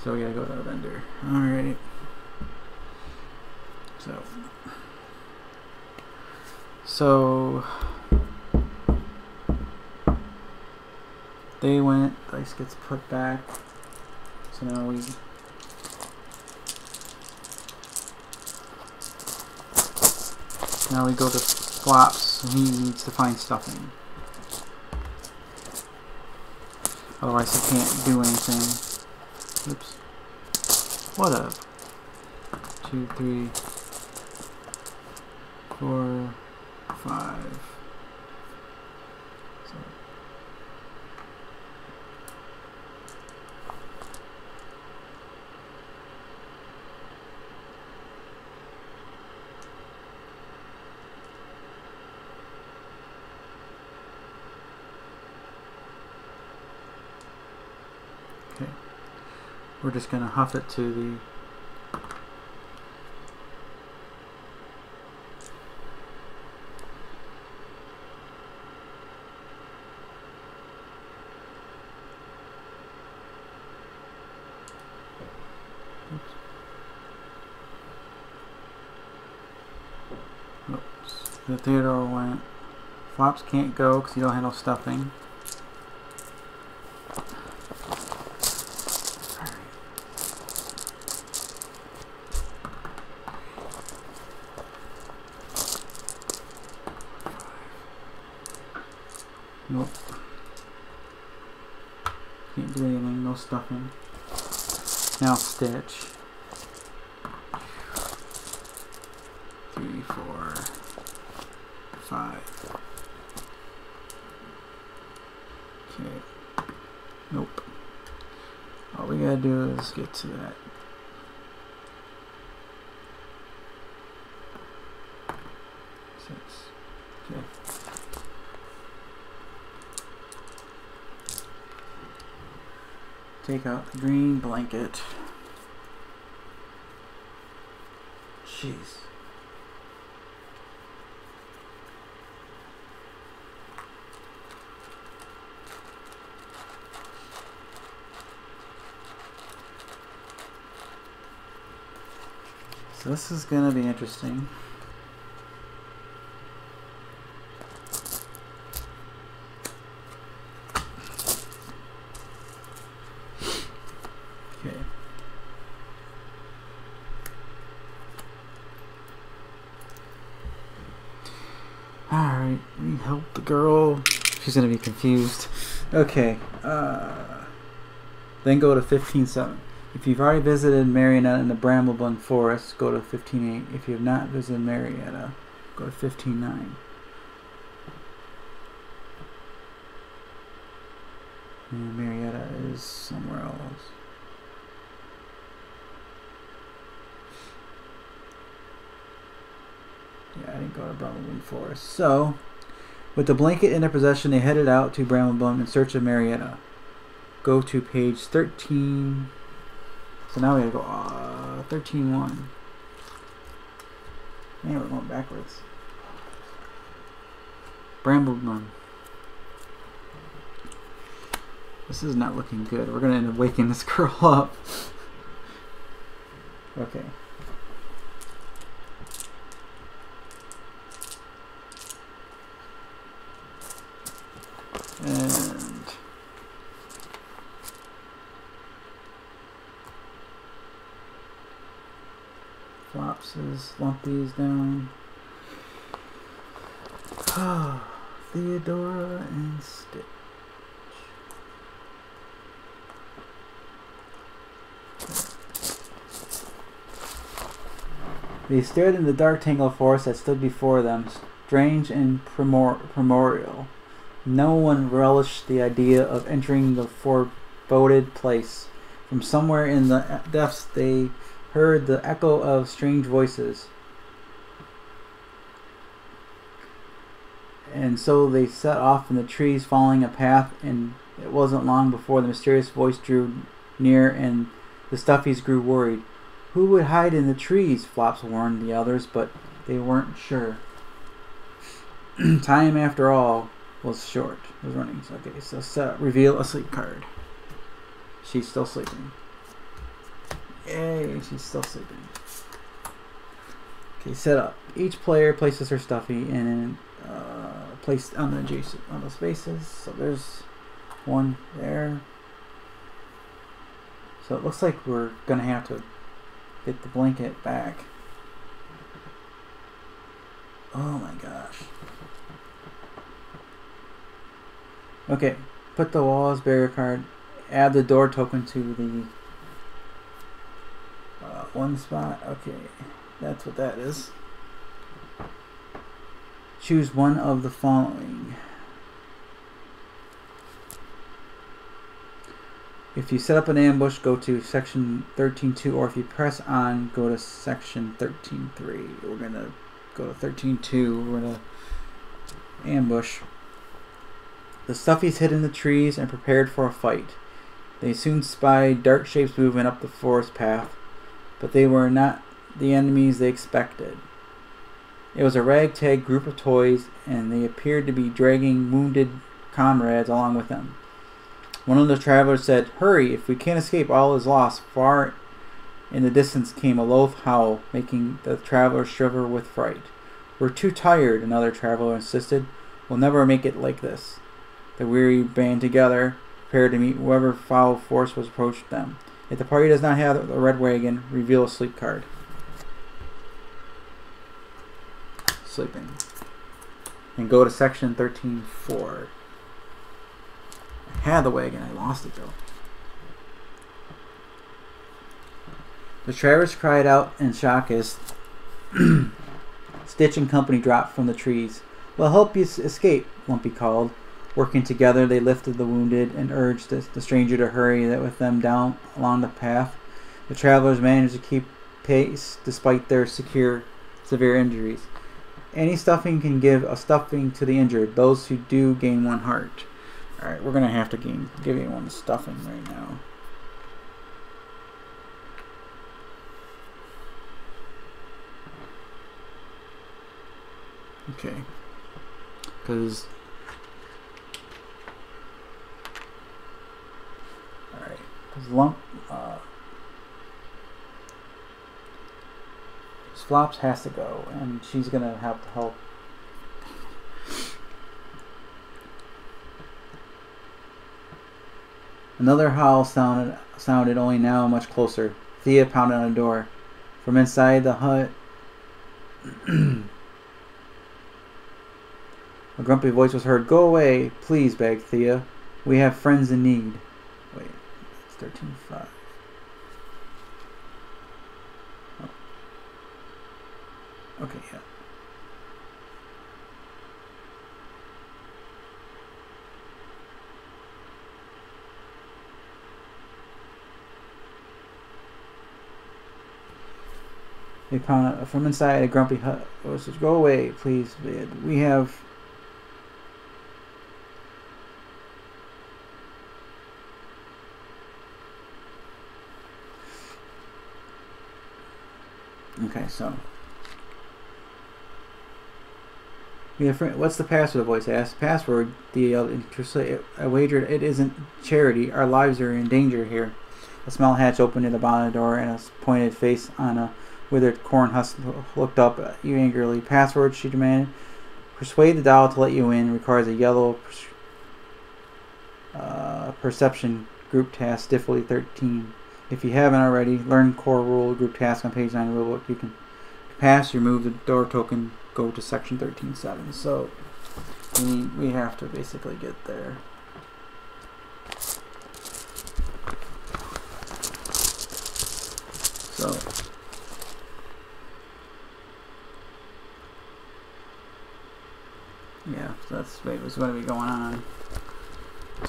Speaker 1: So we gotta go to a vendor. Alright. So they went, dice gets put back. So now we go to flops, and he needs to find stuffing. Otherwise he can't do anything. Oops. What up? 2, 3, 4, 5. So. Okay. We're just going to huff it to the the Theodore went. Flops can't go because you don't have no stuffing. Nope. Can't do anything, no stuffing. Now Stitch. 3, 4, 5. Okay. Nope. All we gotta do is get to that. Okay. Take out the green blanket. Jeez. So this is gonna be interesting. Okay. Alright, we help the girl. She's gonna be confused. Okay. Then go to 15:7. If you've already visited Marietta in the Bramblebun Forest, go to 15:8. If you have not visited Marietta, go to 15:9. And Marietta is somewhere else. Yeah, I didn't go to Brambleburn Forest. So, with the blanket in their possession, they headed out to Brambleburn in search of Marietta. Go to page 13. So now we gotta go 13-1. Man, we're going backwards. Brambleburn. This is not looking good. We're gonna end up waking this girl up. Okay. And Flops's Lumpy's down. Theodora and Stitch. They stared in the dark tangle of forest that stood before them, strange and primordial. No one relished the idea of entering the foreboded place. From somewhere in the depths they heard the echo of strange voices. And so they set off in the trees, following a path, and it wasn't long before the mysterious voice drew near and the Stuffies grew worried. Who would hide in the trees? Flops warned the others, but they weren't sure. Time, after all, was short. It was running. Okay, so reveal a sleep card. She's still sleeping. Yay, she's still sleeping. Okay, set up. Each player places her Stuffy in placed on the adjacent on the spaces. So there's one there. So it looks like we're gonna have to get the blanket back. Oh my gosh. Okay, put the walls barrier card. Add the door token to the one spot. Okay, that's what that is. Choose one of the following. If you set up an ambush, go to section 13.2, or if you press on, go to section 13.3. We're going to go to 13.2. We're going to ambush. The Stuffies hid in the trees and prepared for a fight. They soon spied dark shapes moving up the forest path, but they were not the enemies they expected. It was a ragtag group of toys, and they appeared to be dragging wounded comrades along with them. One of the travelers said, "Hurry, if we can't escape, all is lost." Far in the distance came a low howl, making the travelers shiver with fright. "We're too tired," another traveler insisted. "We'll never make it like this." The weary band together, prepared to meet whoever foul force was approached them. If the party does not have the red wagon, reveal a sleep card. Sleeping. And go to section 13.4. I had the wagon, I lost it though. The travelers cried out in shock as Stitch and company dropped from the trees. "We'll help you escape," Lumpy called. Working together, they lifted the wounded and urged the stranger to hurry with them down along the path. The travelers managed to keep pace despite their severe injuries. Any stuffing can give a stuffing to the injured. Those who do gain one heart. Alright, we're going to have to give anyone a stuffing right now. Okay. Because... Alright. Because Flops has to go, and she's going to have to help. Another howl sounded only now much closer. Thea pounded on the door. From inside the hut, a grumpy voice was heard. "Go away, please," begged Thea. "We have friends in need." Wait, it's 13.5. Oh. Okay, yeah. From inside a grumpy hut. Says, "Go away, please. We have." Okay, so we have. What's the password? The voice asked. Password. I wagered it isn't charity. Our lives are in danger here. A small hatch opened at the bottom of the door, and a pointed face on a withered corn husk looked up at you angrily. Password, she demanded. Persuade the doll to let you in. Requires a yellow perception group task, difficulty 13. If you haven't already, learn core rule group task on page 9 of the rulebook. You can pass, remove the door token, go to section 13.7. So we have to basically get there. So yeah, so that's what's going to be going on.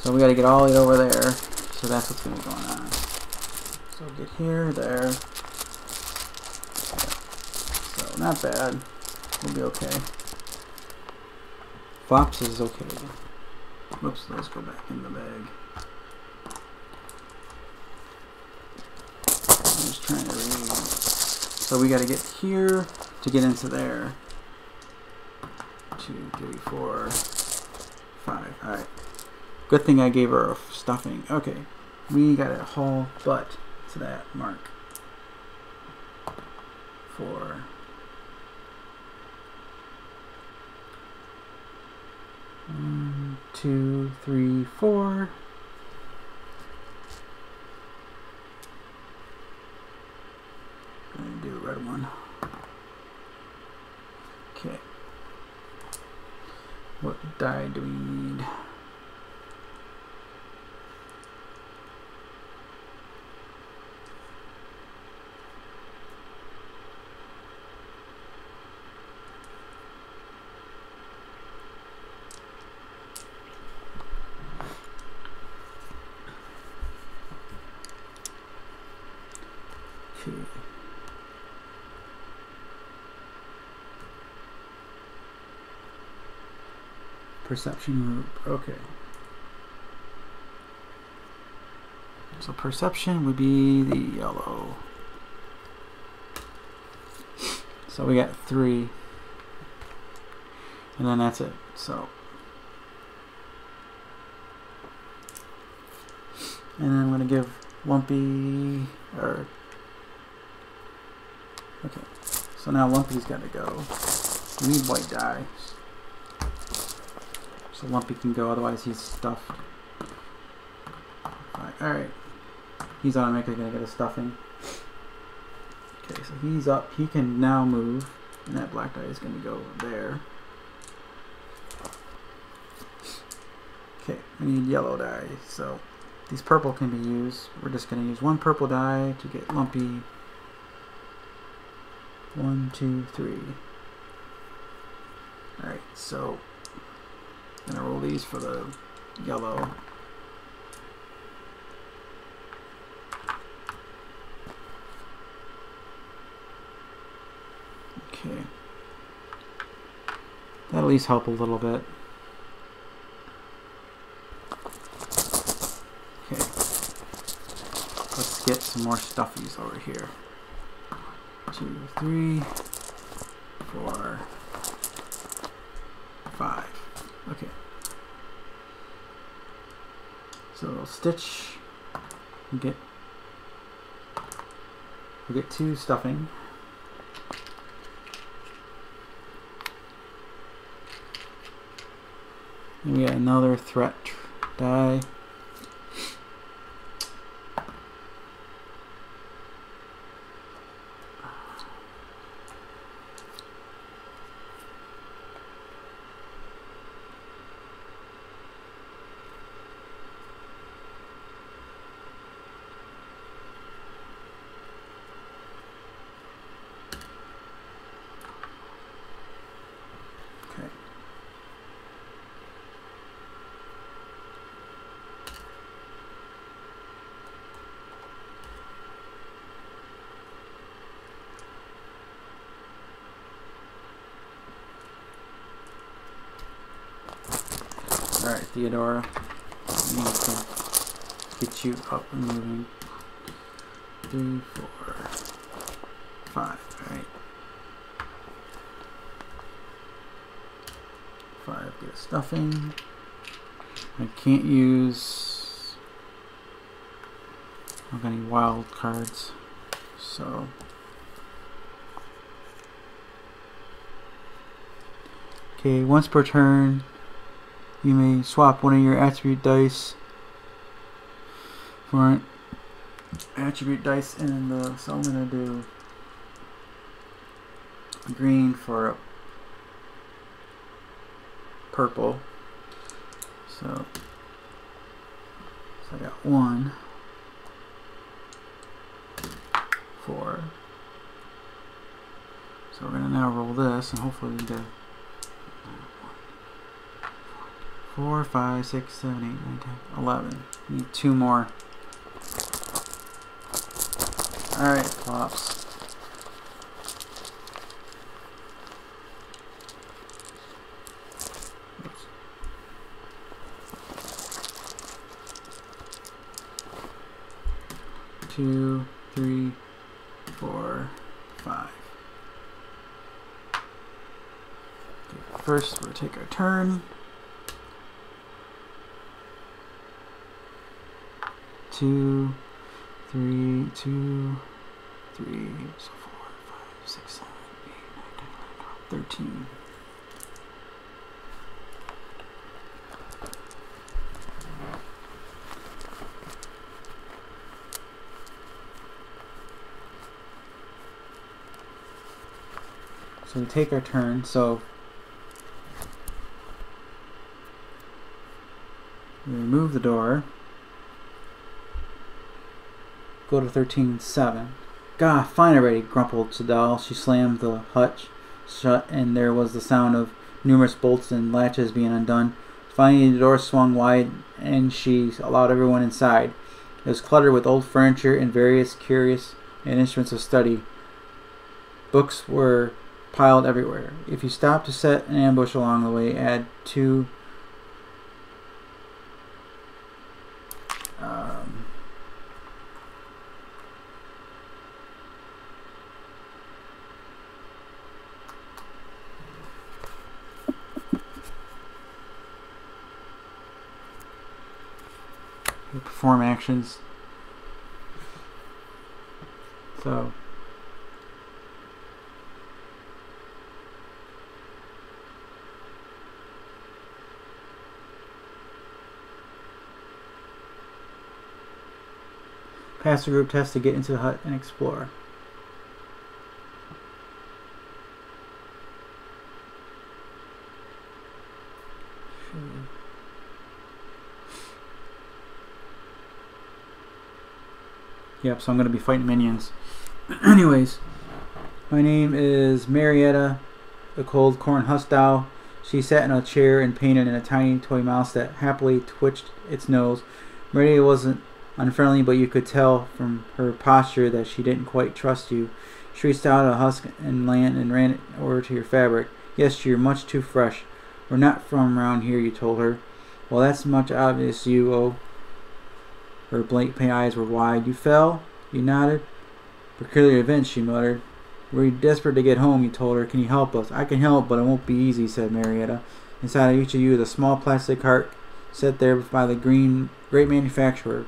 Speaker 1: So we got to get all the way over there. So that's what's going to be going on. So get here, there. So not bad. We'll be okay. Fops is okay. Whoops, let's go back in the bag. I'm just trying to read. So we got to get here to get into there. 2, 3, 4, 5. Alright. Good thing I gave her a stuffing. Okay. We got to haul butt to that mark. 4. 1, 2, 3, 4. I'm gonna do a red one. Okay. What die do we need? Okay. Perception group. Okay. So perception would be the yellow. So we got 3. And then that's it. So. And then I'm going to give Lumpy, or, okay. So now Lumpy's got to go. We need white dye. So Lumpy can go, otherwise he's stuffed. Alright. He's automatically going to get a stuffing. Okay, so he's up. He can now move. And that black dye is going to go there. Okay, we need yellow dye. So these purple can be used. We're just going to use 1 purple dye to get Lumpy. 1, 2, 3. Alright, so I'm going to roll these for the yellow. Okay. That'll at least help a little bit. Okay. Let's get some more stuffies over here. 2, 3, 4, 5. Okay. So stitch. We'll get 2 stuffing. And we got another threat die. Alright, Theodora. I need to get you up and moving. 3, 4, 5. Alright. 5, get a stuffing. I can't use any wild cards, so okay, once per turn you may swap one of your attribute dice for an attribute dice in the, so I'm gonna do green for purple. So I got 1, 4. So we're gonna now roll this, and hopefully we can get 4, 5, 6, 7, 8, 9, 10, 11. Need 2 more. Alright, flops. Oops. 2, 3, 4, 5. Okay, first we'll take our turn. 2, 3, 2, 3, so 4, 5, 6, 7, 8, 9, 10, 11, 12, 13. So we take our turn, so we remove the door, go to 13-7. God, fine already, grumbled Sadal. She slammed the hutch shut, and there was the sound of numerous bolts and latches being undone. Finally, the door swung wide, and she allowed everyone inside. It was cluttered with old furniture and various curious and instruments of study. Books were piled everywhere. If you stopped to set an ambush along the way, add 2 perform actions. So pass the group test to get into the hut and explore. Yep, so I'm going to be fighting minions. Anyways, my name is Marietta, the cold corn hustile. She sat in a chair and painted in a tiny toy mouse that happily twitched its nose. Marietta wasn't unfriendly, but you could tell from her posture that she didn't quite trust you. She reached out a husk and ran it over to your fabric. Yes, you're much too fresh. We're not from around here, you told her. Well, that's much obvious, you oh. Her blank eyes were wide. You fell? You nodded. Peculiar events, she muttered. We're desperate to get home, you told her. Can you help us? I can help, but it won't be easy, said Marietta. Inside of each of you is a small plastic cart set there by the great manufacturer.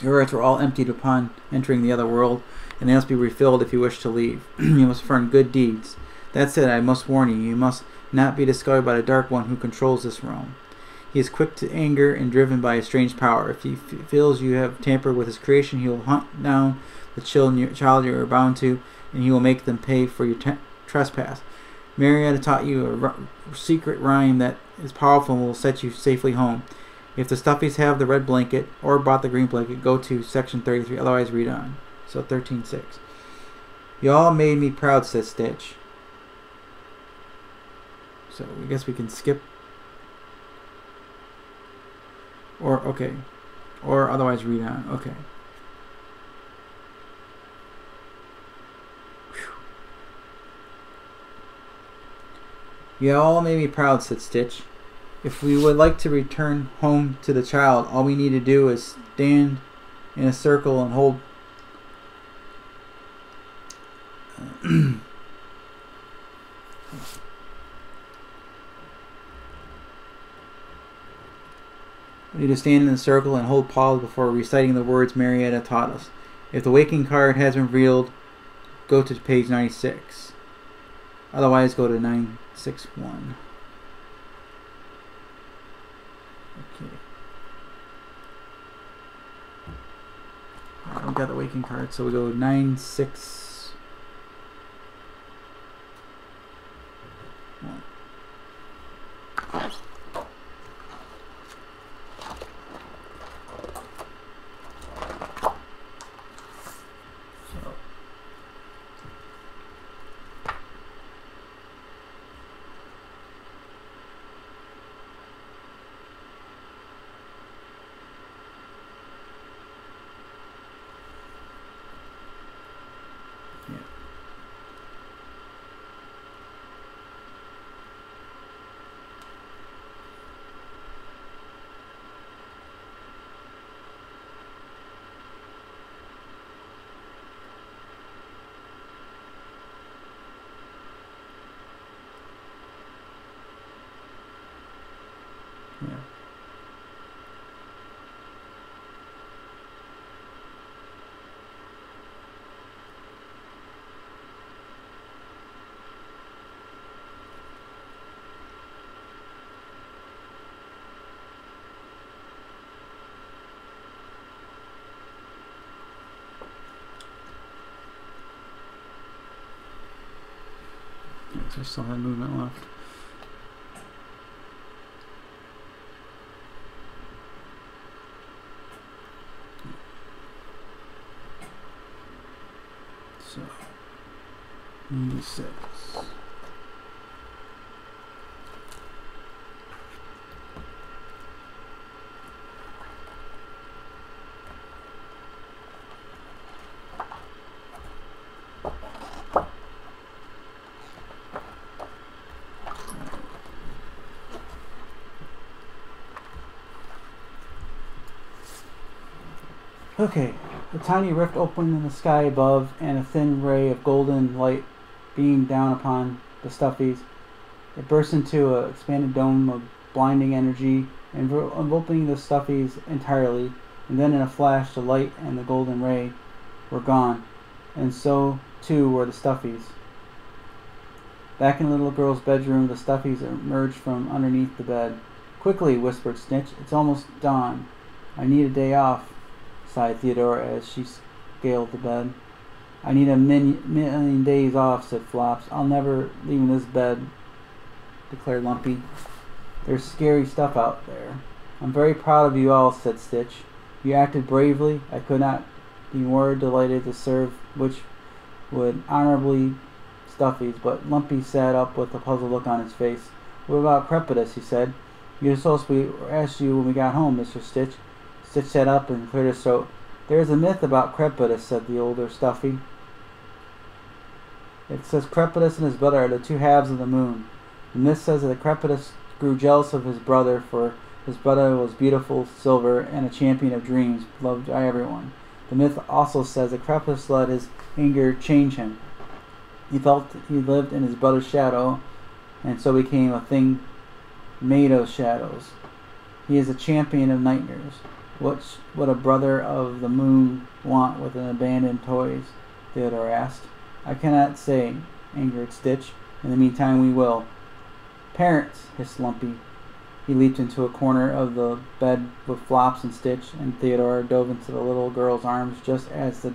Speaker 1: Your earths were all emptied upon entering the other world, and they must be refilled if you wish to leave. You must earn good deeds. That said, I must warn you, you must not be discovered by the Dark One who controls this realm. He is quick to anger and driven by a strange power. If he feels you have tampered with his creation, he will hunt down the child you are bound to, and he will make them pay for your trespass. Marietta taught you a secret rhyme that is powerful and will set you safely home. If the stuffies have the red blanket or bought the green blanket, go to section 33, otherwise read on. So 13:6. You all made me proud, said Stitch. So I guess we can skip. Or, okay. Or otherwise read on. Okay. Whew. You all made me proud, said Stitch. If we would like to return home to the child, all we need to do is stand in a circle and hold we need to stand in a circle and hold pause before reciting the words Marietta taught us. If the waking card has been revealed, go to page 96. Otherwise, go to 961. Okay. We got the waking card, so we go 961. Yeah. I still have movement left. So 96. Okay, a tiny rift opened in the sky above, and a thin ray of golden light beamed down upon the stuffies. It burst into an expanded dome of blinding energy, enveloping the stuffies entirely, and then in a flash the light and the golden ray were gone, and so too were the stuffies. Back in the little girl's bedroom, the stuffies emerged from underneath the bed. "Quickly," whispered Snitch, "it's almost dawn. I need a day off," sighed Theodora as she scaled the bed. "I need a million days off," said Flops. "I'll never leave this bed," declared Lumpy. "There's scary stuff out there." "I'm very proud of you all," said Stitch. "You acted bravely. I could not be more delighted to serve which would honorably stuffies," but Lumpy sat up with a puzzled look on his face. "What about Crepitus?" he said. "You told us we asked you when we got home, Mr. Stitch." Stitch sat up and cleared his throat. "There is a myth about Crepitus," said the older Stuffy. "It says Crepitus and his brother are the two halves of the moon. The myth says that Crepitus grew jealous of his brother, for his brother was beautiful, silver, and a champion of dreams, loved by everyone. The myth also says that Crepitus let his anger change him. He felt he lived in his brother's shadow, and so became a thing made of shadows. He is a champion of nightmares. What would a brother of the moon want with an abandoned toys?" Theodore asked. "I cannot say," angered Stitch. "In the meantime we will." "Parents!" hissed Lumpy. He leaped into a corner of the bed with Flops and Stitch, and Theodore dove into the little girl's arms just as the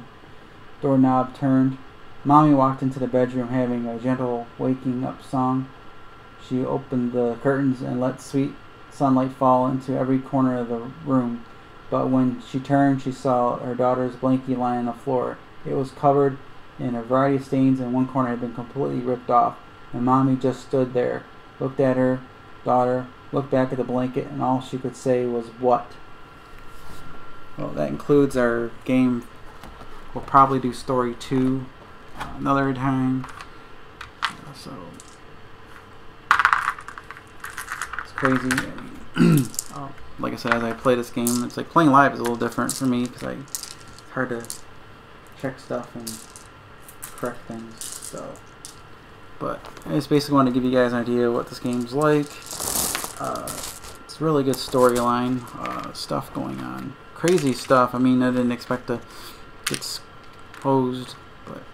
Speaker 1: doorknob turned. Mommy walked into the bedroom having a gentle waking up song. She opened the curtains and let sweet sunlight fall into every corner of the room. But when she turned, she saw her daughter's blankie lying on the floor. It was covered in a variety of stains, and one corner had been completely ripped off. And Mommy just stood there, looked at her daughter, looked back at the blanket, and all she could say was, "What?" Well, that includes our game. We'll probably do story 2 another time. So let's crazy. Like I said, as I play this game, it's like playing live is a little different for me because it's hard to check stuff and correct things. So, but I just basically want to give you guys an idea of what this game's like. It's really good storyline, stuff going on, crazy stuff. I mean, I didn't expect to get exposed, but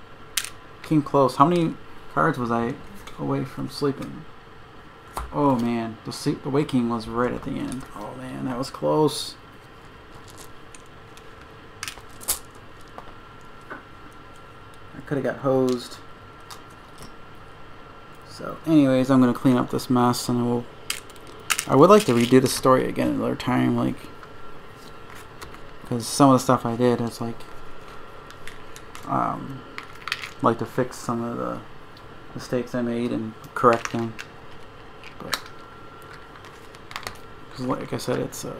Speaker 1: came close. How many cards was I away from sleeping? Oh man, the waking was right at the end. Oh man, that was close. I could have got hosed. So anyways, I'm going to clean up this mess, and I would like to redo the story again another time, like, because some of the stuff I did is like to fix some of the mistakes I made and correct them. But like I said, it's a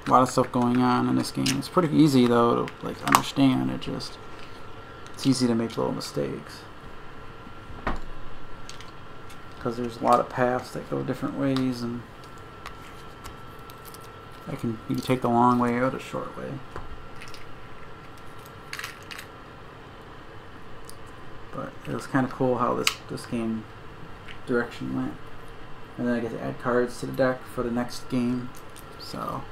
Speaker 1: lot of stuff going on in this game. It's pretty easy though to like understand. It's easy to make little mistakes because there's a lot of paths that go different ways, and you can take the long way or the short way. But it was kind of cool how this game direction went. And then I get to add cards to the deck for the next game. So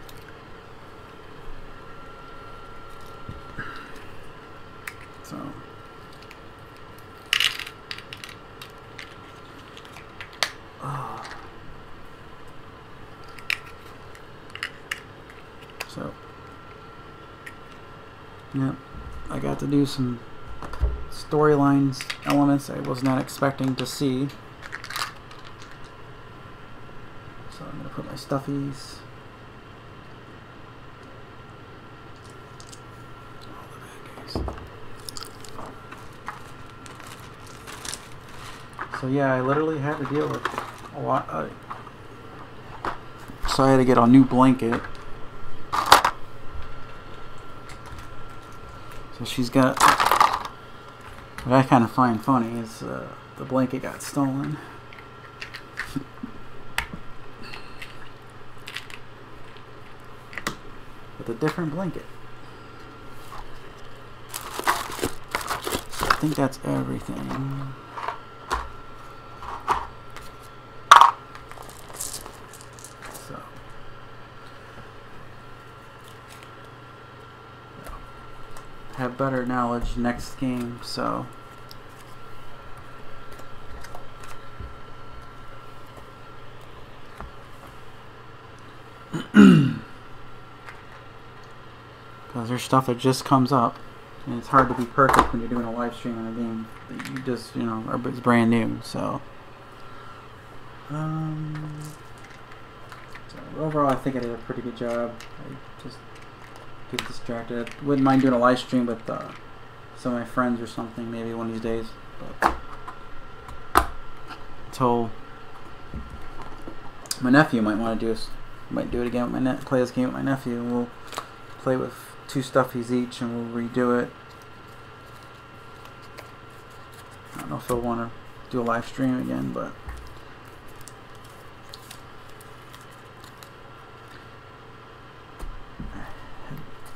Speaker 1: yep, I got to do some storylines elements I was not expecting to see. So I'm going to put my stuffies. So yeah, I literally had to deal with a lot. So I had to get a new blanket. So she's got. What I kind of find funny is the blanket got stolen. With a different blanket. So I think that's everything. So have better knowledge next game, so because there's stuff that just comes up, and it's hard to be perfect when you're doing a live stream on a game that you just, it's brand new. So, so overall, I think I did a pretty good job. I just get distracted. I wouldn't mind doing a live stream with some of my friends or something, maybe one of these days. But until my nephew might want to might do it again with play this game with my nephew, and we'll play with 2 stuffies each, and we'll redo it. I don't know if he'll want to do a live stream again, but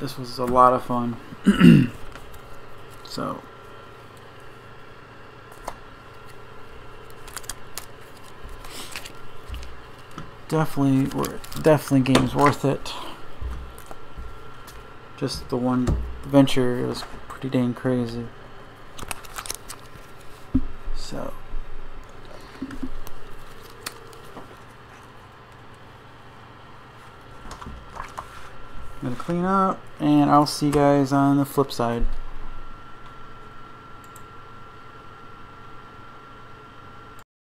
Speaker 1: this was a lot of fun. So definitely game's worth it. Just the one venture was pretty dang crazy. So I'm gonna clean up, and I'll see you guys on the flip side.